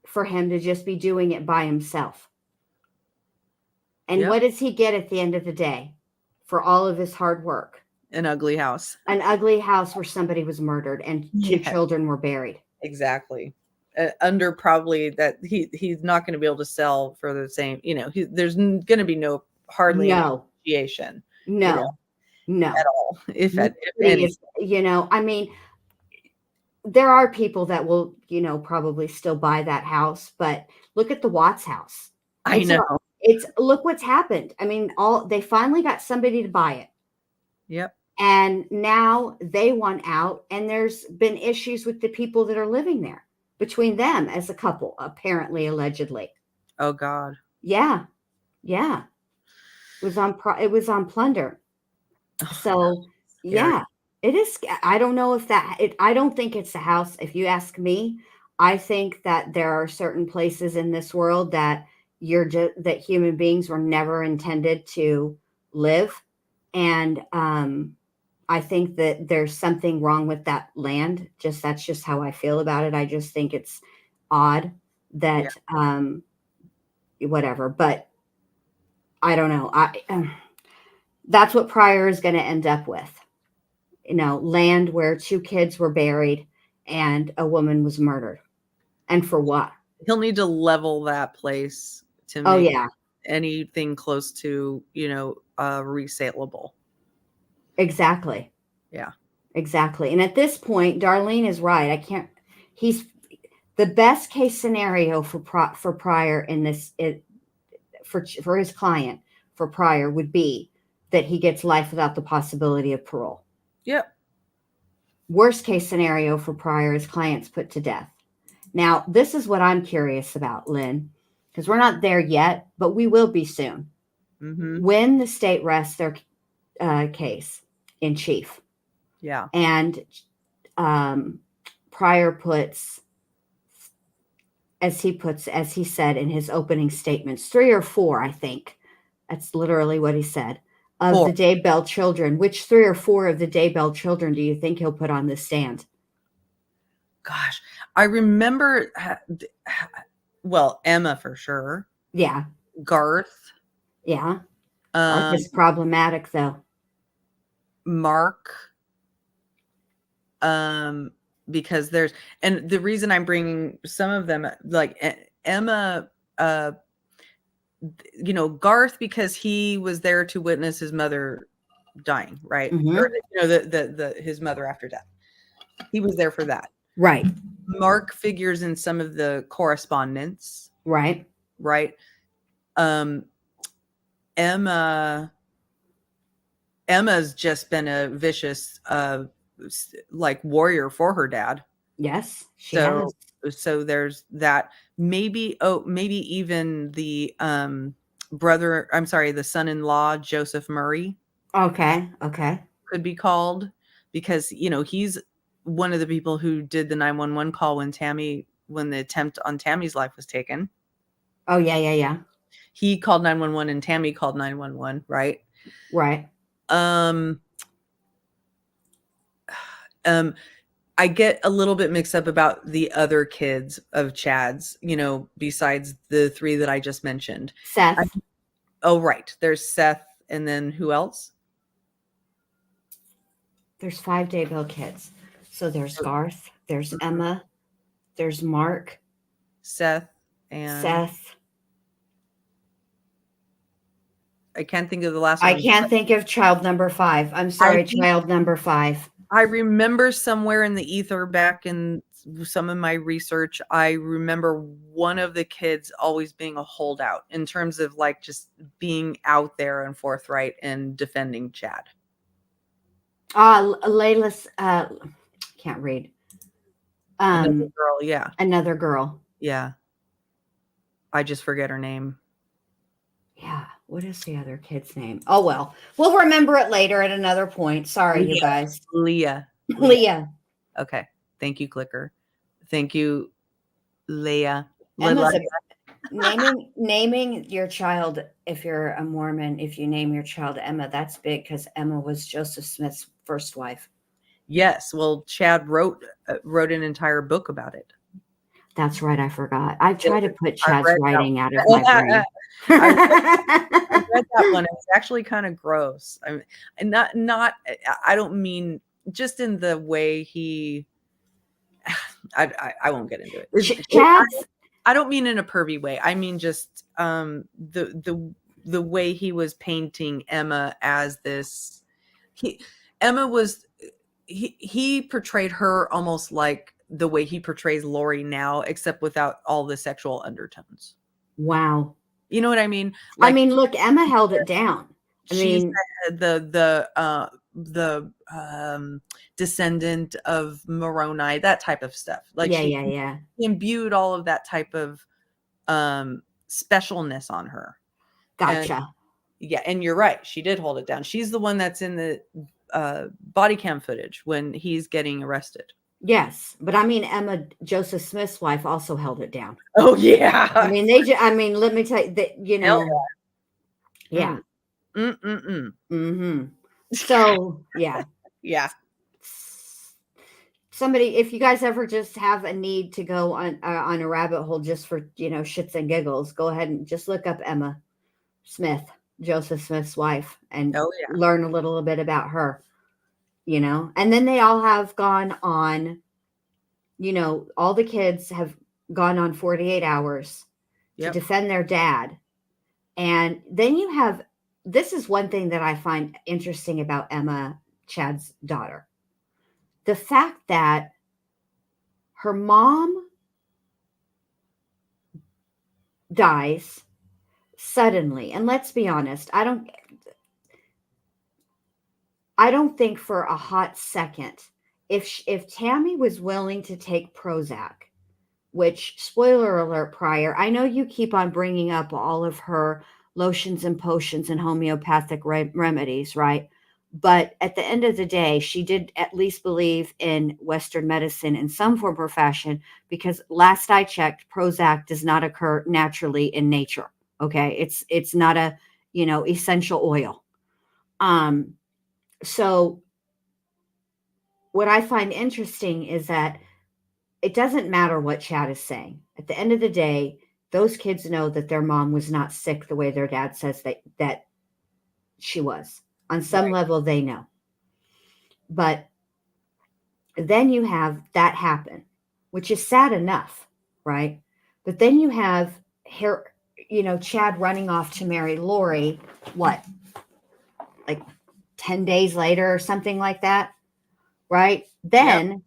For him to just be doing it by himself. And what does he get at the end of the day for all of his hard work? An ugly house. An ugly house where somebody was murdered and 2 children were buried. Exactly. Under probably that he's not going to be able to sell for the same, there's going to be hardly negotiation. No. At all. If any. I mean, there are people that will, probably still buy that house, but look at the Watts house. I know. Look what's happened. I mean, they finally got somebody to buy it. Yep. And now they want out, and there's been issues with the people that are living there between them as a couple, apparently, allegedly. Oh God. Yeah. Yeah. It was on plunder. So yeah, it is. I don't know if I don't think it's the house. If you ask me, I think that there are certain places in this world that that human beings were never intended to live. And, I think that there's something wrong with that land. That's just how I feel about it. I just think it's odd that, whatever, but I don't know. That's what Pryor is going to end up with. Land where 2 kids were buried and a woman was murdered. And for what? He'll need to level that place to make anything close to, resaleable. Exactly. Yeah. Exactly. And at this point, Darlene is right. He's the best case scenario for Pryor in this, for his client, for Pryor, would be that he gets life without the possibility of parole. Yep. Worst case scenario for Pryor is clients put to death. Now, this is what I'm curious about, Lynn, because we're not there yet, but we will be soon. Mm-hmm. When the state rests their case in chief. Yeah. And Pryor puts, as he said in his opening statements, 3 or 4, I think. That's literally what he said. Of 4. the Daybell children. Which 3 or 4 of the Daybell children do you think he'll put on the stand? Gosh, I remember, Emma for sure. Yeah. Garth. Yeah. Garth is problematic, though. Mark. Because and the reason I'm bringing some of them, like Emma, Garth, because he was there to witness his mother dying, right? Mm-hmm. Or his mother after death. He was there for that. Right. Mark figures in some of the correspondence. Right. Right. Emma's just been a vicious, warrior for her dad. Yes, she has. So there's that. Maybe even the the son-in-law, Joseph Murray. Okay. Could be called, because he's one of the people who did the 911 call when the attempt on Tammy's life was taken. Oh yeah. He called 911 and Tammy called 911, right? Right. I get a little bit mixed up about the other kids of Chad's, besides the 3 that I just mentioned. Seth. Oh, right. There's Seth, and then who else? There's 5 Daybell kids. So there's Garth, there's Emma, there's Mark, Seth, and Seth. I can't think of the last one. I can't think of child number 5. I'm sorry, child number 5. I remember somewhere in the ether back in some of my research, I remember one of the kids always being a holdout in terms of like just being out there and forthright and defending Chad. Layla's can't read. Another girl, yeah. Another girl. Yeah. I just forget her name. Yeah. What is the other kid's name? Oh, well, we'll remember it later at another point. Sorry, you guys. Leah. Okay. Thank you, Clicker. Thank you, Leah. Naming your child, if you're a Mormon, if you name your child Emma, that's big because Emma was Joseph Smith's first wife. Yes. Well, Chad wrote an entire book about it. That's right. I forgot. I try to put Chad's writing out of my brain. I read that one. It's actually kind of gross. I don't mean just in the way he. I won't get into it. I don't mean in a pervy way. I mean just the way he was painting Emma as this. He portrayed her almost like the way he portrays Lori now, except without all the sexual undertones. Wow. You know what I mean? Like, I mean, look, Emma held it down. She's the descendant of Moroni, that type of stuff. Like yeah. He imbued all of that type of specialness on her. Gotcha. And you're right. She did hold it down. She's the one that's in the body cam footage when he's getting arrested. Yes, but I mean, Emma, Joseph Smith's wife, also held it down. Oh yeah. I mean, let me tell you that, yeah. So yeah. Yeah. Somebody, if you guys ever just have a need to go on a rabbit hole just for shits and giggles, go ahead and just look up Emma Smith, Joseph Smith's wife, and learn a little bit about her. And then they all have gone on, all the kids have gone on 48 hours to defend their dad. And then you have, this is one thing that I find interesting about Emma, Chad's daughter. The fact that her mom dies suddenly. And let's be honest, I don't think for a hot second, if Tammy was willing to take Prozac, which, spoiler alert, prior, I know you keep on bringing up all of her lotions and potions and homeopathic remedies, right? But at the end of the day, she did at least believe in Western medicine in some form or fashion, because last I checked, Prozac does not occur naturally in nature. Okay. It's not a, essential oil. So what I find interesting is that it doesn't matter what Chad is saying. At the end of the day, those kids know that their mom was not sick the way their dad says that she was. On some level, they know. But then you have that happen, which is sad enough, right? But then you have her, Chad running off to marry Lori, what? Like 10 days later or something like that, right? Then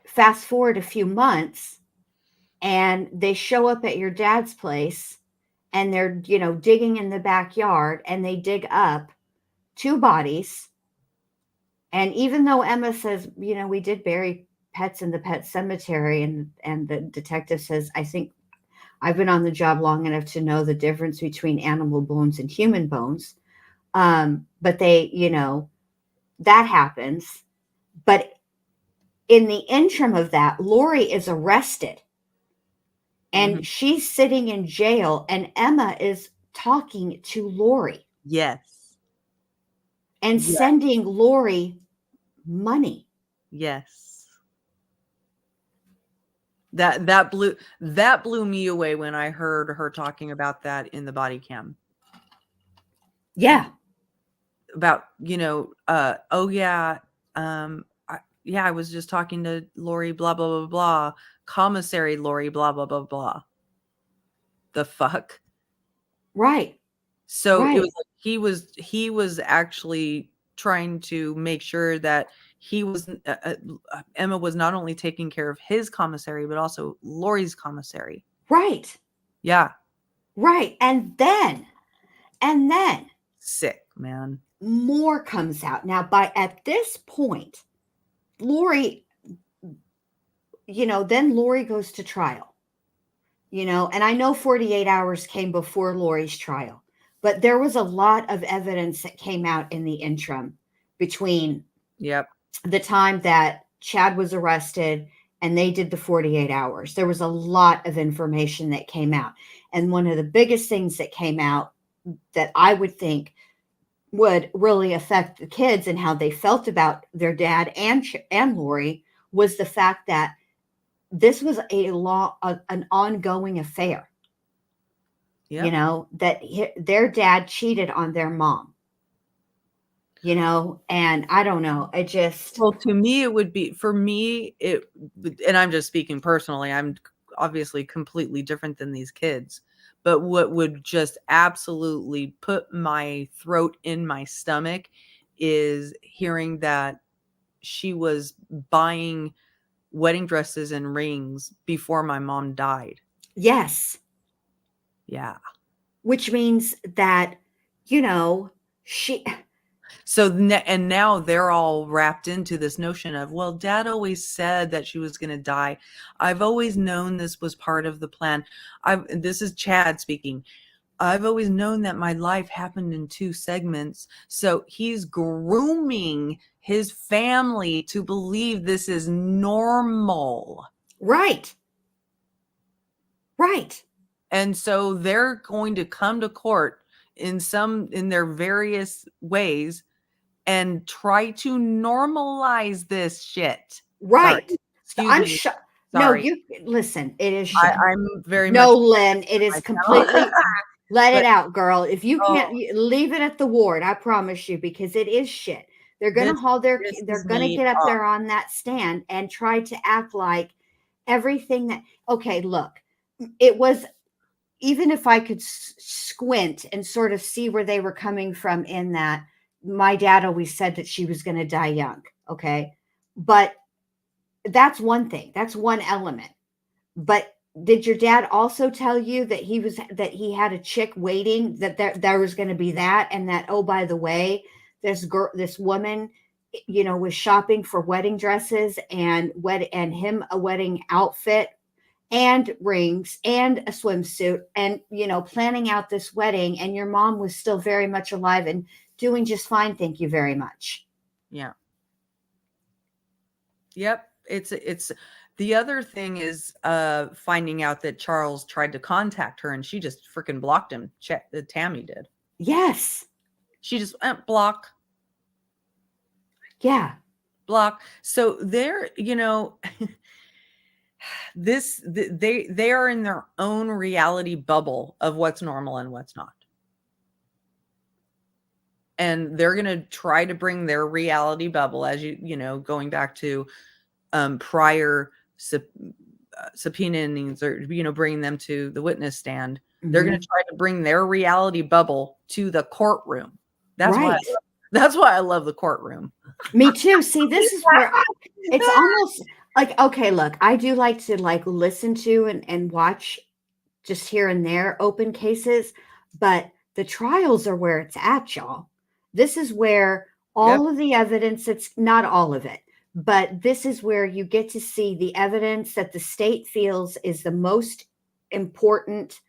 fast forward a few months and they show up at your dad's place and they're, digging in the backyard and they dig up 2 bodies. And even though Emma says, we did bury pets in the pet cemetery, and the detective says, I think I've been on the job long enough to know the difference between animal bones and human bones. But they, that happens. But in the interim of that, Lori is arrested and she's sitting in jail, and Emma is talking to Lori. Yes. and Yes. sending Lori money. Yes. That blew me away when I heard her talking about that in the body cam. Yeah. About, oh yeah, I was just talking to Lori, blah blah blah blah, commissary Lori, blah blah blah blah. The fuck? Right. So it Right. was like he was actually trying to make sure that he was Emma was not only taking care of his commissary but also Lori's commissary. Right. Yeah. Right. And then Sick, man. more comes out. Now, at this point, Lori, then Lori goes to trial, and I know 48 hours came before Lori's trial, but there was a lot of evidence that came out in the interim between the time that Chad was arrested and they did the 48 hours. There was a lot of information that came out. And one of the biggest things that came out that I would think would really affect the kids and how they felt about their dad and Lori was the fact that this was an ongoing affair. That their dad cheated on their mom. And I don't know. Well, to me, it would be, for me, and I'm just speaking personally, I'm obviously completely different than these kids, but what would just absolutely put my throat in my stomach is hearing that she was buying wedding dresses and rings before my mom died. Yes. Yeah. Which means that, she... So, and now they're all wrapped into this notion of, well, dad always said that she was going to die. I've always known this was part of the plan. This is Chad speaking. I've always known that my life happened in 2 segments. So he's grooming his family to believe this is normal. Right. Right. And so they're going to come to court in their various ways and try to normalize this shit. Right. Excuse me. Sorry. No, you listen. It is. I'm very no, much. Lynn. It is completely. Let it out, girl. If you can't leave it at the ward, I promise you, because it is shit. They're going to haul their. They're going to get up there on that stand and try to act like everything that. Okay, look, it was. Even if I could squint and sort of see where they were coming from in that, my dad always said that she was going to die young. Okay. But that's one thing. That's one element. But did your dad also tell you that he had a chick waiting, that there was going to be that, and that, oh, by the way, this woman, was shopping for wedding dresses and him a wedding outfit and rings and a swimsuit and, planning out this wedding, and your mom was still very much alive and doing just fine. Thank you very much. Yeah. Yep. It's the other thing is finding out that Charles tried to contact her and she just freaking blocked him. Tammy did. Yes. She just went block. Yeah. Block. So they're, they are in their own reality bubble of what's normal and what's not. And they're going to try to bring their reality bubble, as going back to prior subpoenaings or, bringing them to the witness stand. Mm-hmm. They're going to try to bring their reality bubble to the courtroom. That's right. That's why I love the courtroom. Me too. See, this is where it's almost like, okay, look, I do like to listen to and watch just here and there open cases, but the trials are where it's at, y'all. This is where all of the evidence, it's not all of it, but this is where you get to see the evidence that the state feels is the most important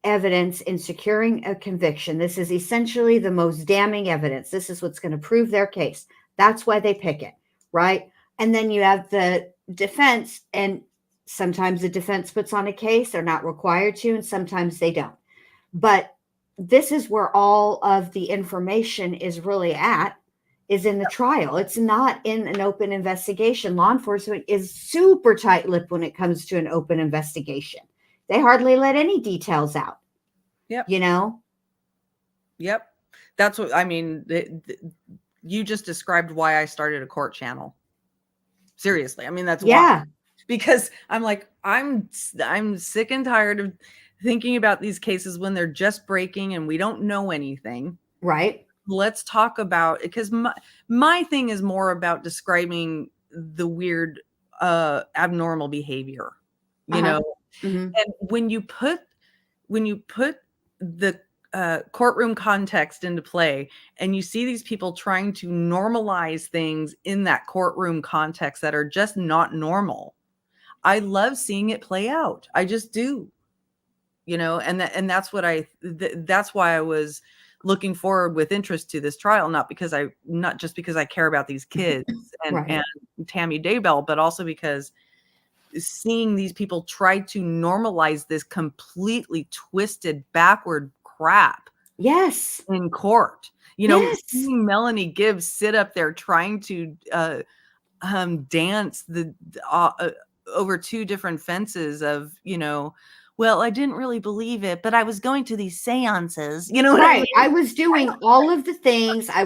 evidence in securing a conviction. This is essentially the most damning evidence. This is what's going to prove their case. That's why they pick it, right? And then you have the defense, and sometimes the defense puts on a case. They're not required to, and sometimes they don't. But this is where all of the information is really at. is in the trial. It's not in an open investigation. Law enforcement is super tight-lipped when it comes to an open investigation. They hardly let any details out. Yep. You know? Yep. That's what I mean. You just described why I started a court channel. Seriously. I mean, that's why. Because I'm like, I'm sick and tired of thinking about these cases when they're just breaking and we don't know anything. Right. Let's talk about it, because my thing is more about describing the weird abnormal behavior, you know. Mm-hmm. And when you put the courtroom context into play and you see these people trying to normalize things in that courtroom context that are just not normal, I love seeing it play out. I just do, you know, and that's what that's why I was looking forward with interest to this trial, not just because I care about these kids and Tammy Daybell, but also because seeing these people try to normalize this completely twisted backward crap in court, you know, seeing Melanie Gibbs sit up there trying to dance over two different fences of, you know, well, I didn't really believe it, but I was going to these seances, you know what I mean? I was doing all of the things. I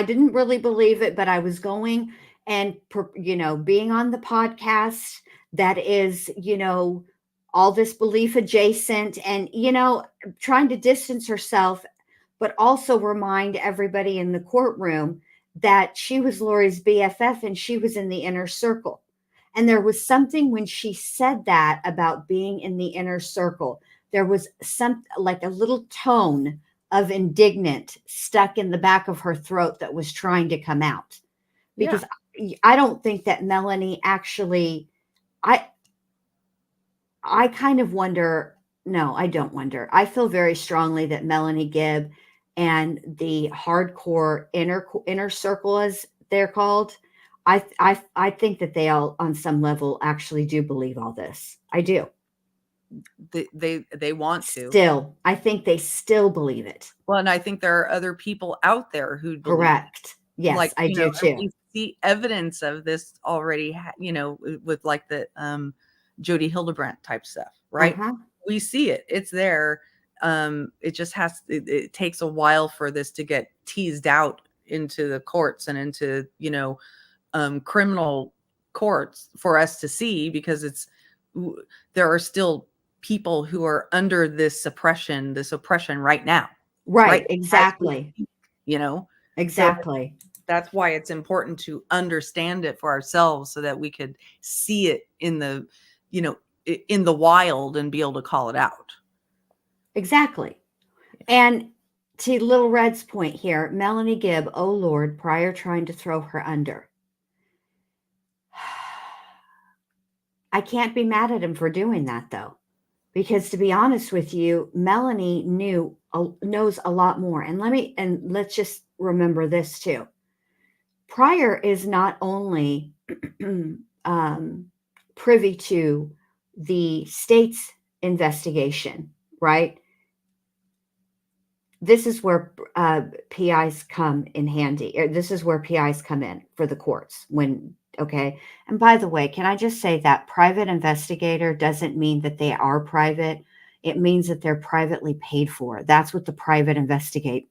didn't really believe it, but I was going and, you know, being on the podcast that is, you know, all this belief adjacent and, you know, trying to distance herself, but also remind everybody in the courtroom that she was Lori's BFF and she was in the inner circle. And there was something when she said that about being in the inner circle, there was like a little tone of indignant stuck in the back of her throat that was trying to come out. Because I don't think that Melanie actually, I kind of wonder, no, I don't wonder. I feel very strongly that Melanie Gibb and the hardcore inner circle, as they're called, I think that they all on some level actually do believe all this. I do. They want to. Still, I think they still believe it. Well, and I think there are other people out there who believe. Correct. Yes, like, I do too. We see evidence of this already, you know, with like the Jody Hildebrandt type stuff, right? We see it. It's there. It just it takes a while for this to get teased out into the courts and into, you know, criminal courts for us to see, because there are still people who are under this oppression right now. Right. Exactly. You know, exactly. So that's why it's important to understand it for ourselves so that we could see it in the, you know, in the wild and be able to call it out. Exactly. And to Little Red's point here, Melanie Gibb, oh Lord, prior trying to throw her under. I can't be mad at him for doing that though, because to be honest with you, Melanie knows a lot more. And let's just remember this too. Prior is not only privy to the state's investigation, right? This is where PIs come in handy. Or this is where PIs come in for the courts okay. And by the way, can I just say that private investigator doesn't mean that they are private. It means that they're privately paid for. That's what the private investigator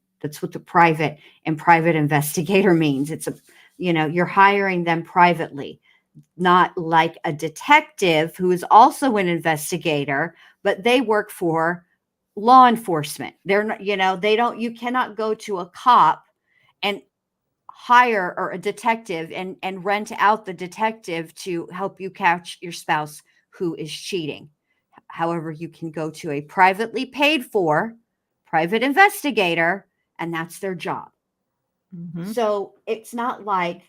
means. It's you're hiring them privately, not like a detective who is also an investigator, but they work for law enforcement. They're not, you cannot go to a cop and hire or a detective and rent out the detective to help you catch your spouse who is cheating. However, you can go to a privately paid for private investigator, and that's their job. Mm-hmm. So it's not like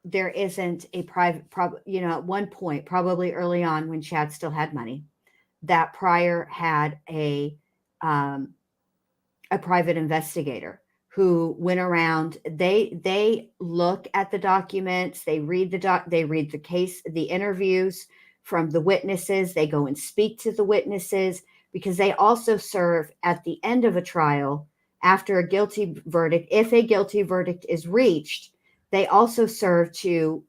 there isn't a private, at one point, probably early on when Chad still had money, that Pryor had a private investigator who went around. They look at the documents, they read the case, the interviews from the witnesses, they go and speak to the witnesses, because they also serve at the end of a trial after a guilty verdict. If a guilty verdict is reached, they also serve to,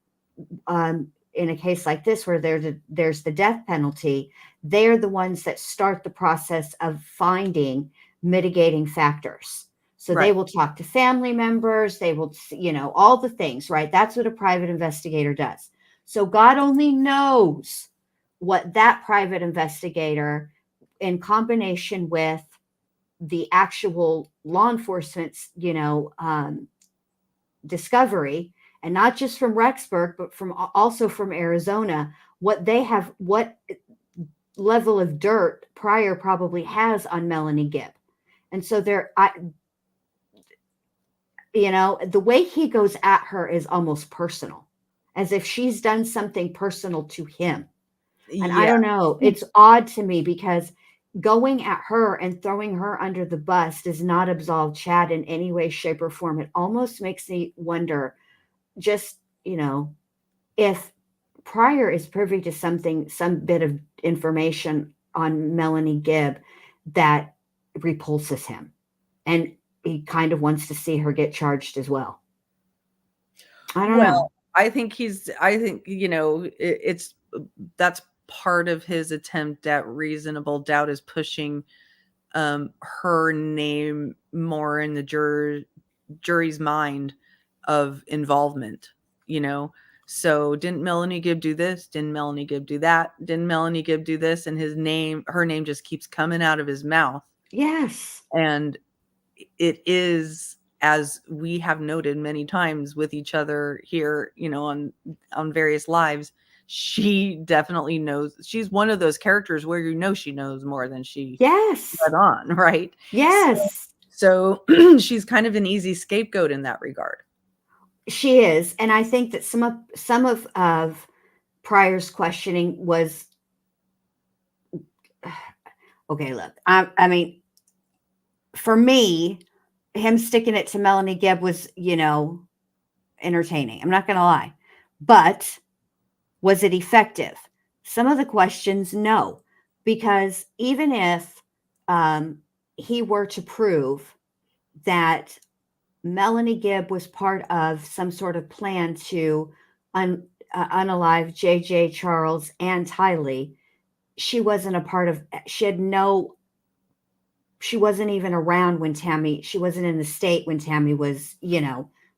in a case like this where there's the death penalty, they're the ones that start the process of finding mitigating factors. So they Right. will talk to family members, they will, all the things, right? That's what a private investigator does. So God only knows what that private investigator, in combination with the actual law enforcement's, discovery, and not just from Rexburg, but also from Arizona, what level of dirt Pryor probably has on Melanie Gibb. And so the way he goes at her is almost personal, as if she's done something personal to him. And I don't know, it's odd to me because going at her and throwing her under the bus does not absolve Chad in any way, shape, or form. It almost makes me wonder, just, if Pryor is privy to some bit of information on Melanie Gibb that repulses him, and he kind of wants to see her get charged as well. I don't know. I think that's part of his attempt at reasonable doubt, is pushing her name more in the jury's mind of involvement, So didn't Melanie Gibb do this? Didn't Melanie Gibb do that? Didn't Melanie Gibb do this? And her name just keeps coming out of his mouth. Yes. And it is, as we have noted many times with each other here, on various lives, she definitely knows. She's one of those characters where she knows more than she let on, right? Yes. So she's kind of an easy scapegoat in that regard. She is, and I think that some of Pryor's questioning was okay. Look, I mean, for me, him sticking it to Melanie Gibb was, entertaining. I'm not going to lie, but was it effective? Some of the questions, no, because even if he were to prove that Melanie Gibb was part of some sort of plan to unalive JJ, Charles, and Tylee, she wasn't a part of. She wasn't even around when she wasn't in the state when Tammy was,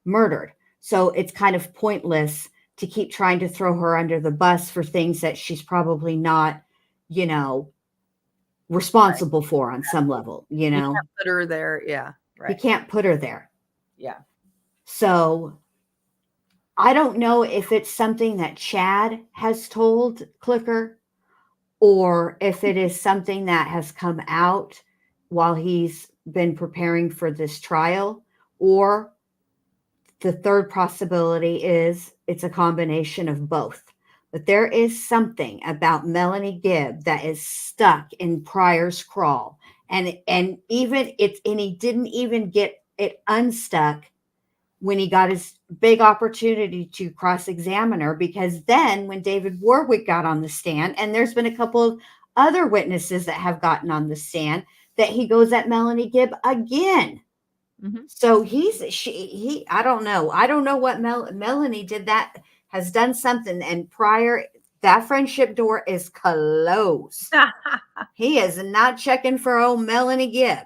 murdered. So it's kind of pointless to keep trying to throw her under the bus for things that she's probably not, responsible for on some level, You can't put her there. Yeah. Right. You can't put her there. Yeah. So I don't know if it's something that Chad has told Clicker, or if it is something that has come out while he's been preparing for this trial, or the third possibility is it's a combination of both. But there is something about Melanie Gibb that is stuck in Pryor's crawl, and he didn't even get it unstuck when he got his big opportunity to cross-examine her, because then when David Warwick got on the stand, and there's been a couple of other witnesses that have gotten on the stand, that he goes at Melanie Gibb again. Mm-hmm. So I don't know what Melanie did that has done something, and Pryor, that friendship door is closed. He is not checking for old Melanie Gibb.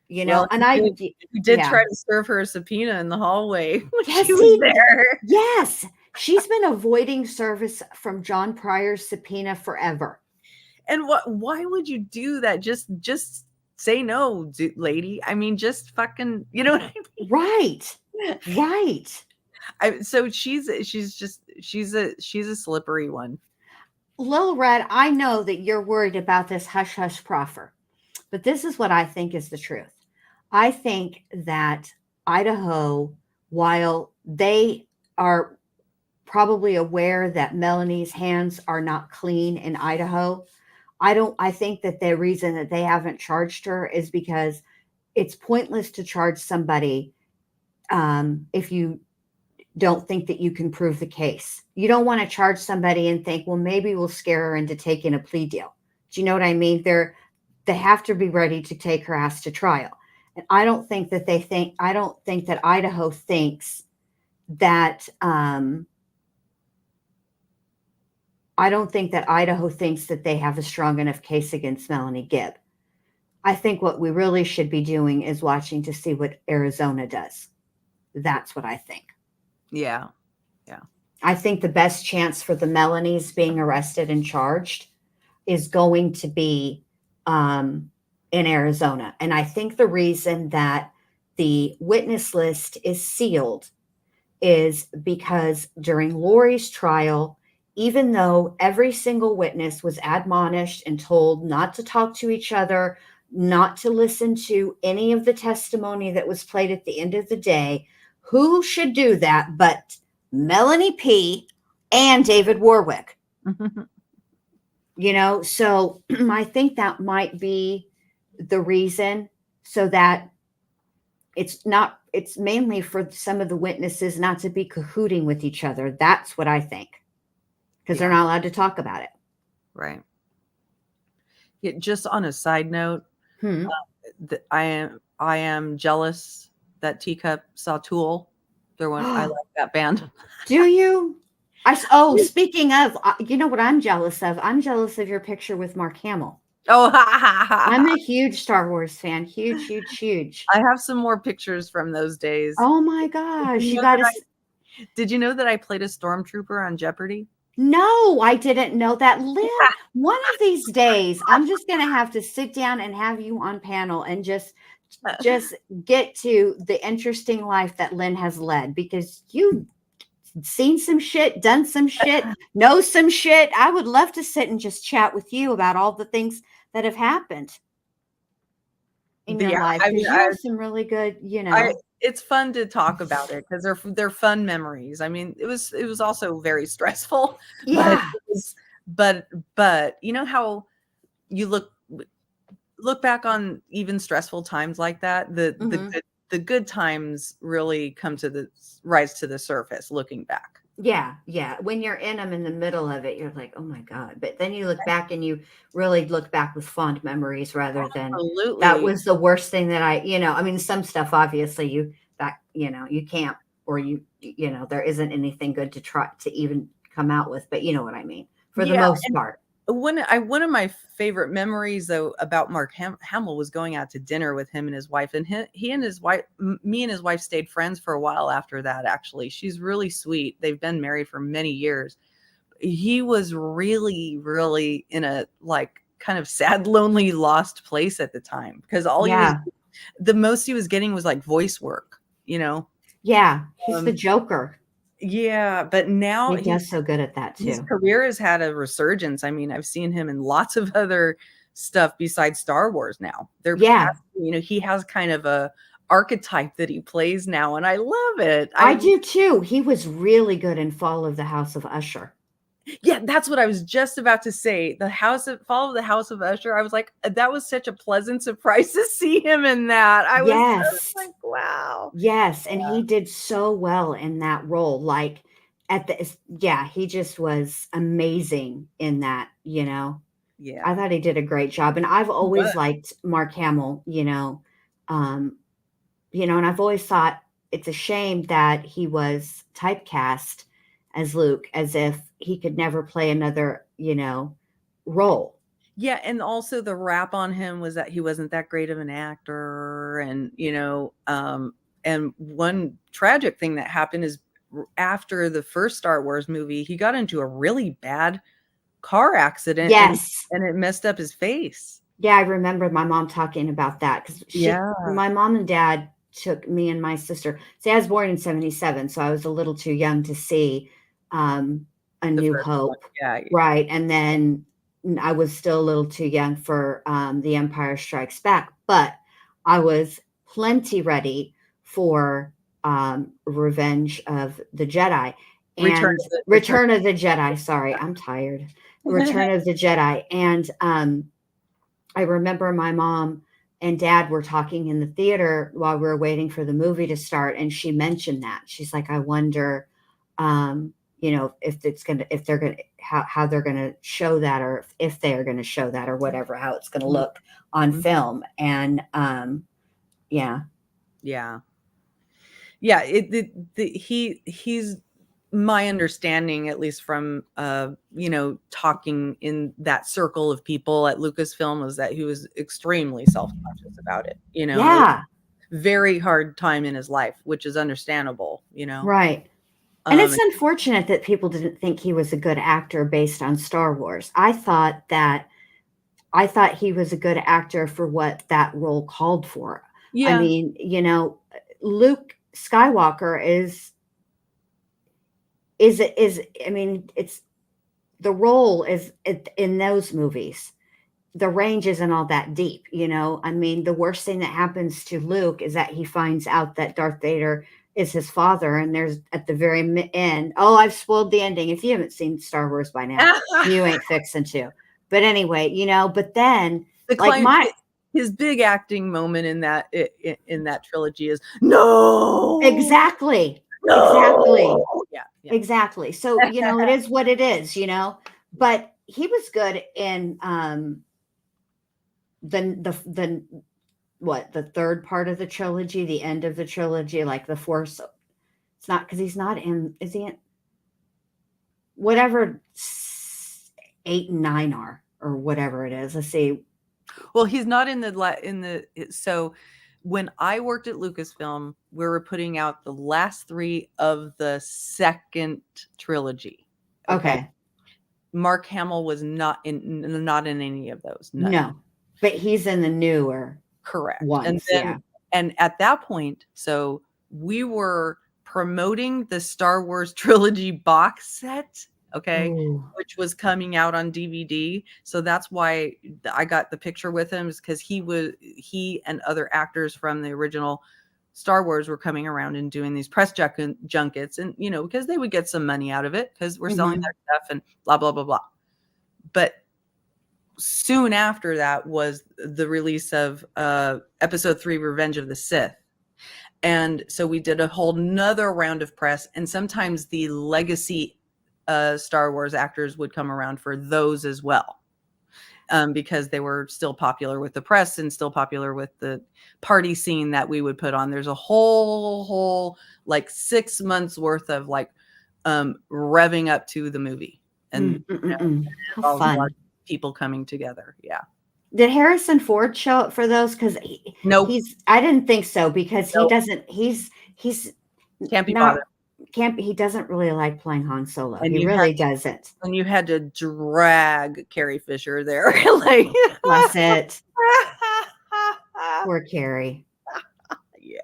And he did try to serve her a subpoena in the hallway when yes, she was there. Yes, she's been avoiding service from John Pryor's subpoena forever. And why would you do that? Just say no, lady. I mean, just fucking, you know what I mean? Right. So she's a slippery one. Lil Red, I know that you're worried about this hush hush proffer, but this is what I think is the truth. I think that Idaho, while they are probably aware that Melanie's hands are not clean in Idaho, I think that the reason that they haven't charged her is because it's pointless to charge somebody if you don't think that you can prove the case. You don't want to charge somebody and think, well, maybe we'll scare her into taking a plea deal. Do you know what I mean? They have to be ready to take her ass to trial. And I don't think that Idaho thinks that I don't think that Idaho thinks that they have a strong enough case against Melanie Gibb. I think what we really should be doing is watching to see what Arizona does. That's what I think. Yeah. I think the best chance for the Melanies being arrested and charged is going to be in Arizona. And I think the reason that the witness list is sealed is because during Lori's trial, even though every single witness was admonished and told not to talk to each other, not to listen to any of the testimony that was played at the end of the day, who should do that but Melanie P. and David Warwick? You know, so I think that might be the reason, so that it's mainly for some of the witnesses not to be cahooting with each other. That's what I think, because they're not allowed to talk about it. Right. Yeah, just on a side note, I am jealous that Teacup saw Tool. I like that band. Do you? Speaking of, you know what I'm jealous of? I'm jealous of your picture with Mark Hamill. Oh, I'm a huge Star Wars fan. Huge. I have some more pictures from those days. Oh my gosh. Did you know that I played a stormtrooper on Jeopardy? No, I didn't know that. Lynn, one of these days, I'm just going to have to sit down and have you on panel and just get to the interesting life that Lynn has led, because you've seen some shit, done some shit, know some shit. I would love to sit and just chat with you about all the things that have happened in your life, because you have some really good, it's fun to talk about it because they're fun memories. I mean, it was also very stressful. Yeah. But you know how you look back on even stressful times like that, the good times really rise to the surface looking back. Yeah. When you're in them in the middle of it, you're like, oh my God. But then you look back and you really look back with fond memories rather than that was the worst thing that I mean, some stuff obviously you can't, or there isn't anything good to try to even come out with, but you know what I mean, for the most part. One of my favorite memories though about Mark Hamill was going out to dinner with him and his wife, and he and his wife, me and his wife stayed friends for a while after that. Actually, she's really sweet. They've been married for many years. He was really, really in a kind of sad, lonely, lost place at the time, because the most he was getting was like voice work, Yeah, he's the Joker. Yeah, but now he does so good at that too. His career has had a resurgence. I mean, I've seen him in lots of other stuff besides Star Wars now. He has kind of a archetype that he plays now, and I love it. I do too. He was really good in Fall of the House of Usher. Yeah, that's what I was just about to say. Fall of the House of Usher. I was like, that was such a pleasant surprise to see him in that. I was like, wow. Yes, and he did so well in that role. Like he just was amazing in that, Yeah. I thought he did a great job. And I've always liked Mark Hamill, and I've always thought it's a shame that he was typecast as Luke, as if he could never play another, role. Yeah, and also the rap on him was that he wasn't that great of an actor, and and one tragic thing that happened is after the first Star Wars movie, he got into a really bad car accident. Yes, and it messed up his face. Yeah, I remember my mom talking about that, because my mom and dad took me and my sister. See, I was born in 1977, so I was a little too young to see A New Hope. Right. And then I was still a little too young for The Empire Strikes Back, but I was plenty ready for Revenge of the Jedi and Return of the Jedi. Sorry, I'm tired. Return of the Jedi. And I remember my mom and dad were talking in the theater while we were waiting for the movie to start, and she mentioned that. She's like, I wonder if they're gonna how they're gonna show that, or if they are gonna show that, or whatever, how it's gonna look on film. And yeah, he's my understanding, at least from talking in that circle of people at Lucasfilm, was that he was extremely self-conscious about it. It was Yeah. a very hard time in his life, which is understandable. Right. And it's unfortunate that people didn't think he was a good actor based on Star Wars. I thought he was a good actor for what that role called for. Yeah. I mean, Luke Skywalker is I mean, it's the role is in those movies. The range isn't all that deep, I mean, the worst thing that happens to Luke is that he finds out that Darth Vader is his father, and there's at the very end. Oh, I've spoiled the ending. If you haven't seen Star Wars by now, you ain't fixing to. But anyway, but then his big acting moment in that trilogy is no. Exactly. Yeah. Exactly. So, it is what it is, but he was good in the third part of the trilogy, the end of the trilogy, like the Force. It's not because he's not in, is he in whatever 8 and 9 are, or whatever it is? Let's see. Well, he's not so when I worked at Lucasfilm, we were putting out the last 3 of the second trilogy. Okay. Mark Hamill was not in any of those. None. No, but he's in the newer. Correct. Ones, and at that point, so we were promoting the Star Wars trilogy box set, which was coming out on DVD. So that's why I got the picture with him, is because he and other actors from the original Star Wars were coming around and doing these press junkets, and because they would get some money out of it because we're selling their stuff and blah blah blah blah. But soon after that was the release of Episode 3, Revenge of the Sith. And so we did a whole nother round of press, and sometimes the legacy Star Wars actors would come around for those as well, because they were still popular with the press and still popular with the party scene that we would put on. There's a whole like 6 months worth of like revving up to the movie, and how fun. People coming together. Yeah. Did Harrison Ford show up for those? Because I didn't think so, because he doesn't. He's can't be bothered. He doesn't really like playing Han Solo. He really doesn't. And you had to drag Carrie Fisher there, like bless it. Poor Carrie. Yeah.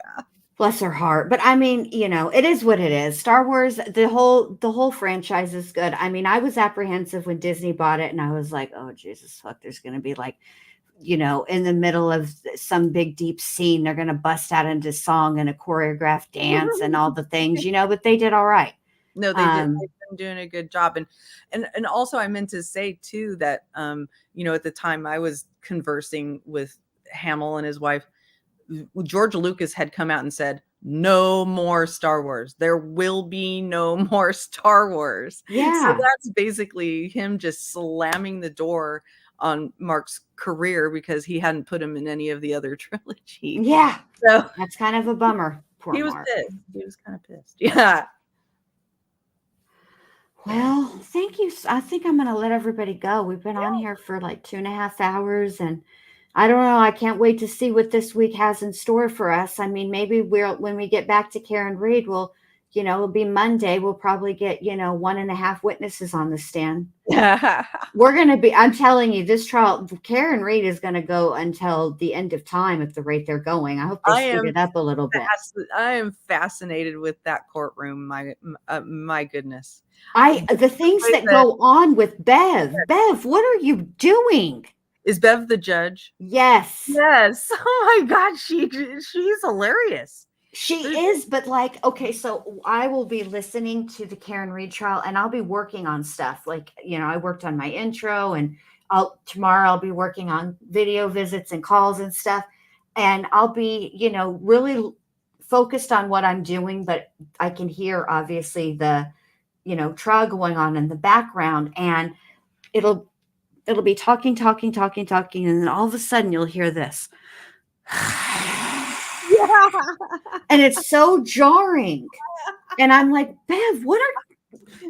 Bless her heart. But I mean, it is what it is. Star Wars, the whole franchise is good. I mean, I was apprehensive when Disney bought it, and I was like, oh, Jesus, fuck, there's going to be like, in the middle of some big deep scene, they're going to bust out into song and a choreographed dance and all the things, but they did all right. No, they did. They've been doing a good job. And also I meant to say too that, at the time I was conversing with Hamill and his wife, George Lucas had come out and said, no more Star Wars. There will be no more Star Wars. Yeah. So that's basically him just slamming the door on Mark's career because he hadn't put him in any of the other trilogy. Yeah. So that's kind of a bummer. Poor he was Mark. pissed. He was kind of pissed. Yeah. Well, thank you. I think I'm going to let everybody go. We've been on here for like 2.5 hours, and I don't know. I can't wait to see what this week has in store for us. I mean, maybe when we get back to Karen Reed, it'll be Monday. We'll probably get, 1.5 witnesses on the stand. We're going to be, I'm telling you, this trial, Karen Reed is going to go until the end of time at the rate they're going. I hope they speed it up a little bit. I am fascinated with that courtroom. My goodness. The things that go on with Bev. Bev, what are you doing? Is Bev the judge? Yes. Yes. Oh my God. She's hilarious. She is, but okay, so I will be listening to the Karen Reed trial, and I'll be working on stuff. I worked on my intro, and tomorrow I'll be working on video visits and calls and stuff. And I'll be, really focused on what I'm doing, but I can hear obviously the, trial going on in the background, and it'll be talking. And then all of a sudden you'll hear this. Yeah. And it's so jarring. And I'm like, Bev,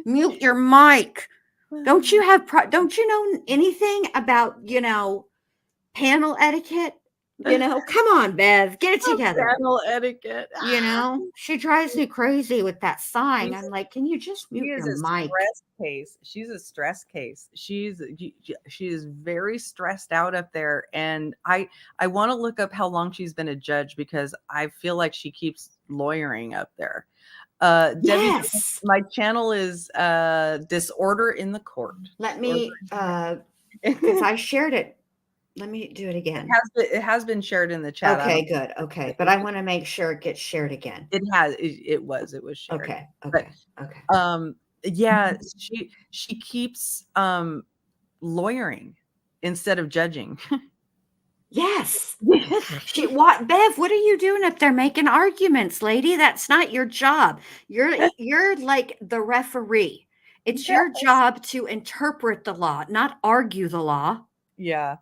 mute your mic. Don't you know anything about, panel etiquette? Come on, Bev, get it together. Panel etiquette. She drives me crazy with that sign. I'm like, can you just mute your mic? Stress case. She's a stress case. She is very stressed out up there. And I want to look up how long she's been a judge, because I feel like she keeps lawyering up there. Debbie, my channel is Disorder in the Court. Let me, because I shared it. Let me do it again. It has been shared in the chat. Okay, good. Okay. But I want to make sure it gets shared again. It was shared. Okay. But, yeah, she keeps lawyering instead of judging. Yes. Bev, what are you doing up there making arguments, lady? That's not your job. You're like the referee. It's your job to interpret the law, not argue the law. Yeah.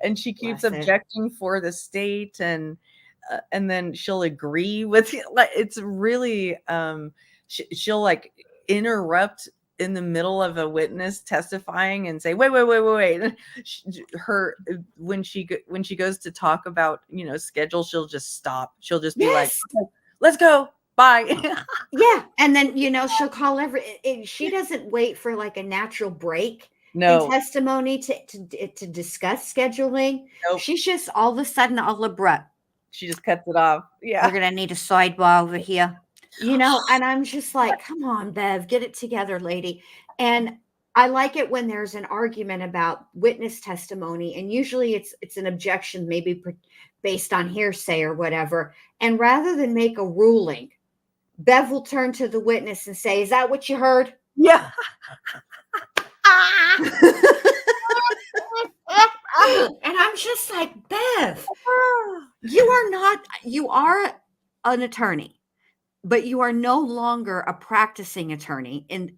And she keeps objecting for the state, and then she'll agree with it. It's really she'll like interrupt in the middle of a witness testifying and say, wait. When she goes to talk about, schedule, she'll just stop. She'll just be like, okay, let's go. Bye. Yeah. And then, she'll call she doesn't wait for like a natural break. No. In testimony to discuss scheduling. Nope. She's just all of a sudden all abrupt. She just cuts it off. Yeah. We're going to need a sidebar over here. And I'm just like, come on, Bev, get it together, lady. And I like it when there's an argument about witness testimony. And usually it's an objection, maybe based on hearsay or whatever. And rather than make a ruling, Bev will turn to the witness and say, is that what you heard? Yeah. And I'm just like, Bev, you are an attorney, but you are no longer a practicing attorney in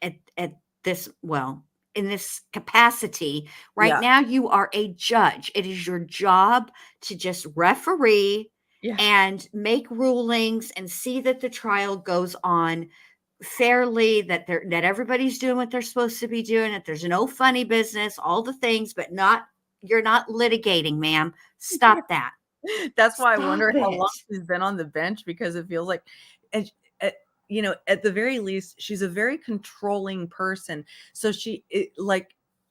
this capacity. Right now, you are a judge. It is your job to just referee and make rulings and see that the trial goes on fairly, that everybody's doing what they're supposed to be doing, that there's no funny business, all the things, but you're not litigating, ma'am. Stop that. That's why I wonder how long she's been on the bench, because it feels like, at the very least, she's a very controlling person. So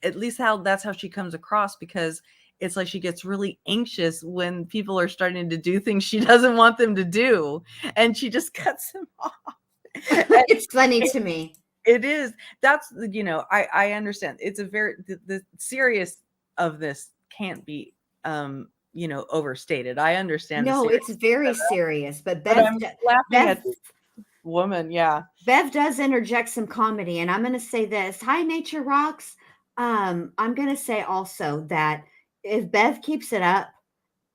at least that's how she comes across, because it's like she gets really anxious when people are starting to do things she doesn't want them to do, and she just cuts them off. It's funny to me. It is. That's, I understand. It's the serious of this can't be, overstated. I understand. No, it's very serious, but I'm laughing at this woman. Yeah. Bev does interject some comedy, and I'm going to say this. Hi, Nature Rocks. I'm going to say also that if Bev keeps it up,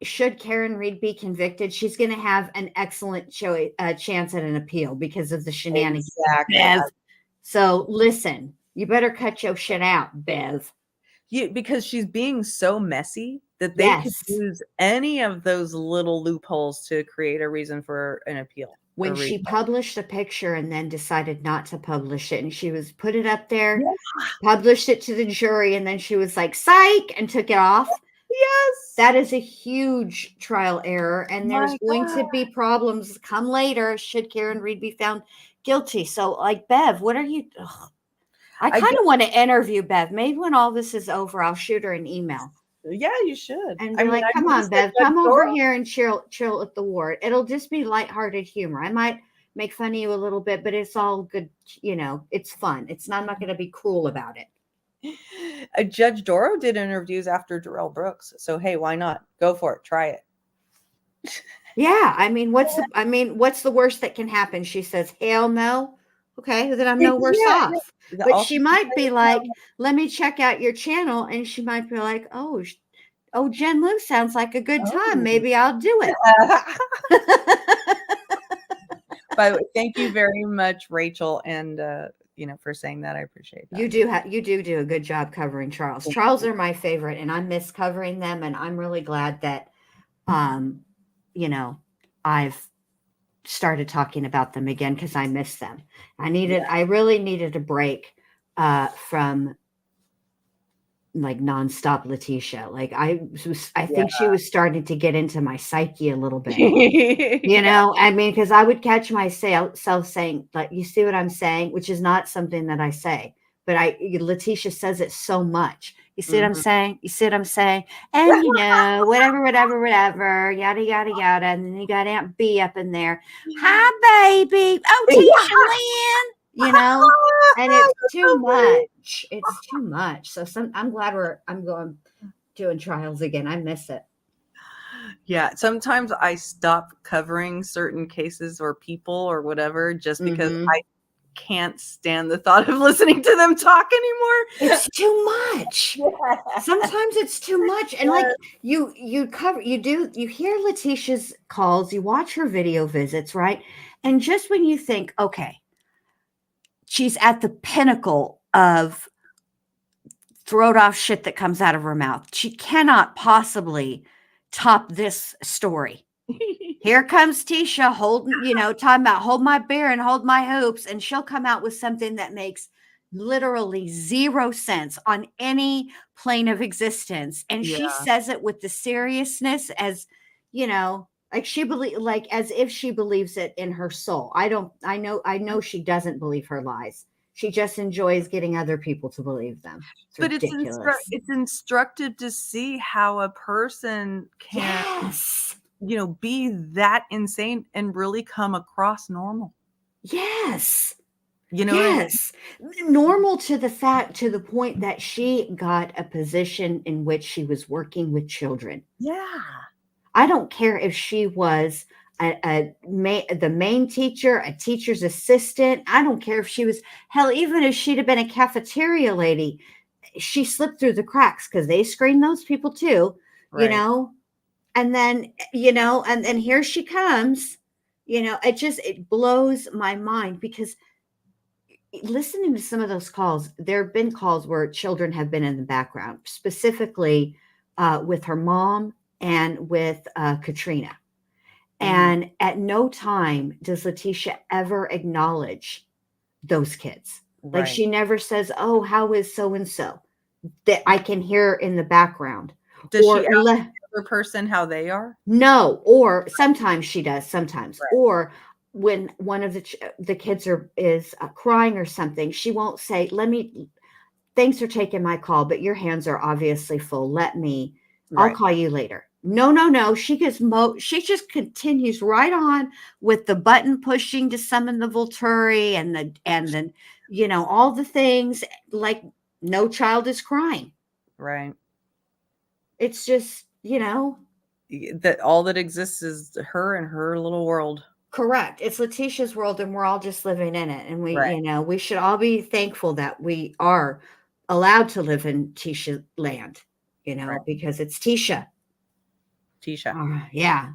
should Karen Reed be convicted, she's going to have an excellent chance at an appeal because of the shenanigans. Exactly. Bev. So listen, you better cut your shit out, Bev. Because she's being so messy that they could use any of those little loopholes to create a reason for an appeal. When she published a picture and then decided not to publish it, and she put it up there, published it to the jury, and then she was like, psych, and took it off. Yes. That is a huge trial error, and there's going to be problems come later should Karen Reed be found guilty. So, like, Bev, what are you? I kind of want to interview Bev. Maybe when all this is over, I'll shoot her an email. Yeah, you should. And be like, come on, Bev, come over here and chill at the ward. It'll just be lighthearted humor. I might make fun of you a little bit, but it's all good. It's fun. I'm not going to be cruel about it. Judge Doro did interviews after Darrell Brooks. So, hey, why not? Go for it. Try it. Yeah. I mean, what's the worst that can happen? She says, hell no. Okay, then I'm no worse off. But she might be like, let me check out your channel. And she might be like, oh, Jen Lou sounds like a good time. Maybe I'll do it. But thank you very much, Rachel. And, for saying that, I appreciate that. You do a good job covering Charles. Charles are my favorite, and I miss covering them. And I'm really glad that, I've started talking about them again because I miss them. I really needed a break from like nonstop Letitia. Like I think she was starting to get into my psyche a little bit. You know, I mean, because I would catch myself saying, like, you see what I'm saying, which is not something that I say, but Letitia says it so much. You see what I'm saying? You see what I'm saying? And you know, whatever, yada, yada, yada. And then you got Aunt B up in there. Hi, baby. Oh, Tisha Lynn, you know, and it's too much. It's too much. So I'm glad I'm going doing trials again. I miss it. Yeah, sometimes I stop covering certain cases or people or whatever just because I can't stand the thought of listening to them talk anymore. It's too much. Sometimes it's too much. And like you hear Letitia's calls, you watch her video visits, right? And just when you think, okay, she's at the pinnacle of throat off shit that comes out of her mouth, she cannot possibly top this story. Here comes Tisha talking about hold my beer and hold my hoops. And she'll come out with something that makes literally zero sense on any plane of existence. And she says it with the seriousness as, like as if she believes it in her soul. I know she doesn't believe her lies. She just enjoys getting other people to believe them. But ridiculous. It's instructive to see how a person can, be that insane and really come across normal. Yes. You know, yes. Normal to the point that she got a position in which she was working with children. Yeah. I don't care if she was the main teacher, a teacher's assistant. I don't care if she was, hell, even if she'd have been a cafeteria lady, she slipped through the cracks because they screen those people too, and then, and then here she comes, it blows my mind because listening to some of those calls, there have been calls where children have been in the background, specifically with her mom and with Katrina. And at no time does Letitia ever acknowledge those kids. Like she never says, oh, how is so-and-so? That I can hear in the background. Does she ask the other person how they are? No, or sometimes she does, sometimes. Or when one of the kids is crying or something, she won't say, thanks for taking my call, but your hands are obviously full. I'll call you later. No. She just continues right on with the button pushing to summon the Volturi and then, all the things, like no child is crying. Right. It's just, that all that exists is her and her little world. Correct. It's Letitia's world and we're all just living in it. And we should all be thankful that we are allowed to live in Tisha land, because it's Tisha. Yeah.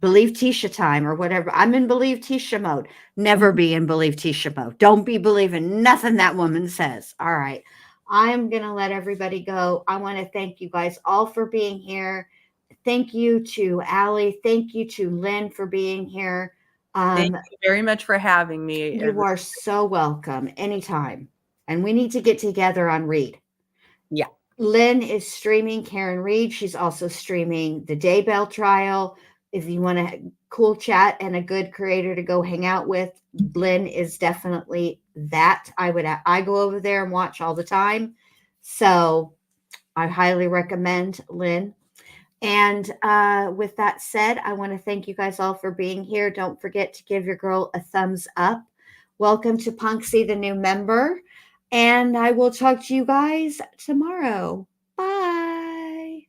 Believe Tisha time or whatever. I'm in believe Tisha mode. Never be in believe Tisha mode. Don't be believing nothing that woman says. All right. I'm going to let everybody go. I want to thank you guys all for being here. Thank you to Allie. Thank you to Lynn for being here. Thank you very much for having me. You are so welcome anytime. And we need to get together on Read. Yeah. Lynn is streaming Karen Reed. She's also streaming the Daybell trial. If you want a cool chat and a good creator to go hang out with, Lynn is definitely that. I go over there and watch all the time. So I highly recommend Lynn. And with that said, I want to thank you guys all for being here. Don't forget to give your girl a thumbs up. Welcome to Punksy, the new member. And I will talk to you guys tomorrow. Bye.